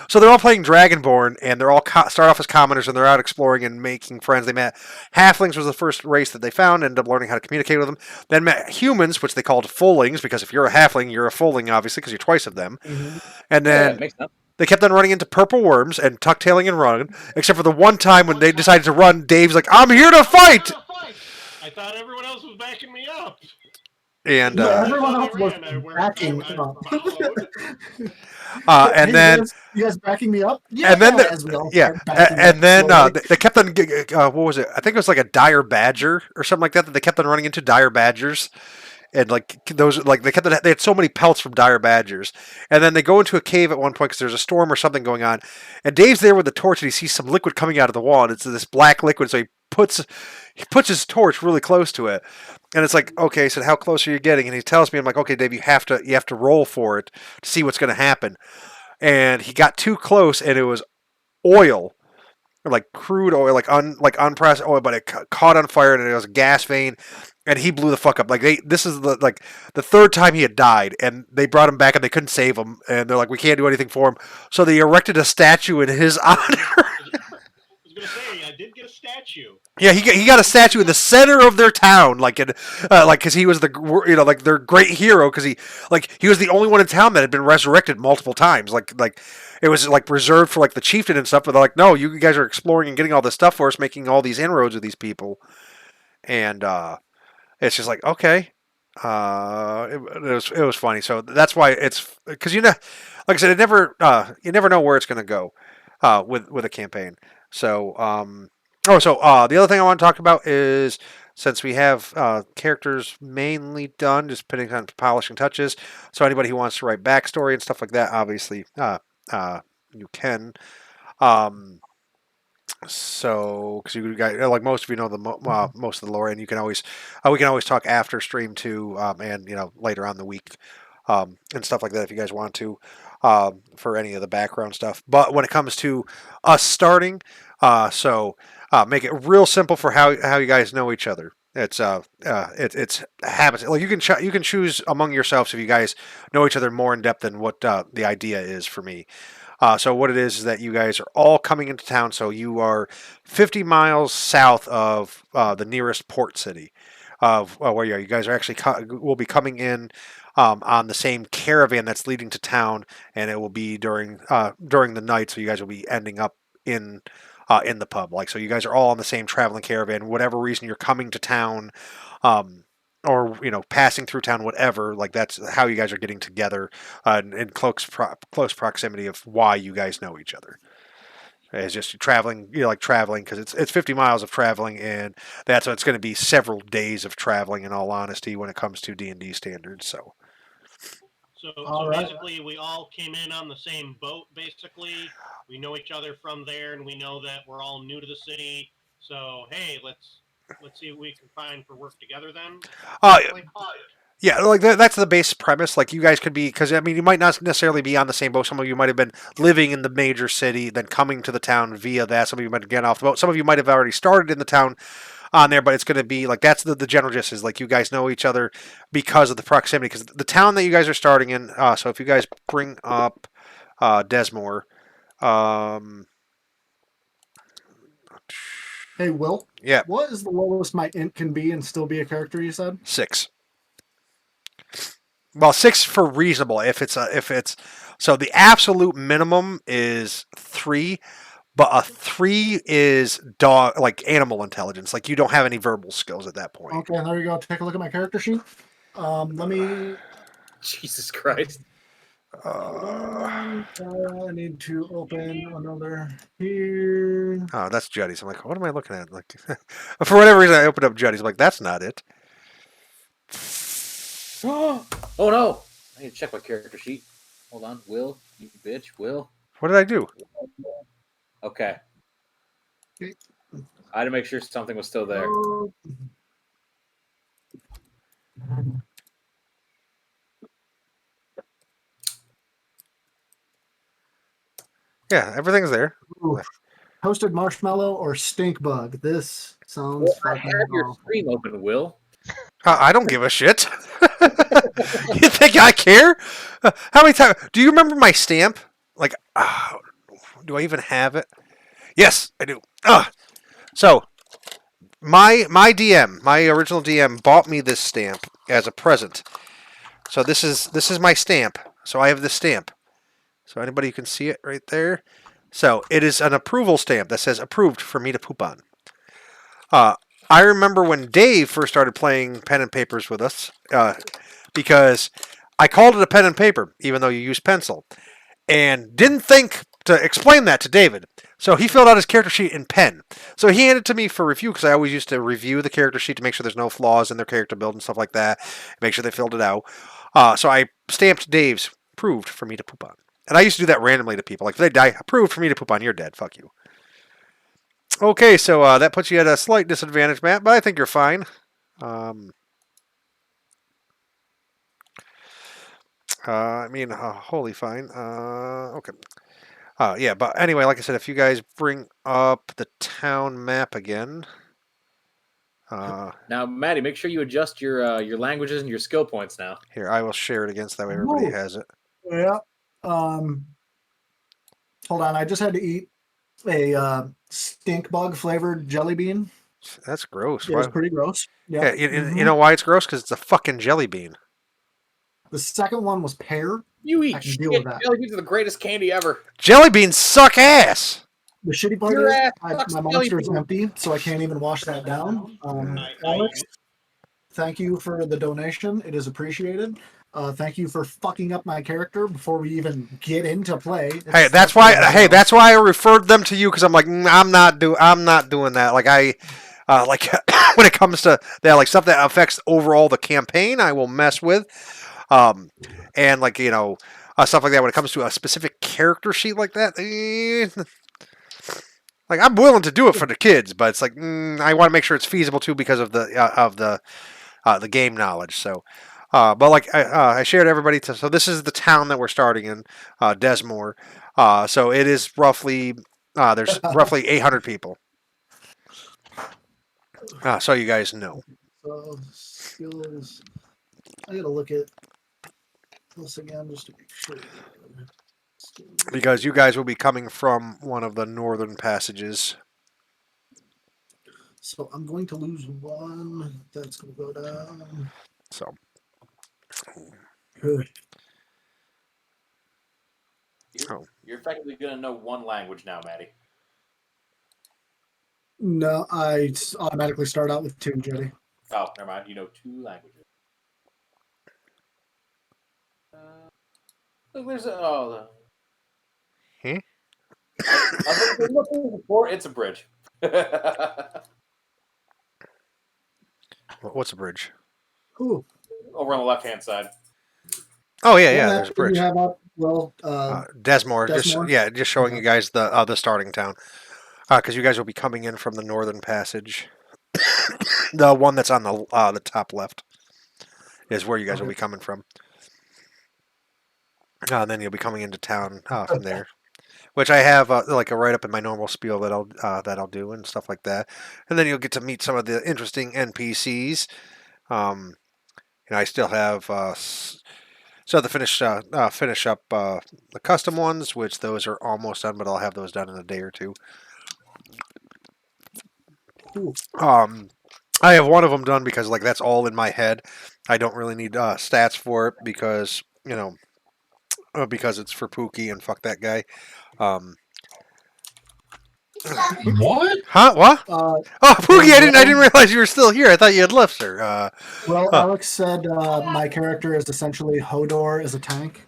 S1: So they're all playing Dragonborn, and they're all start off as commoners, and they're out exploring and making friends. They met halflings was the first race that they found, ended up learning how to communicate with them. Then met humans, which they called fullings, because if you're a halfling, you're a fulling, obviously, because you're twice of them.
S2: Mm-hmm.
S1: And then they kept on running into purple worms and tuck-tailing and running, except for the one time when they decided to run, Dave's like, I'm here to fight!
S3: I thought everyone else was backing me up.
S1: And
S2: everyone else was backing up.
S1: And then
S2: you guys backing me up? Yeah,
S1: and then
S2: slowly.
S1: they kept on. What was it? I think it was like a dire badger or something like that. That they kept on running into dire badgers, and like those, like they had so many pelts from dire badgers. And then they go into a cave at one point because there's a storm or something going on. And Dave's there with the torch, and he sees some liquid coming out of the wall, and it's this black liquid. So he puts his torch really close to it. And it's like, okay, so how close are you getting? And he tells me, I'm like, okay, Dave, you have to roll for it to see what's going to happen. And he got too close, and it was oil, like crude oil, like unpressed oil, but it caught on fire, and it was a gas vein, and he blew the fuck up. Like this is the third time he had died, and they brought him back, and they couldn't save him, and they're like, we can't do anything for him, so they erected a statue in his honor.
S3: I was gonna say I did get a statue.
S1: Yeah, he got a statue in the center of their town, because he was their great hero, because he was the only one in town that had been resurrected multiple times, like it was like reserved for like the chieftain and stuff, but they're like, no, you guys are exploring and getting all this stuff for us, making all these inroads with these people, and it's just like, okay, it was funny, so that's why it's because like I said, you never know where it's going to go with a campaign, so the other thing I want to talk about is, since we have characters mainly done, just putting on polishing touches, so anybody who wants to write backstory and stuff like that, obviously, you can. So, because you guys, like most of you know most of the lore, and you can always we can always talk after stream too, and later on the week. and stuff like that if you guys want to, for any of the background stuff. But when it comes to us starting, make it real simple for how you guys know each other. It's habits. Like you can choose among yourselves if you guys know each other more in depth than what the idea is for me. So what it is that you guys are all coming into town. So you are 50 miles south of the nearest port city of where you are. You guys are actually will be coming in on the same caravan that's leading to town, and it will be during the night. So you guys will be ending up in the pub. Like, so you guys are all on the same traveling caravan. Whatever reason you're coming to town. Or passing through town, whatever. Like that's how you guys are getting together in close proximity of why you guys know each other. It's just traveling, like traveling because it's 50 miles of traveling, and that's it's going to be several days of traveling. In all honesty, when it comes to D&D standards, so.
S3: So basically, we all came in on the same boat. Basically, we know each other from there, and we know that we're all new to the city. So hey, let's see what we can find for work together then.
S1: Yeah, like that's the base premise. Like you guys could be, because I mean, you might not necessarily be on the same boat. Some of you might have been living in the major city, then coming to the town via that. Some of you might get off the boat. Some of you might have already started in the town on there, but it's going to be like that's the general gist is like you guys know each other because of the proximity. Because the town that you guys are starting in. So if you guys bring up Desmore.
S2: Hey, Will.
S1: Yeah.
S2: What is the lowest my int can be and still be a character? You said
S1: 6. Well, 6 for reasonable. If it's so the absolute minimum is 3, but a 3 is dog like animal intelligence. Like you don't have any verbal skills at that point.
S2: Okay, there you go. Take a look at my character sheet. Let me.
S4: Jesus Christ.
S2: I need to open another here.
S1: Oh, that's Juddy's. I'm like, what am I looking at? Like, for whatever reason, I opened up Juddy's. I'm like, that's not it.
S4: Oh no! I need to check my character sheet. Hold on, Will, you bitch, Will.
S1: What did I do?
S4: Okay. I had to make sure something was still there.
S1: Yeah, everything's there.
S2: Ooh. Toasted marshmallow or stink bug? This sounds.
S4: Well, I have your screen open, Will.
S1: I don't give a shit. You think I care? How many times? Do you remember my stamp? Like, do I even have it? Yes, I do. So, my DM, my original DM, bought me this stamp as a present. So this is my stamp. So I have this stamp. So anybody who can see it right there. So it is an approval stamp that says approved for me to poop on. I remember when Dave first started playing pen and papers with us, because I called it a pen and paper, even though you use pencil, and didn't think to explain that to David. So he filled out his character sheet in pen. So he handed it to me for review, because I always used to review the character sheet to make sure there's no flaws in their character build and stuff like that, make sure they filled it out. So I stamped Dave's approved for me to poop on. And I used to do that randomly to people. Like, if they die, approved for me to poop on, you're dead. Fuck you. Okay, so that puts you at a slight disadvantage, Matt, but I think you're fine. Wholly fine. Okay. Yeah, but anyway, like I said, if you guys bring up the town map again.
S4: Now, Maddie, make sure you adjust your languages and your skill points now.
S1: Here, I will share it again so that way everybody has it.
S2: Yeah. Hold on, I just had to eat a stink bug flavored jelly bean.
S1: That's gross.
S2: It was pretty gross.
S1: Yeah, you know why it's gross? Because it's a fucking jelly bean.
S2: The second one was pear.
S4: You eat shit. Jelly beans are the greatest candy ever.
S1: Jelly beans suck ass.
S2: The shitty part is my monster's empty, so I can't even wash that down. Alex, thank you for the donation. It is appreciated. Thank you for fucking up my character before we even get into play.
S1: That's why I referred them to you, because I'm like, I'm not doing that. Like when it comes to that, like stuff that affects overall the campaign, I will mess with. And like, stuff like that when it comes to a specific character sheet like that. Like, I'm willing to do it for the kids, but it's like I want to make sure it's feasible too because of the game knowledge. So, But like I shared everybody, so this is the town that we're starting in, Desmore. So it is roughly there's roughly 800 people. So you guys know.
S2: So skills. I gotta look at this again just to make sure.
S1: Because you guys will be coming from one of the northern passages.
S2: So I'm going to lose one. That's going to go down.
S1: So.
S2: Good.
S4: You're effectively going to know one language now, Maddie.
S2: No, I automatically start out with 2, Jody.
S4: Oh, never mind. You know 2 languages. Look, there's a... looking for, it's a bridge.
S1: What's a bridge?
S2: Ooh.
S4: Over on the left-hand side.
S1: Oh yeah, there's a bridge.
S2: You have up,
S1: Desmore,
S2: Desmore?
S1: just showing you guys the starting town, because you guys will be coming in from the northern passage. The one that's on the top left is where you guys will be coming from. And then you'll be coming into town from there, which I have like a write up in my normal spiel that I'll do and stuff like that. And then you'll get to meet some of the interesting NPCs. I still have so to finish up the custom ones, which those are almost done, but I'll have those done in a day or two. I have one of them done because like that's all in my head. I don't really need stats for it because because it's for Pookie and fuck that guy.
S7: What?
S1: Huh? What? Pookie! I didn't realize you were still here. I thought you had left, sir.
S2: Alex said my character is essentially Hodor as a tank.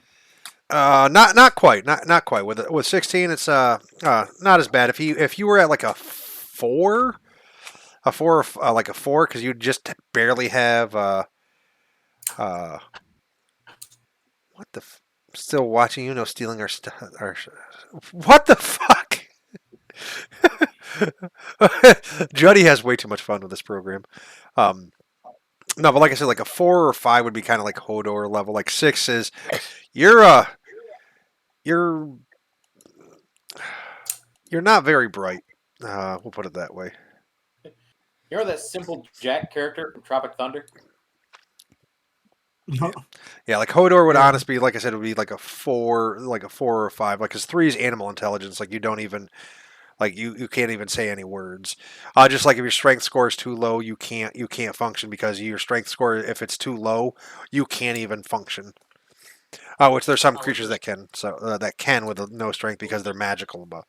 S1: Not quite. Not quite. With 16, it's not as bad. If you were at like a 4, like a 4, because you just barely have what the. Still watching stealing our stuff. What the fuck? Juddy has way too much fun with this program. No, but like I said, like a 4 or 5 would be kind of like Hodor level. Like 6 is you're not very bright. We'll put it that way.
S4: You know that simple Jack character from Tropic Thunder?
S1: Yeah, like Hodor would honestly be, like I said, it would be like a 4 or a 5. Like his 3 is animal intelligence. Like you don't even like you can't even say any words. Just like if your strength score is too low, you can't function because your strength score, if it's too low, you can't even function. Which there's some creatures that can, that can with no strength because they're magical. But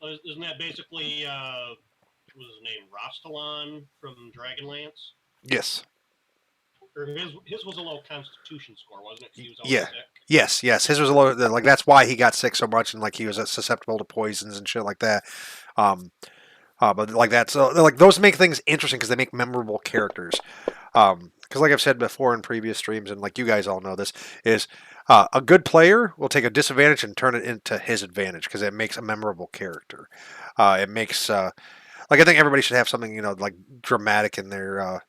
S3: isn't that basically what was his name, Rostalon from Dragonlance?
S1: Yes.
S3: Or his was a low Constitution score, wasn't it? He was
S1: Yeah.
S3: sick.
S1: Yes. His was a low. Like that's why he got sick so much, and like he was susceptible to poisons and shit like that. But like that, so like those make things interesting because they make memorable characters. Because like I've said before in previous streams, and like you guys all know this, is a good player will take a disadvantage and turn it into his advantage because it makes a memorable character. It makes like I think everybody should have something like dramatic in their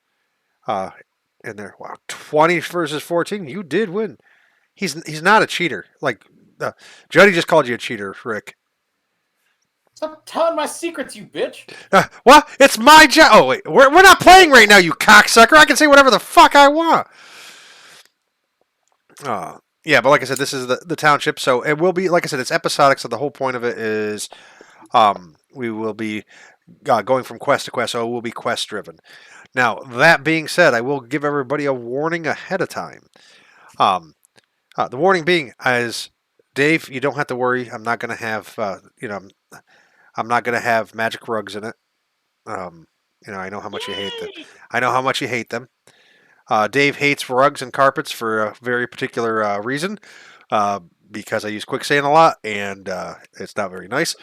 S1: wow, 20 versus 14. You did win. He's not a cheater. Like Jody just called you a cheater, Rick.
S4: Stop telling my secrets, you bitch.
S1: What? It's my job. Oh wait, we're not playing right now, you cocksucker. I can say whatever the fuck I want. Yeah, but like I said, this is the township, so it will be, like I said, it's episodic. So the whole point of it is, we will be going from quest to quest. So it will be quest driven. Now that being said, I will give everybody a warning ahead of time. The warning being, as Dave, you don't have to worry. I'm not going to have, I'm not going to have magic rugs in it. I know how much you hate them. I know how much you hate them. Dave hates rugs and carpets for a very particular reason, because I use quicksand a lot, and it's not very nice.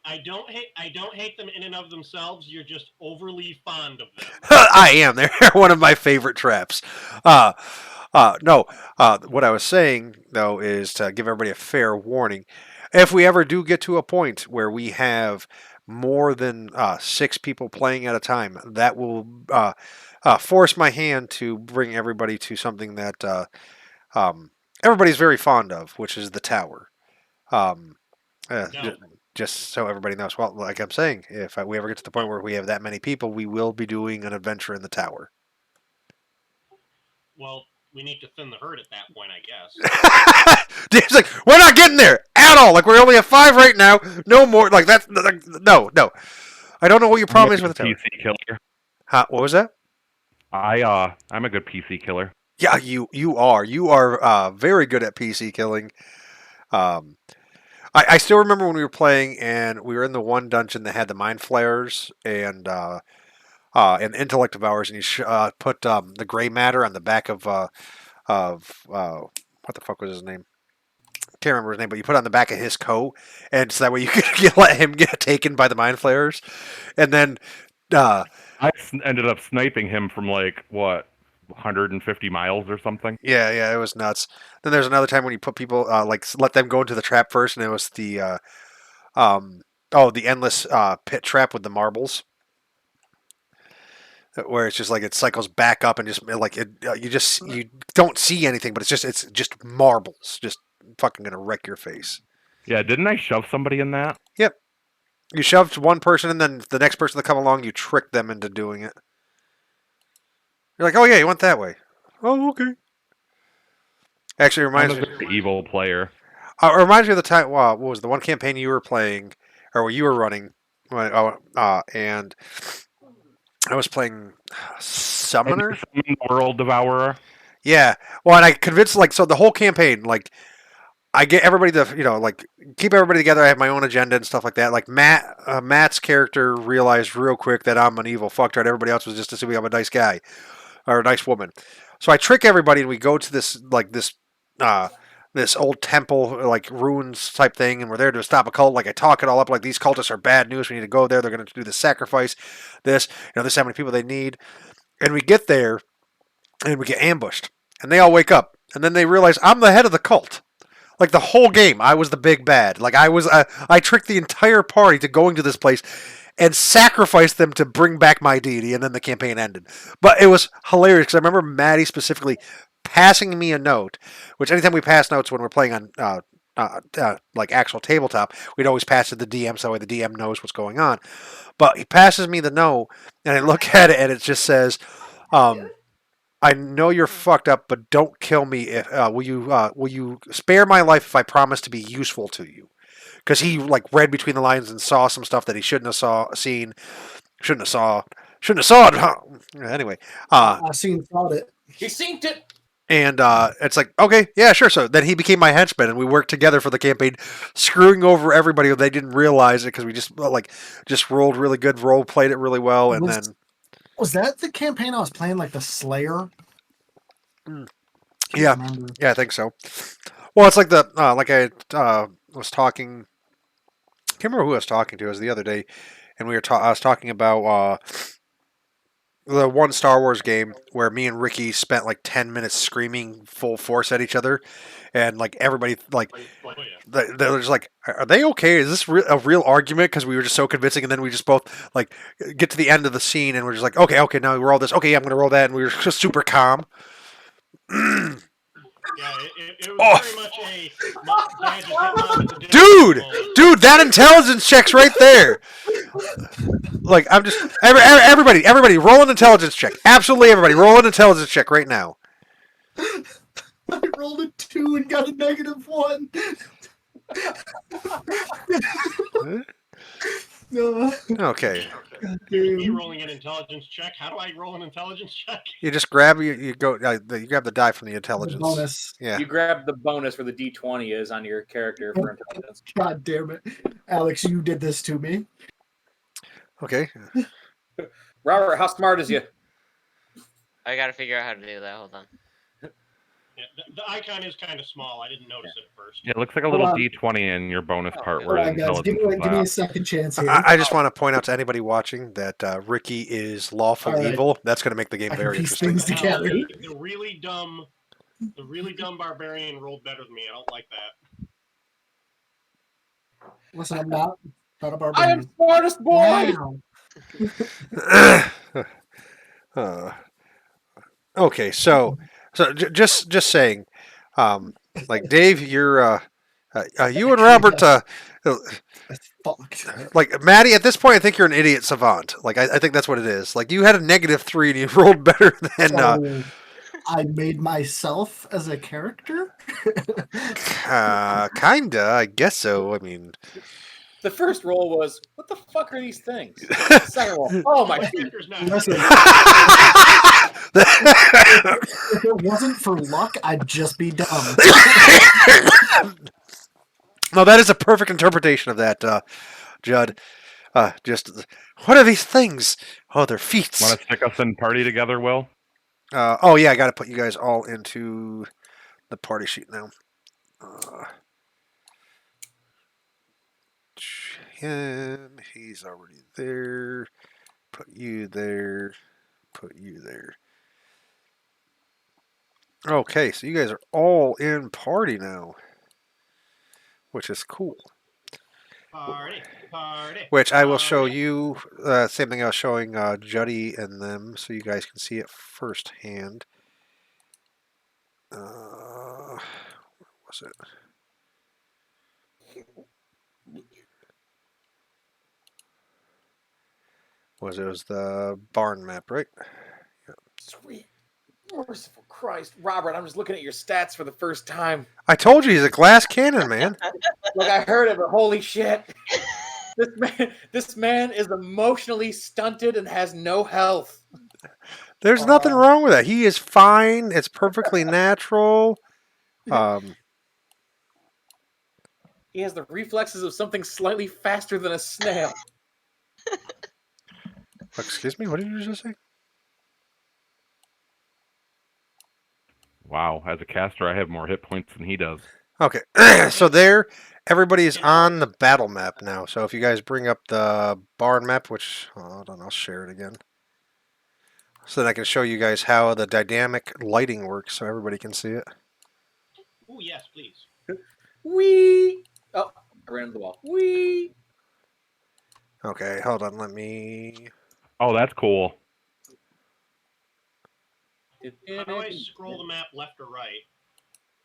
S3: I don't hate them in and of themselves. You're just overly fond of them.
S1: I am. They're one of my favorite traps. No. What I was saying though is to give everybody a fair warning. If we ever do get to a point where we have more than 6 people playing at a time, that will force my hand to bring everybody to something that everybody's very fond of, which is the tower. Um,
S3: No.
S1: just so everybody knows. Well, like I'm saying, if we ever get to the point where we have that many people, we will be doing an adventure in the tower.
S3: Well, we need to thin the herd at that point, I guess.
S1: Dave's like, we're not getting there at all. Like, we only have 5 right now. No more. Like, that's no. I don't know what your problem is with the tower.
S6: PC killer.
S1: Huh? What was that?
S6: I'm a good PC killer.
S1: Yeah, you are. You are very good at PC killing. I still remember when we were playing and we were in the one dungeon that had the mind flayers and intellect devours, and you put the gray matter on the back of what the fuck was his name? Can't remember his name, but you put it on the back of his coat, and so that way you could let him get taken by the mind flayers, and then
S6: I ended up sniping him from like what 150 miles or something.
S1: Yeah, it was nuts. Then there's another time when you put people like let them go into the trap first, and it was the the endless pit trap with the marbles, where it's just like it cycles back up and just like you don't see anything, but it's just marbles, just fucking gonna wreck your face.
S6: Yeah, didn't I shove somebody in that?
S1: Yep. You shoved one person, and then the next person that come along, you tricked them into doing it. You're like, oh yeah, you went that way. Oh, okay. Actually, it reminds me.
S6: I'm a very evil player.
S1: It reminds me of the time. What was the one campaign you were playing, or what you were running? And I was playing Summoner.
S6: World Devourer.
S1: Yeah. Well, and I convinced so the whole campaign, like I get everybody to like keep everybody together. I have my own agenda and stuff like that. Like Matt's character realized real quick that I'm an evil fucktard. Everybody else was just assuming I'm a nice guy or a nice woman. So I trick everybody, and we go to this old temple, like ruins type thing, and we're there to stop a cult. Like I talk it all up, like these cultists are bad news. We need to go there. They're going to do the sacrifice. This how many people they need, and we get there, and we get ambushed, and they all wake up, and then they realize I'm the head of the cult. Like the whole game, I was the big bad. Like I tricked the entire party to going to this place and sacrificed them to bring back my deity, and then the campaign ended. But it was hilarious because I remember Maddie specifically passing me a note, which anytime we pass notes when we're playing on like actual tabletop, we'd always pass it to the DM so the DM knows what's going on. But he passes me the note, and I look at it, and it just says, I know you're fucked up, but don't kill me. Will you spare my life if I promise to be useful to you? Because he like read between the lines and saw some stuff that he shouldn't have seen. Shouldn't have saw it. Huh? Anyway,
S2: I thought it.
S4: He seen it.
S1: And it's like, okay, yeah, sure. So then he became my henchman, and we worked together for the campaign, screwing over everybody. They didn't realize it because we just rolled really good, played it really well, and then.
S2: Was that the campaign I was playing, like the Slayer?
S1: Yeah, I think so. Well, it's like like I was talking. I can't remember who I was talking to. It was the other day, and I was talking about the one Star Wars game where me and Ricky spent like 10 minutes screaming full force at each other, and like everybody they're just like, are they okay? Is this a real argument? Because we were just so convincing, and then we just both like get to the end of the scene, and we're just like, okay, now we roll this. Okay, I'm gonna roll that, and we were just super calm.
S3: Yeah, it was very much a
S1: dude, that intelligence check's right there. Like I'm just everybody roll an intelligence check. Absolutely everybody roll an intelligence check right now.
S2: I rolled a 2 and got a -1.
S1: Okay.
S3: Me rolling an intelligence check. How do I roll an intelligence check?
S1: You just grab you grab the die from the intelligence.
S2: The bonus.
S1: Yeah.
S4: You grab the bonus where the D20 is on your character for intelligence.
S2: God damn it, Alex! You did this to me.
S1: Okay.
S4: Robert, how smart is you?
S5: I gotta figure out how to do that. Hold on.
S3: Yeah, the icon is kind of small. I didn't notice it at first.
S6: Yeah, it looks like a little D20 in your bonus part. Where
S2: guys, give me a second chance here.
S1: I just want to point out to anybody watching that Ricky is lawful evil. That's going to make the game very interesting.
S2: Things together.
S3: The really dumb barbarian rolled better than me. I don't like that.
S2: Listen, I'm not a barbarian.
S4: I am smartest boy.
S2: Wow.
S1: Okay, so just saying, like Dave, you're you and Robert,
S2: Fuck.
S1: like Maddie. At this point, I think you're an idiot savant. Like I think that's what it is. Like you had a -3 and you rolled better than.
S2: So I made myself as a character.
S1: Kinda, I guess so. I mean,
S4: The first roll was, what the fuck are these things? The second roll, oh my
S3: My
S4: feet.
S3: character's not.
S2: Listen, if it wasn't for luck, I'd just be dumb.
S1: no, that is a perfect interpretation of that, Judd. Just what are these things? Oh, they're feet.
S6: Want to stick us in party together, Will?
S1: Oh yeah, I got to put you guys all into the party sheet now. Him, he's already there. Put you there. Put you there. Okay, so you guys are all in party now, which is cool.
S3: Party.
S1: Which I will show you. Same thing I was showing Juddy and them, so you guys can see it firsthand. What was it? It was the barn map, right?
S4: Sweet. Merciful Christ. Robert, I'm just looking at your stats for the first time.
S1: I told you he's a glass cannon, man.
S4: Look, I heard it, but holy shit. This man is emotionally stunted and has no health.
S1: There's nothing wrong with that. He is fine. It's perfectly natural.
S4: He has the reflexes of something slightly faster than a snail.
S1: Excuse me? What did you just say?
S6: Wow, as a caster, I have more hit points than he does.
S1: Okay, so everybody's on the battle map now. So if you guys bring up the barn map, which, hold on, I'll share it again. So then I can show you guys how the dynamic lighting works so everybody can see it.
S3: Oh, yes, please.
S4: Whee! Oh, I ran into the wall. Whee!
S1: Okay, hold on, let me...
S6: Oh, that's cool.
S3: How do I scroll the map left or right?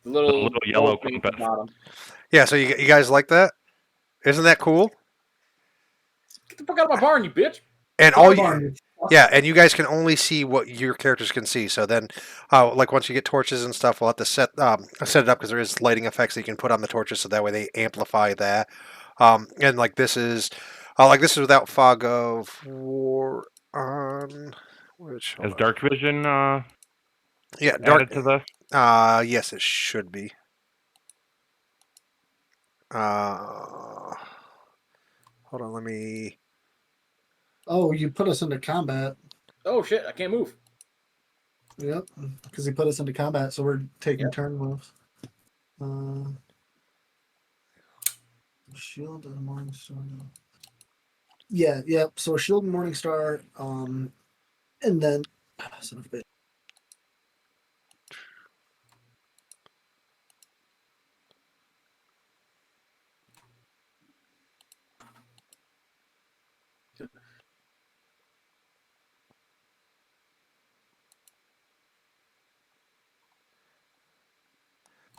S4: The little
S6: yellow
S4: thing at
S6: compass.
S4: the bottom.
S1: Yeah, so you guys like that? Isn't that cool?
S4: Get the fuck out of my barn, you bitch!
S1: And and you guys can only see what your characters can see. So then, like once you get torches and stuff, we'll have to set it up because there is lighting effects that you can put on the torches, so that way they amplify that. And like this is without fog of war on which
S6: Is dark vision
S1: yeah
S6: added to this?
S1: Yes, it should be. Hold on, let me.
S2: Oh, you put us into combat.
S4: Oh shit, I can't move.
S2: Yep, because he put us into combat, so we're taking turn moves. Shield and Morningstar. Yeah, yep. So Shield and Morningstar, and then son of a bitch.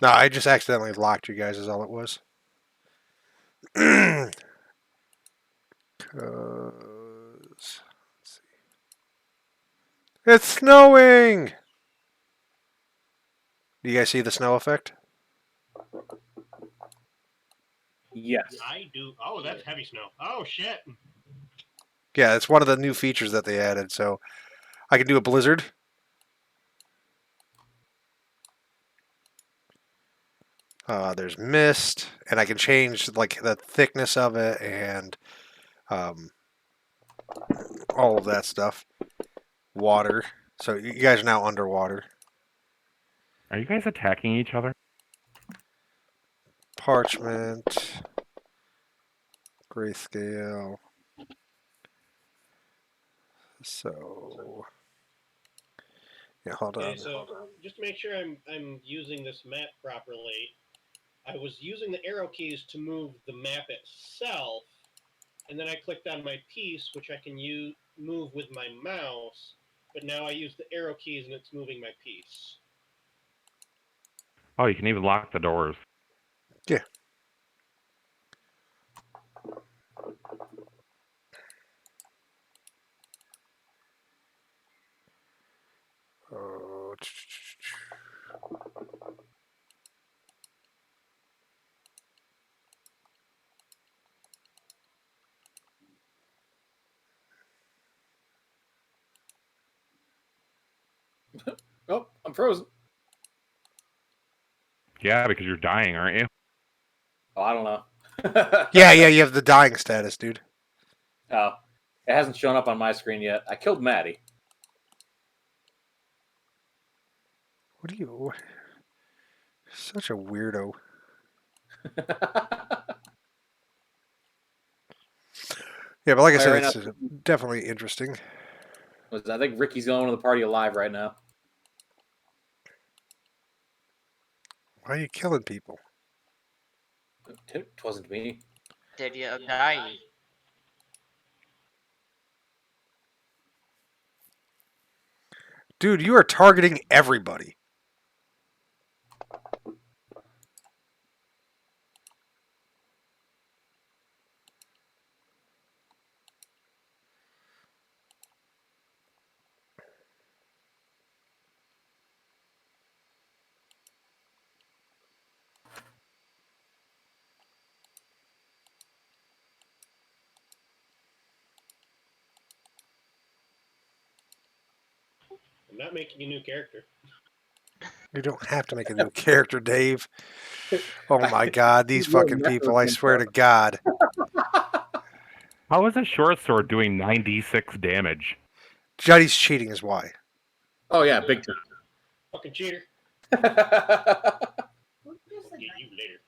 S1: No, I just accidentally locked you guys. Is all it was. Let's see. It's snowing. Do you guys see the snow effect?
S4: Yes.
S3: I do. Oh, that's heavy snow. Oh, shit.
S1: Yeah, it's one of the new features that they added. So I can do a blizzard. There's mist, and I can change like the thickness of it and all of that stuff. Water. So you guys are now underwater.
S6: Are you guys attacking each other?
S1: Parchment. Grayscale. So yeah, hold on.
S3: Okay, so just to make sure I'm using this map properly, I was using the arrow keys to move the map itself, and then I clicked on my piece, which I can move with my mouse, but now I use the arrow keys and it's moving my piece.
S6: Oh, you can even lock the doors.
S1: Yeah. Uh,
S4: Oh, I'm frozen.
S6: Yeah, because you're dying, aren't you?
S4: Oh, I don't know.
S1: yeah, you have the dying status, dude.
S4: Oh, it hasn't shown up on my screen yet. I killed Maddie.
S1: What are you? Such a weirdo. Yeah, but like I said,
S4: Right
S1: it's
S4: now,
S1: definitely interesting.
S4: I think Ricky's the only one in the party alive right now.
S1: Why are you killing people?
S4: It wasn't me.
S5: Did you die?
S1: Dude, you are targeting everybody.
S3: I'm not making a new character.
S1: You don't have to make a new character, Dave. Oh my god, these fucking people, I swear to God.
S6: How is a short sword doing 96 damage?
S1: Juddy's cheating is why.
S4: Oh, yeah, big time.
S3: Fucking cheater.
S4: All
S3: Get you later.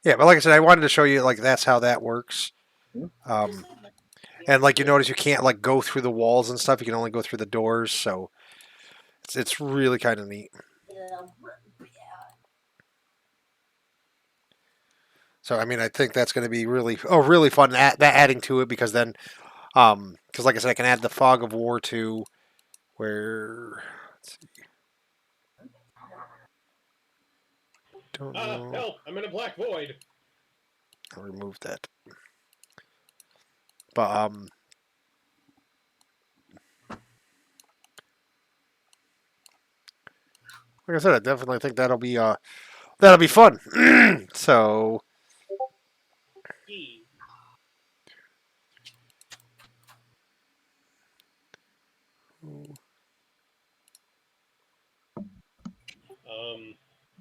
S1: Yeah, but like I said, I wanted to show you, like, that's how that works. And, like, you notice you can't, like, go through the walls and stuff. You can only go through the doors, so it's really kind of neat. So, I mean, I think that's going to be really fun, that adding to it, because then, because like I said, I can add the Fog of War to where, let's see. Don't know.
S3: Help! I'm in a black void.
S1: I'll remove that. But, like I said, I definitely think that'll be fun. So,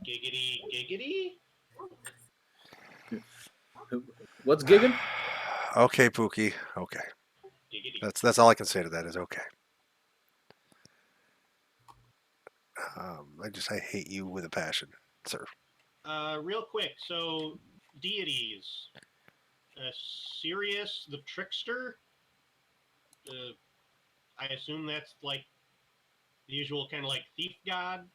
S3: Giggity, giggity.
S4: What's gigging?
S1: okay, Pookie. Okay.
S3: Giggity.
S1: That's all I can say to that is okay. I hate you with a passion, sir.
S3: Real quick, so deities. Sirius the Trickster. I assume that's like the usual kind of like thief god.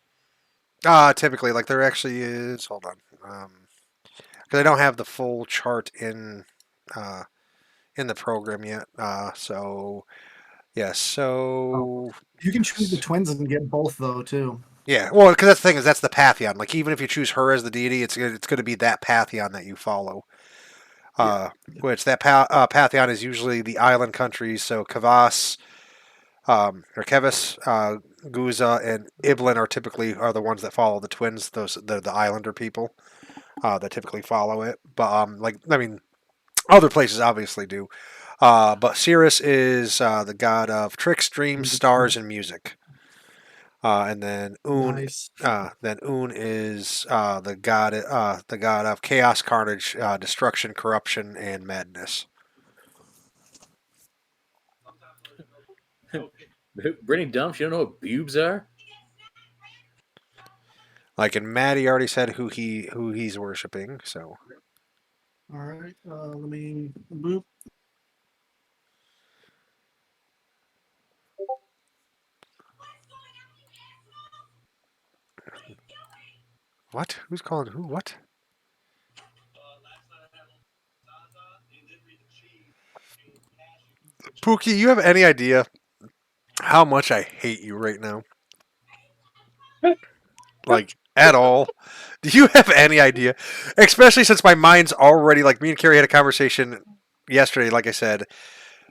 S1: Typically, like there actually is. Hold on, because I don't have the full chart in the program yet. So yeah, so
S2: You can choose the twins and get both though too.
S1: yeah. Well, because that's the thing is that's the Pantheon. Like even if you choose her as the deity, it's going to be that Pantheon that you follow. Which that Pantheon is usually the island countries. So Kavas, or Kevis, Guza, and Iblin are typically the ones that follow the twins. Those the islander people that typically follow it. But like I mean, other places obviously do. But Sirius is the god of tricks, dreams, stars, and music. And then Un,
S2: Nice.
S1: Un is the god of chaos, carnage, destruction, corruption, and madness.
S4: Brittany dumb? She don't know what boobs are?
S1: Like, and Maddie already said who he's worshiping. So
S2: All right. Let me boop.
S1: what? Who's calling who? What? Pookie, you have any idea how much I hate you right now. Like, at all. Do you have any idea? Especially since my mind's already, like, me and Carrie had a conversation yesterday, like I said,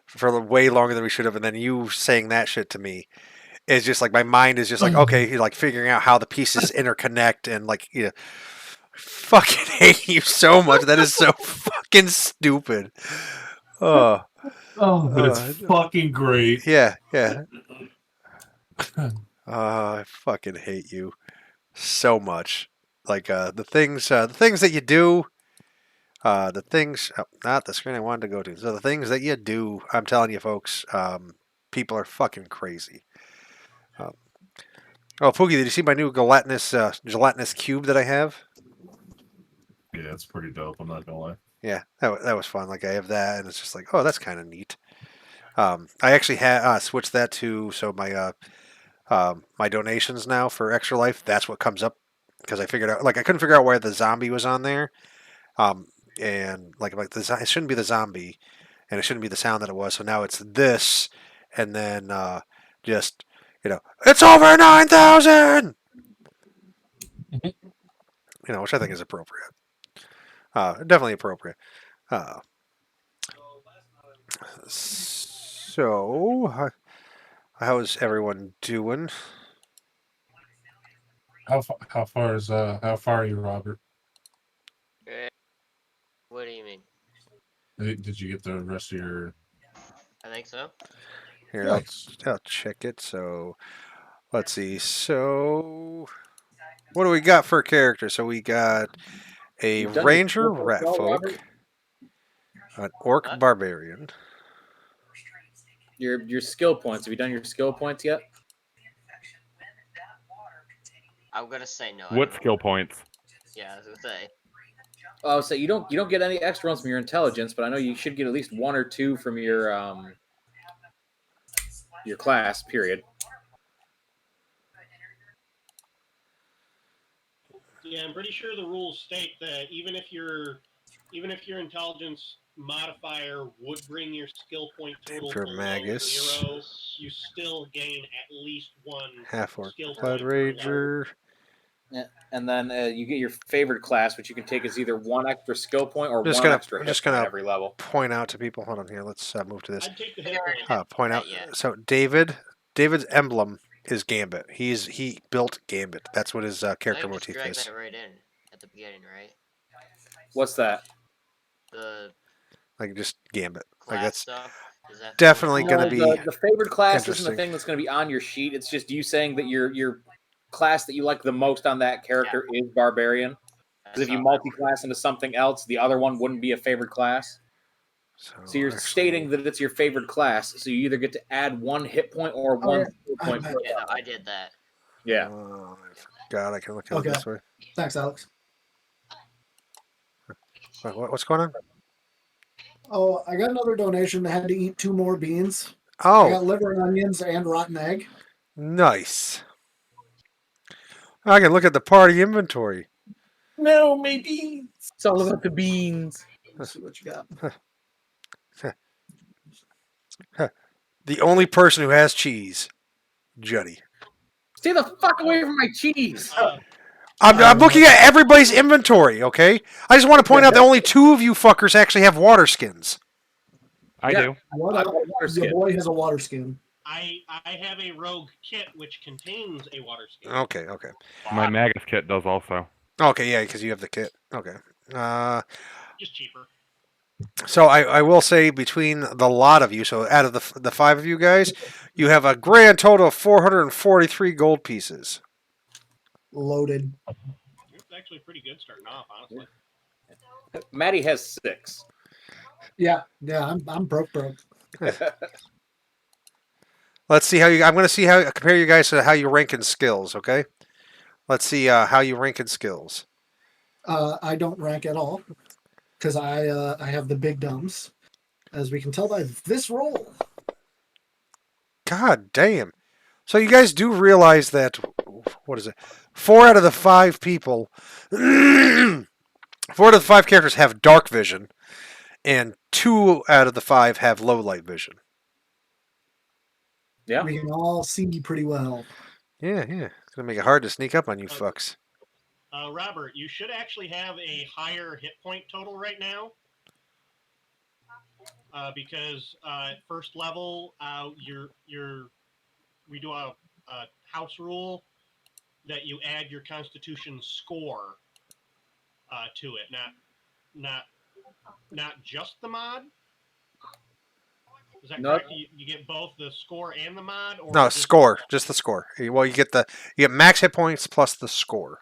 S1: for way longer than we should have, and then you saying that shit to me is just like, my mind is just like, okay, like, figuring out how the pieces interconnect, and, like, you know, I fucking hate you so much. That is so fucking stupid. Oh.
S7: But it's fucking great.
S1: Yeah, yeah. I fucking hate you so much. Like the things that you do, not the screen I wanted to go to. So the things that you do, I'm telling you, folks, people are fucking crazy. Oh, Poogie, did you see my new gelatinous cube that I have?
S7: Yeah, it's pretty dope. I'm not gonna lie.
S1: Yeah, that was fun. Like I have that, and it's just like, oh, that's kind of neat. I actually had switched that to my donations now for Extra Life. That's what comes up because I figured out, like, I couldn't figure out why the zombie was on there, and like it shouldn't be the zombie, and it shouldn't be the sound that it was. So now it's this, and then just it's over 9,000. Which I think is appropriate. Definitely appropriate. So, how's everyone doing?
S7: How far are you, Robert?
S5: What do you mean?
S7: Did you get the rest of your?
S5: I think so.
S1: Here, I'll check it. So, let's see. So, what do we got for a character? So we got a ranger ratfolk, an orc barbarian.
S4: Your skill points. Have you done your skill points yet?
S5: I'm gonna say no.
S6: What skill points?
S5: Yeah, I was gonna say.
S4: Oh, so you don't get any extra ones from your intelligence, but I know you should get at least 1 or 2 from your class. Period.
S3: Yeah, I'm pretty sure the rules state that even if your intelligence modifier would bring your skill point total
S1: If you're
S3: below
S1: Magus,
S3: 0, you still gain at least 1
S1: half orc
S3: skill
S1: blood
S3: point.
S1: ranger.
S4: Yeah, and then you get your favorite class, which you can take as either 1 extra skill point or
S1: I'm
S4: 1 extra hit
S1: just
S4: point
S1: gonna
S4: every level.
S1: point out to people. Hold on here. Let's move to this.
S3: I'd take the hit point.
S1: Point out. So David's emblem is Gambit. He built Gambit. That's what his character motif
S5: drag
S1: is.
S5: that right in at the beginning, right?
S4: What's that?
S5: The
S1: Like just Gambit. Like
S5: class
S1: that's
S5: stuff. Is that
S1: definitely going to be
S4: the favorite class isn't the
S1: interesting.
S4: thing that's going to be on your sheet. It's just you saying that your class that you like the most on that character is Barbarian. Because if you multi-class into something else, the other one wouldn't be a favorite class. So you're stating that it's your favorite class. So you either get to add 1 hit point or 1 skill point.
S5: Yeah, I did that.
S4: Yeah.
S1: God, I can look at it this way.
S2: Thanks, Alex.
S1: What's going on?
S2: Oh, I got another donation. I had to eat 2 more beans.
S1: Oh.
S2: I got liver and onions and rotten egg.
S1: Nice. I can look at the party inventory.
S4: No, my beans. It's all about the beans.
S2: Let's see what you got.
S1: The only person who has cheese, Juddy.
S4: Stay the fuck away from my cheese.
S1: I'm looking at everybody's inventory, okay? I just want to point out that only 2 of you fuckers actually have water skins.
S6: I do.
S2: Your boy has a water skin.
S3: I have a rogue kit which contains a water skin.
S1: Okay.
S6: My Magus kit does also.
S1: Okay, yeah, because you have the kit. Okay.
S3: Just cheaper.
S1: So I will say between the lot of you, so out of the 5 of you guys, you have a grand total of 443 gold pieces.
S2: Loaded.
S3: It's actually pretty good starting off, honestly.
S4: Maddie has 6.
S2: Yeah, I'm broke.
S1: Let's see I'm going to compare you guys to how you rank in skills, okay? Let's see how you rank in skills.
S2: I don't rank at all because I have the big dumbs, as we can tell by this roll.
S1: God damn. So you guys do realize that, what is it? 4 out of the 5 people, 4 out of the 5 characters have dark vision, and 2 out of the 5 have low light vision.
S4: Yeah.
S2: We can all see pretty well.
S1: Yeah. It's gonna make it hard to sneak up on you fucks.
S3: Robert, you should actually have a higher hit point total right now. Because at first level, we do a house rule that you add your Constitution score to it, not just the mod. Is that correct? You get both the score and the mod, or
S1: No, score, just the score. Well, you get max hit points plus the score.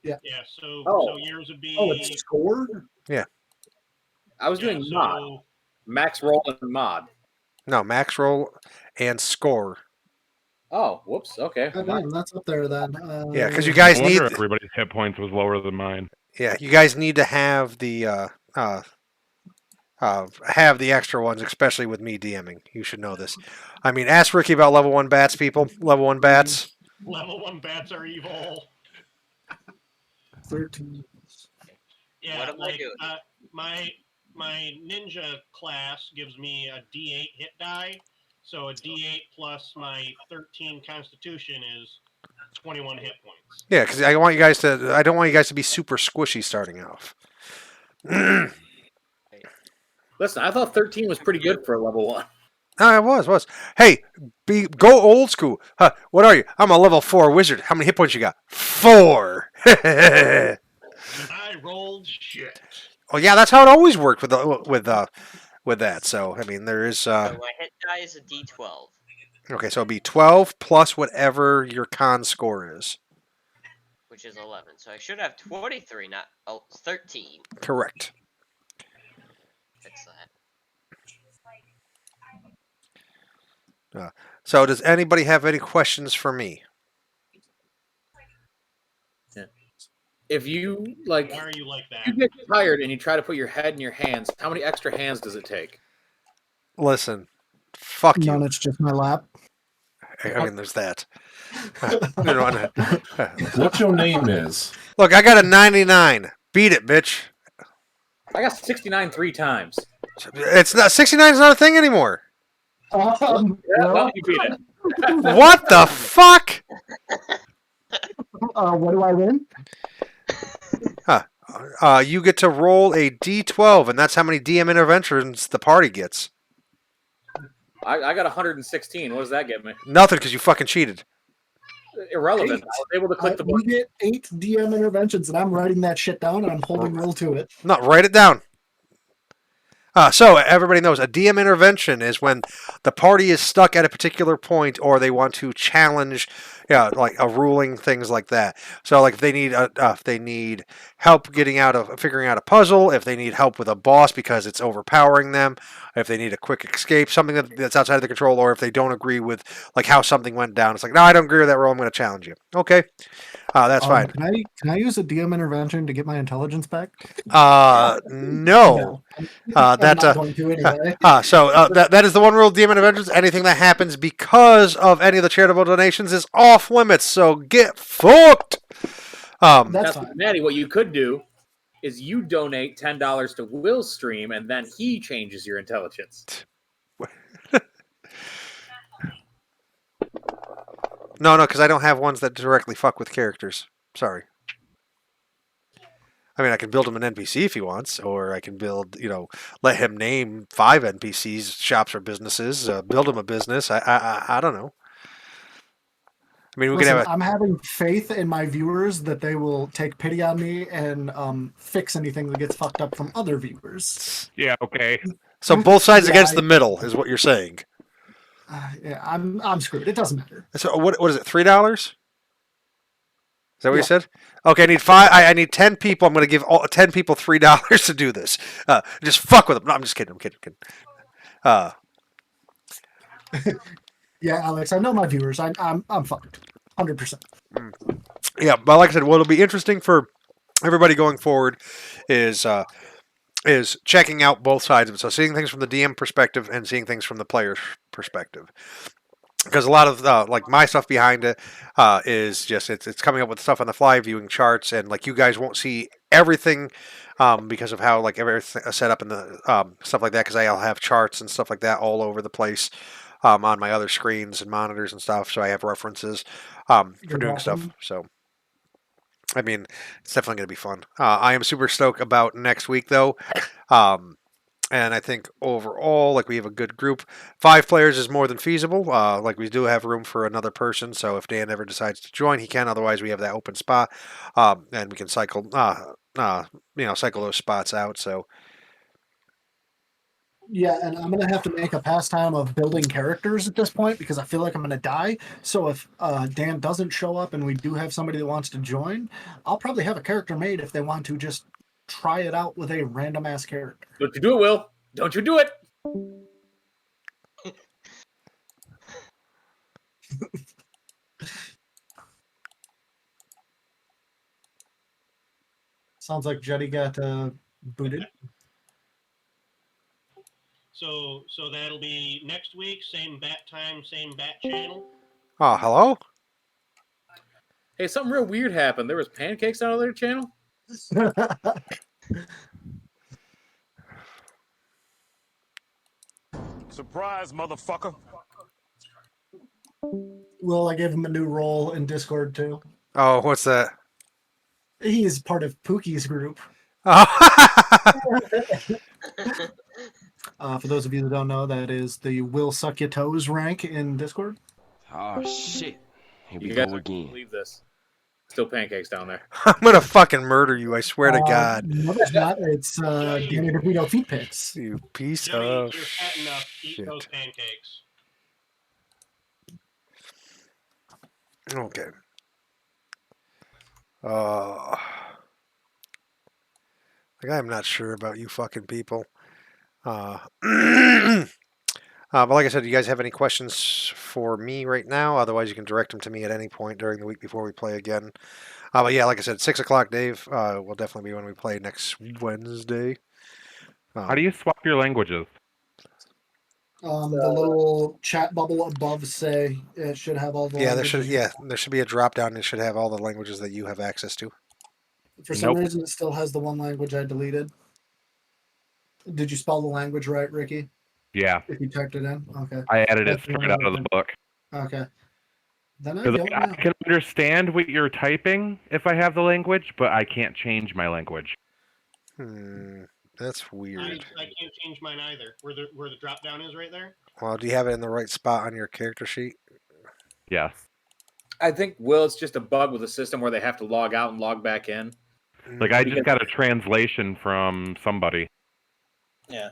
S3: Yeah. So yours would be.
S2: Oh, it's score.
S1: Yeah.
S4: I was doing mod, max roll and mod.
S1: No, max roll and score.
S4: Oh, whoops. Okay.
S2: Oh, damn, that's up there then.
S1: Yeah, because you guys
S6: No
S1: need.
S6: wonder everybody's hit points was lower than mine.
S1: Yeah, you guys need to have the extra ones, especially with me DMing. You should know this. I mean, ask Ricky about level 1 bats, people. Level 1 bats.
S3: Level 1 bats are evil.
S2: 13.
S3: Yeah,
S5: What am I doing?
S3: My ninja class gives me a D8 hit die, so a D8 plus my 13 Constitution is 21 hit points.
S1: Yeah, because I don't want you guys to be super squishy starting off.
S4: Listen, I thought 13 was pretty good for a level 1.
S1: No, it was. Hey, go old school. Huh, what are you? I'm a level 4 wizard. How many hit points you got? 4.
S3: I rolled shit.
S1: Oh yeah, that's how it always worked with that. So I mean, there is.
S5: So my hit die is a D12.
S1: Okay, so it'll be 12 plus whatever your con score is.
S5: Which is 11. So I should have 23, not 13.
S1: Correct.
S5: Fix that.
S1: So does anybody have any questions for me?
S4: If you
S3: Why are you like that?
S4: you get tired and you try to put your head in your hands, how many extra hands does it take?
S1: Listen, fuck you.
S2: None, it's just my lap.
S1: I mean, there's that.
S7: What your name is?
S1: Look, I got a 99. Beat it, bitch.
S4: I got 69 3 times.
S1: It's not 69 is not a thing anymore.
S4: Well, you beat it.
S1: What the fuck?
S2: What do I win?
S1: You get to roll a d12, and that's how many DM interventions the party gets.
S4: I got 116. What does that get me?
S1: Nothing, because you fucking cheated.
S4: Irrelevant. I was able to click the
S2: We
S4: button.
S2: get 8 DM interventions, and I'm writing that shit down, and I'm holding roll to it.
S1: No, write it down. So everybody knows a DM intervention is when the party is stuck at a particular point, or they want to challenge, like a ruling, things like that. So, like if they need help figuring out a puzzle, if they need help with a boss because it's overpowering them, if they need a quick escape, something that's outside of their control, or if they don't agree with like how something went down, it's like, no, I don't agree with that role. I'm going to challenge you. Okay, that's fine.
S2: Can I use a DM intervention to get my intelligence back?
S1: No.
S2: I'm not going to anyway.
S1: That is the one rule of DM interventions. Anything that happens because of any of the charitable donations is off limits. So get fucked.
S2: That's fine.
S4: Maddie, what you could do is you donate $10 to Will's stream, and then he changes your intelligence.
S1: No, because I don't have ones that directly fuck with characters. Sorry. I mean, I can build him an NPC if he wants, or I can build, let him name 5 NPCs, shops or businesses, build him a business. I don't know. I mean,
S2: I'm having faith in my viewers that they will take pity on me and fix anything that gets fucked up from other viewers.
S6: Yeah, okay.
S1: So both sides against the middle is what you're saying.
S2: Yeah, I'm screwed. It doesn't matter.
S1: So what is it? $3? Is that what you said? Okay, I need 5. I need 10 people. I'm going to give 10 people $3 to do this. Just fuck with them. No, I'm just kidding. I'm kidding.
S2: Yeah, Alex, I know my viewers. I'm fucked. 100%.
S1: Yeah, but like I said, what'll be interesting for everybody going forward is checking out both sides of it. So seeing things from the DM perspective and seeing things from the player's perspective. Because a lot of like my stuff behind it is just it's coming up with stuff on the fly, viewing charts, and like you guys won't see everything because of how like everything is set up and the stuff like that. Because I'll have charts and stuff like that all over the place. on my other screens and monitors and stuff, so I have references for
S2: You're
S1: doing stuff.
S2: welcome.
S1: So, I mean, it's definitely going to be fun. I am super stoked about next week, though. And I think overall, like we have a good group. 5 players is more than feasible. Like we do have room for another person, so if Dan ever decides to join, he can. Otherwise, we have that open spot, and we can cycle, cycle those spots out. So
S2: Yeah, and I'm gonna have to make a pastime of building characters at this point because I feel like I'm gonna die. So if Dan doesn't show up and we do have somebody that wants to join, I'll probably have a character made if they want to just try it out with a random ass character.
S4: Don't you do it, Will? Don't you do it?
S2: Sounds like Jetty got booted.
S3: So that'll be next week, same bat time, same bat channel.
S1: oh, hello.
S4: Hey, something real weird happened. There was pancakes on their channel.
S11: Surprise, motherfucker.
S2: Well, I gave him a new role in Discord too.
S1: Oh, what's that?
S2: He is part of Pookie's group.
S1: Oh.
S2: For those of you that don't know, that is the Will Suck Your Toes rank in Discord.
S11: Oh shit! Here we
S4: You
S11: go
S4: guys
S11: again.
S4: believe this? Still pancakes down there.
S1: I'm gonna fucking murder you! I swear to God.
S2: No, it's not. It's Danny DeVito feet pics.
S1: You piece
S3: Johnny,
S1: of
S3: you're fat enough. Eat
S1: shit.
S3: those pancakes.
S1: Okay. Like I'm not sure about you fucking people. But like I said, do you guys have any questions for me right now? Otherwise, you can direct them to me at any point during the week before we play again. But yeah, like I said, 6 o'clock, Dave, will definitely be when we play next Wednesday.
S6: How do you swap your languages?
S2: The little chat bubble above say it should have all the
S1: Yeah,
S2: languages.
S1: there should be a drop down. It should have all the languages that you have access to.
S2: For some reason, it still has the one language I deleted. Did you spell the language right, Ricky?
S6: Yeah.
S2: If you typed it in? Okay.
S6: I added it straight out of the book.
S2: Okay. Then I
S6: Because
S2: don't
S6: I
S2: know.
S6: can understand what you're typing if I have the language, but I can't change my language.
S1: That's weird.
S3: I can't change mine either. Where the drop down is right there.
S1: Well, do you have it in the right spot on your character sheet?
S6: Yes.
S4: I think, Will, it's just a bug with the system where they have to log out and log back in.
S6: Like, I just got a translation from somebody.
S4: Yeah.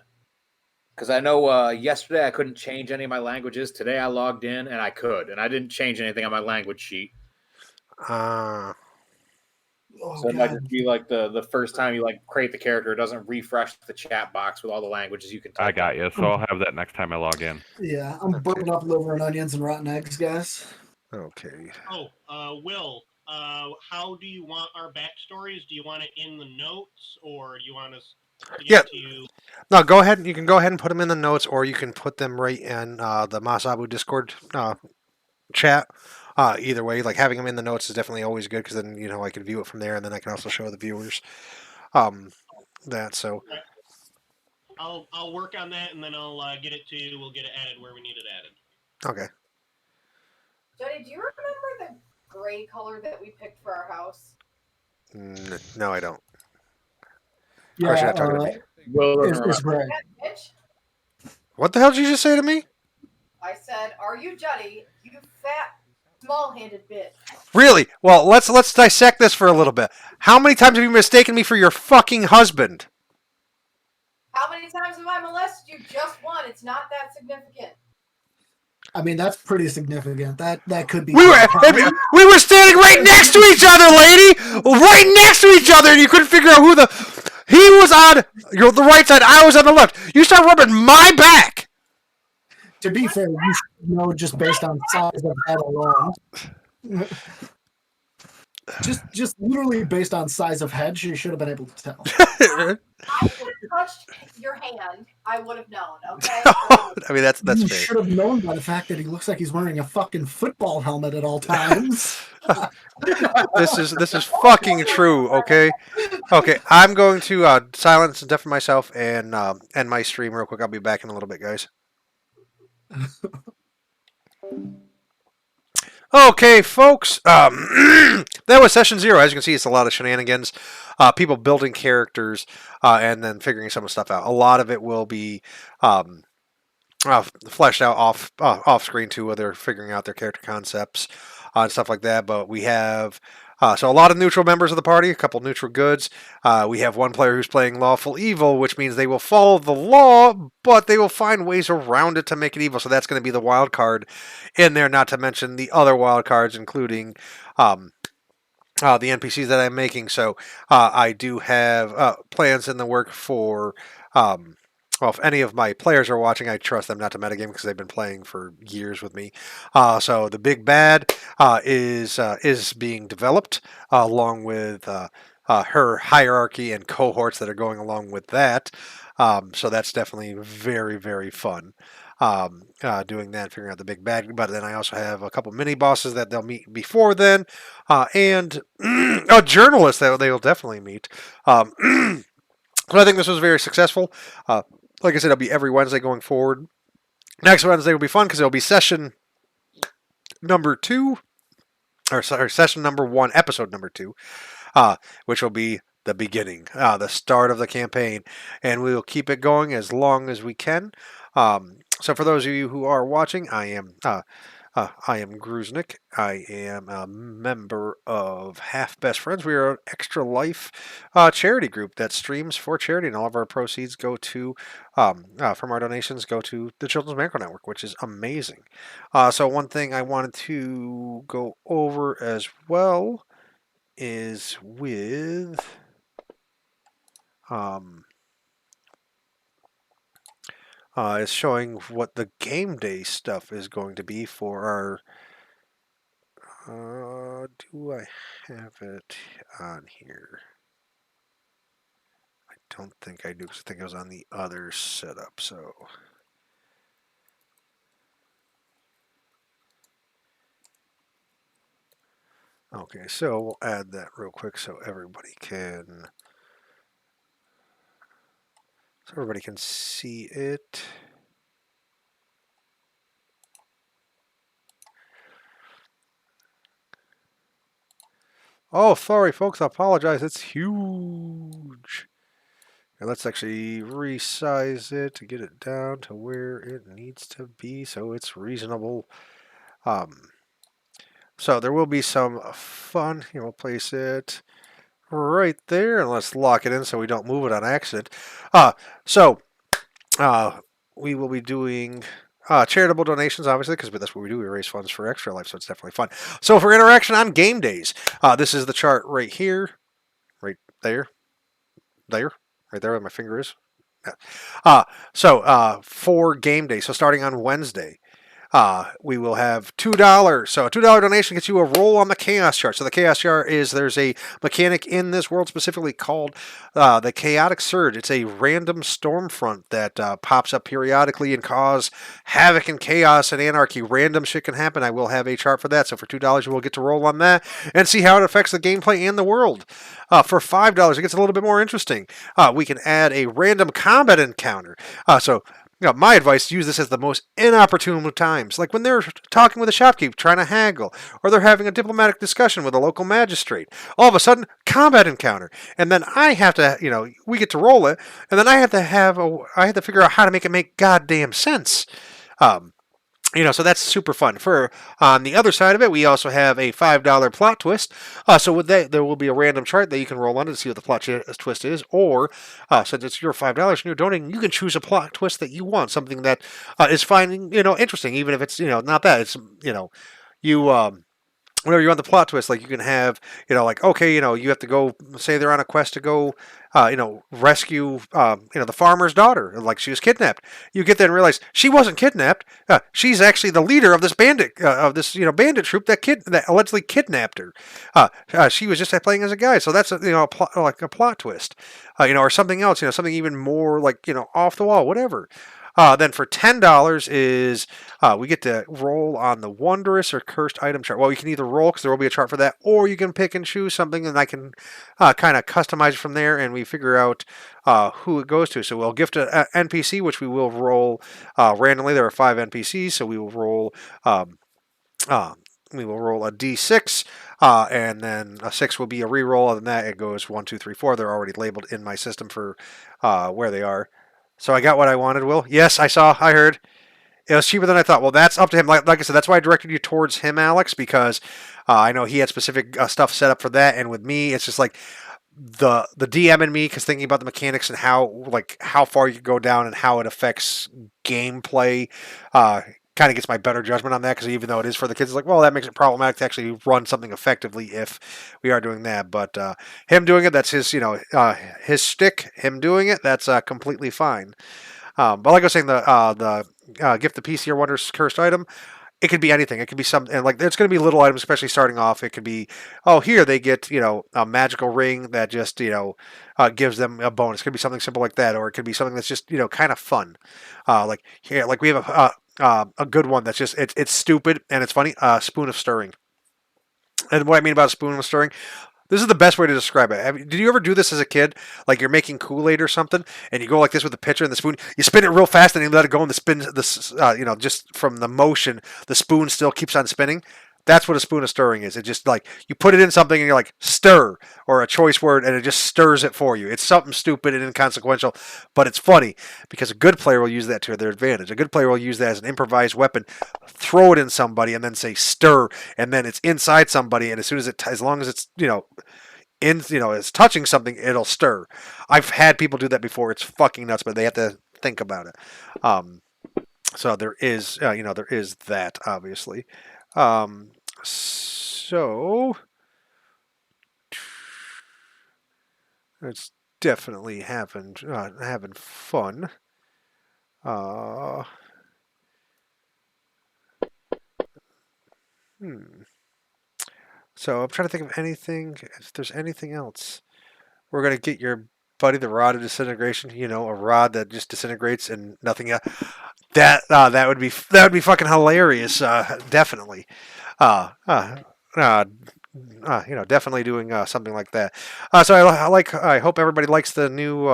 S4: Because I know yesterday I couldn't change any of my languages. Today I logged in and I could. And I didn't change anything on my language sheet.
S1: Oh,
S4: So it might just be like the first time you like create the character, it doesn't refresh the chat box with all the languages you can type.
S6: I got you. So I'll have that next time I log in.
S2: Yeah, I'm burning up liver and onions and rotten eggs, guys.
S1: Okay.
S3: Oh, Will, how do you want our backstories? Do you want it in the notes, or do you want us to get to you?
S1: No, go ahead. You can go ahead and put them in the notes, or you can put them right in the Masabu Discord chat. Either way, like having them in the notes is definitely always good because then I can view it from there, and then I can also show the viewers that. So
S3: I'll work on that, and then I'll get it to you. We'll get it added where we need it added.
S1: Okay.
S8: Johnny, do you remember the gray color that we picked for our house?
S1: No, I don't.
S2: Yeah,
S1: Of course you're not talking to me.
S2: It's gray.
S8: Bitch.
S1: What the hell did you just say to me?
S8: I said, "Are you Johnny? You fat, small-handed bitch."
S1: Really? Well, let's dissect this for a little bit. How many times have you mistaken me for your fucking husband?
S8: How many times have I molested you? Just one. It's not that significant.
S2: I mean, that's pretty significant. That could be.
S1: We were standing right next to each other, lady, right next to each other, and you couldn't figure out who he was on the right side. I was on the left. You start rubbing my back.
S2: To be fair, you should know just based on size of head alone. just literally based on size of head, she should have been able to tell.
S8: I would have touched your hand. I would have known. Okay.
S1: I mean, that's
S2: You
S1: fair.
S2: should have known by the fact that he looks like he's wearing a fucking football helmet at all times.
S1: This is fucking true. Okay. I'm going to silence and deafen myself and end my stream real quick. I'll be back in a little bit, guys. Okay, folks. That was session 0. As you can see, it's a lot of shenanigans. People building characters and then figuring some of the stuff out. A lot of it will be fleshed out off screen too, where they're figuring out their character concepts and stuff like that. But we have so a lot of neutral members of the party, a couple neutral goods. We have one player who's playing lawful evil, which means they will follow the law, but they will find ways around it to make it evil. So that's going to be the wild card in there. Not to mention the other wild cards, including. The NPCs that I'm making. So I do have plans in the work for. Well, if any of my players are watching, I trust them not to metagame because they've been playing for years with me. So the big bad is being developed along with her hierarchy and cohorts that are going along with that. So that's definitely very, very fun. Doing that, figuring out the big bad. But then I also have a couple mini bosses that they'll meet before then, and a journalist that they'll definitely meet. But I think this was very successful. Like I said, it'll be every Wednesday going forward. Next Wednesday will be fun because it'll be session number 2, or sorry, session number 1, episode number 2, which will be the beginning, the start of the campaign, and we will keep it going as long as we can. So for those of you who are watching, I am Gruznik. I am a member of Half Best Friends. We are an Extra Life charity group that streams for charity, and all of our proceeds go to, from our donations, go to the Children's Miracle Network, which is amazing. So one thing I wanted to go over as well is with is showing what the game day stuff is going to be for our. Do I have it on here? I don't think I do because I think it was on the other setup. So. Okay, so we'll add that real quick so everybody can see it. Oh, sorry, folks. I apologize. It's huge. And let's actually resize it to get it down to where it needs to be so it's reasonable. So there will be some fun. We'll place it right there, and let's lock it in so we don't move it on accident. We will be doing charitable donations, obviously, because that's what we do. We raise funds for Extra Life, so it's definitely fun. So for interaction on game days, this is the chart right here, right there, right there where my finger is. For game day, so starting on Wednesday, we will have $2. So a $2 donation gets you a roll on the chaos chart. So the chaos chart there's a mechanic in this world specifically called the chaotic surge. It's a random storm front that pops up periodically and cause havoc and chaos and anarchy. Random shit can happen. I will have a chart for that. So for $2, you will get to roll on that and see how it affects the gameplay and the world. For $5, it gets a little bit more interesting. We can add a random combat encounter. My advice, use this as the most inopportune of times, like when they're talking with a shopkeep trying to haggle, or they're having a diplomatic discussion with a local magistrate. All of a sudden, combat encounter, and then I have to, we get to roll it, and then I have to figure out how to make it make goddamn sense. So that's super fun. On the other side of it, we also have a $5 plot twist. So with that, there will be a random chart that you can roll on to see what the plot twist is. Or, since it's your $5 and you're donating, you can choose a plot twist that you want, something that is finding interesting, even if it's not that. It's you. Whenever you want the plot twist, like you can have, okay, you have to go, say they're on a quest to go, rescue, the farmer's daughter, like she was kidnapped. You get there and realize she wasn't kidnapped. She's actually the leader of this bandit, bandit troop that allegedly kidnapped her. She was just playing as a guy, so that's a plot twist, or something else, something even more off the wall, whatever. Then for $10 is we get to roll on the wondrous or cursed item chart. Well, you can either roll because there will be a chart for that, or you can pick and choose something, and I can kind of customize it from there, and we figure out who it goes to. So we'll gift an NPC, which we will roll randomly. There are 5 NPCs, so we will roll We will roll a d6, and then a 6 will be a reroll. Other than that, it goes 1, 2, 3, 4. They're already labeled in my system for where they are. So I got what I wanted, Will. Yes, I saw. I heard. It was cheaper than I thought. Well, that's up to him. Like I said, that's why I directed you towards him, Alex, because I know he had specific stuff set up for that. And with me, it's just like the DM in me, because thinking about the mechanics and how far you go down and how it affects gameplay, kind of gets my better judgment on that. Because even though it is for the kids, it's like, well, that makes it problematic to actually run something effectively if we are doing that. But him doing it, that's his his shtick. Him doing it, that's completely fine. But like I was saying, the gift the PC or Wonders cursed item, it could be anything. It could be something, and like it's going to be little items, especially starting off. It could be, oh, here they get a magical ring that just gives them a bonus. It could be something simple like that, or it could be something that's just kind of fun. Like here, like we have a good one that's just it's stupid and it's funny. Spoon of stirring. And what I mean about a spoon of stirring, this is the best way to describe it. Did you ever do this as a kid? Like you're making Kool-Aid or something, and you go like this with the pitcher and the spoon. You spin it real fast, and you let it go, and the spin, just from the motion, the spoon still keeps on spinning. That's what a spoon of stirring is. It just like you put it in something, and you're like stir or a choice word, and it just stirs it for you. It's something stupid and inconsequential, but it's funny because a good player will use that to their advantage. A good player will use that as an improvised weapon, throw it in somebody, and then say stir, and then it's inside somebody, and as long as it's it's touching something, it'll stir. I've had people do that before. It's fucking nuts, but they have to think about it. So there is there is that obviously. So it's definitely having fun. Hmm. So I'm trying to think of anything. If there's anything else, we're gonna get your buddy the rod of disintegration. A rod that just disintegrates and nothing else. That would be fucking hilarious. Definitely. Uh, uh, uh, definitely doing something like that. So I hope everybody likes the new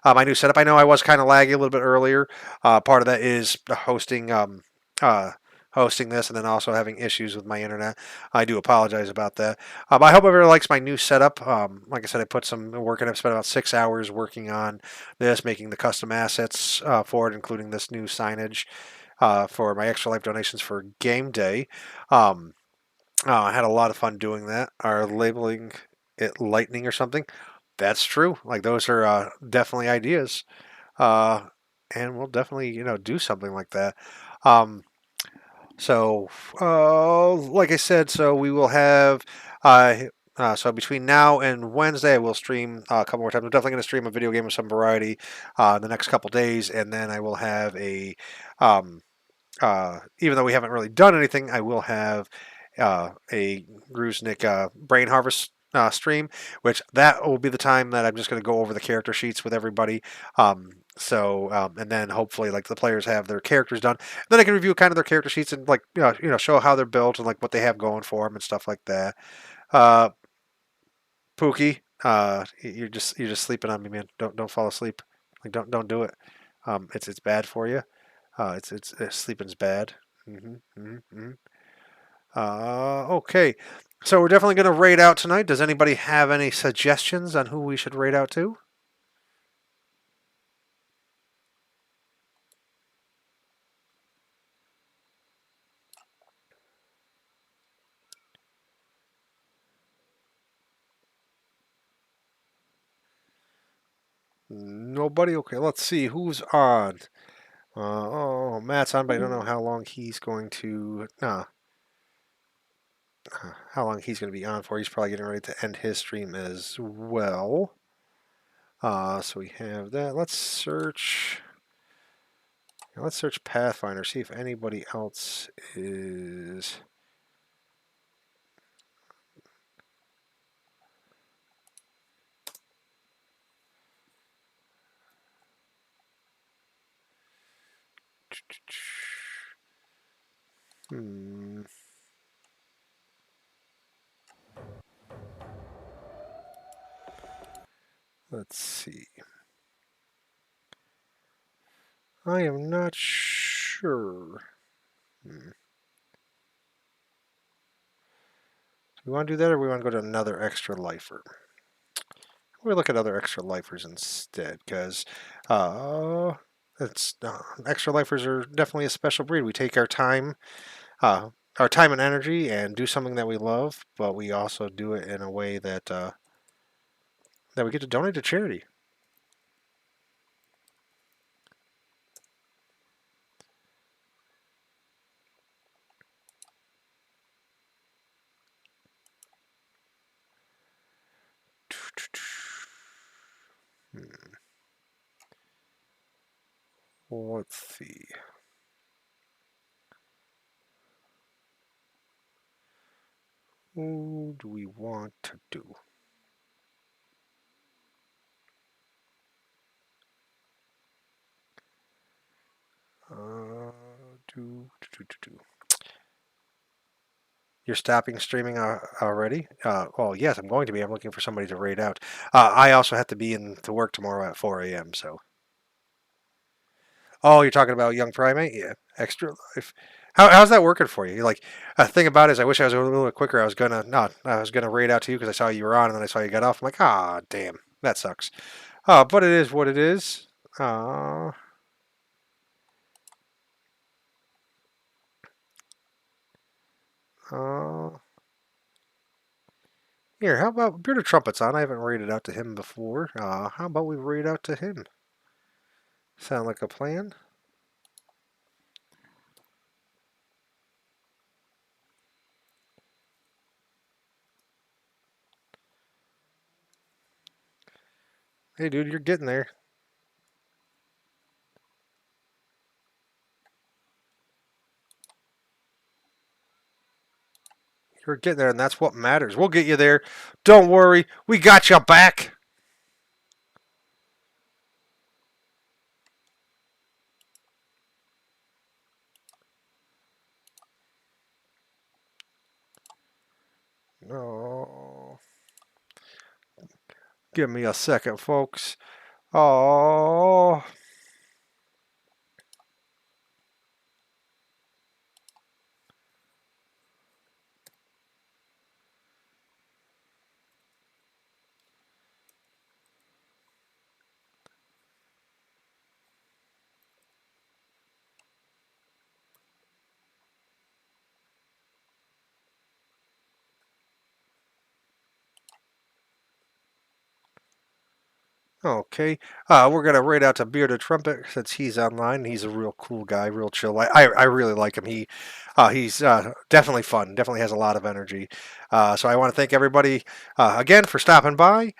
S1: my new setup. I know I was kind of laggy a little bit earlier. Part of that is uh, hosting this, and then also having issues with my internet. I do apologize about that. I hope everyone likes my new setup. Like I said, I put some work in. I've spent about 6 hours working on this, making the custom assets for it, including this new signage for my extra life donations for game day. I had a lot of fun doing that. Are labeling it lightning or something? That's true. Like those are definitely ideas, uh, and we'll definitely do something like that. Um, so, like I said, so we will have. So between now and Wednesday, I will stream a couple more times. I'm definitely going to stream a video game of some variety the next couple days, and then I will have um, even though we haven't really done anything, I will have a Gruznik Brain Harvest stream, which that will be the time that I'm just going to go over the character sheets with everybody. And then hopefully, like the players have their characters done, then I can review kind of their character sheets and like show how they're built and like what they have going for them and stuff like that. Uh, Pookie, you're just sleeping on me, man. Don't fall asleep. Like don't do it. It's bad for you. It's sleeping's bad. Okay. So we're definitely going to raid out tonight. Does anybody have any suggestions on who we should raid out to? Nobody? Okay, let's see who's on. Matt's on, but I don't know how long he's going to. How long he's going to be on for. He's probably getting ready to end his stream as well. So we have that. Let's search. Let's search Pathfinder. See if anybody else is. Hmm. Let's see. I am not sure. we want to do that, or we want to go to another extra lifer? We'll look at other extra lifers instead, because extra lifers are definitely a special breed. We take our time and energy, and do something that we love, but we also do it in a way that that we get to donate to charity. Let's see. Who do we want to do? Do. You're stopping streaming already? Well, yes, I'm going to be. I'm looking for somebody to raid out. I also have to be in to work tomorrow at 4 a.m. So. Oh, you're talking about Young Primate? Yeah, extra life. How's that working for you? Like, the thing about it is, I wish I was a little bit quicker. I was gonna raid out to you because I saw you were on, and then I saw you got off. I'm like, ah, damn, that sucks. But it is what it is. Uh, uh, Here, how about Bearded Trumpet's on? I haven't raided out to him before. How about we raid out to him? Sound like a plan? Hey, dude, you're getting there. You're getting there, and that's what matters. We'll get you there. Don't worry, we got you back. No. Give me a second, folks. Oh. Okay, we're gonna raid out to Bearded Trumpet since he's online. He's a real cool guy, real chill. I really like him. He's definitely fun. Definitely has a lot of energy. So I want to thank everybody again for stopping by,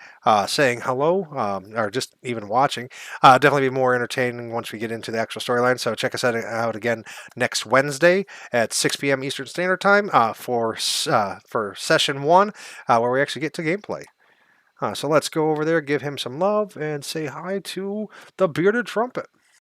S1: saying hello, or just even watching. Definitely be more entertaining once we get into the actual storyline. So check us out again next Wednesday at 6 p.m. Eastern Standard Time for session 1, where we actually get to gameplay. So let's go over there, give him some love, and say hi to the Bearded Trumpet.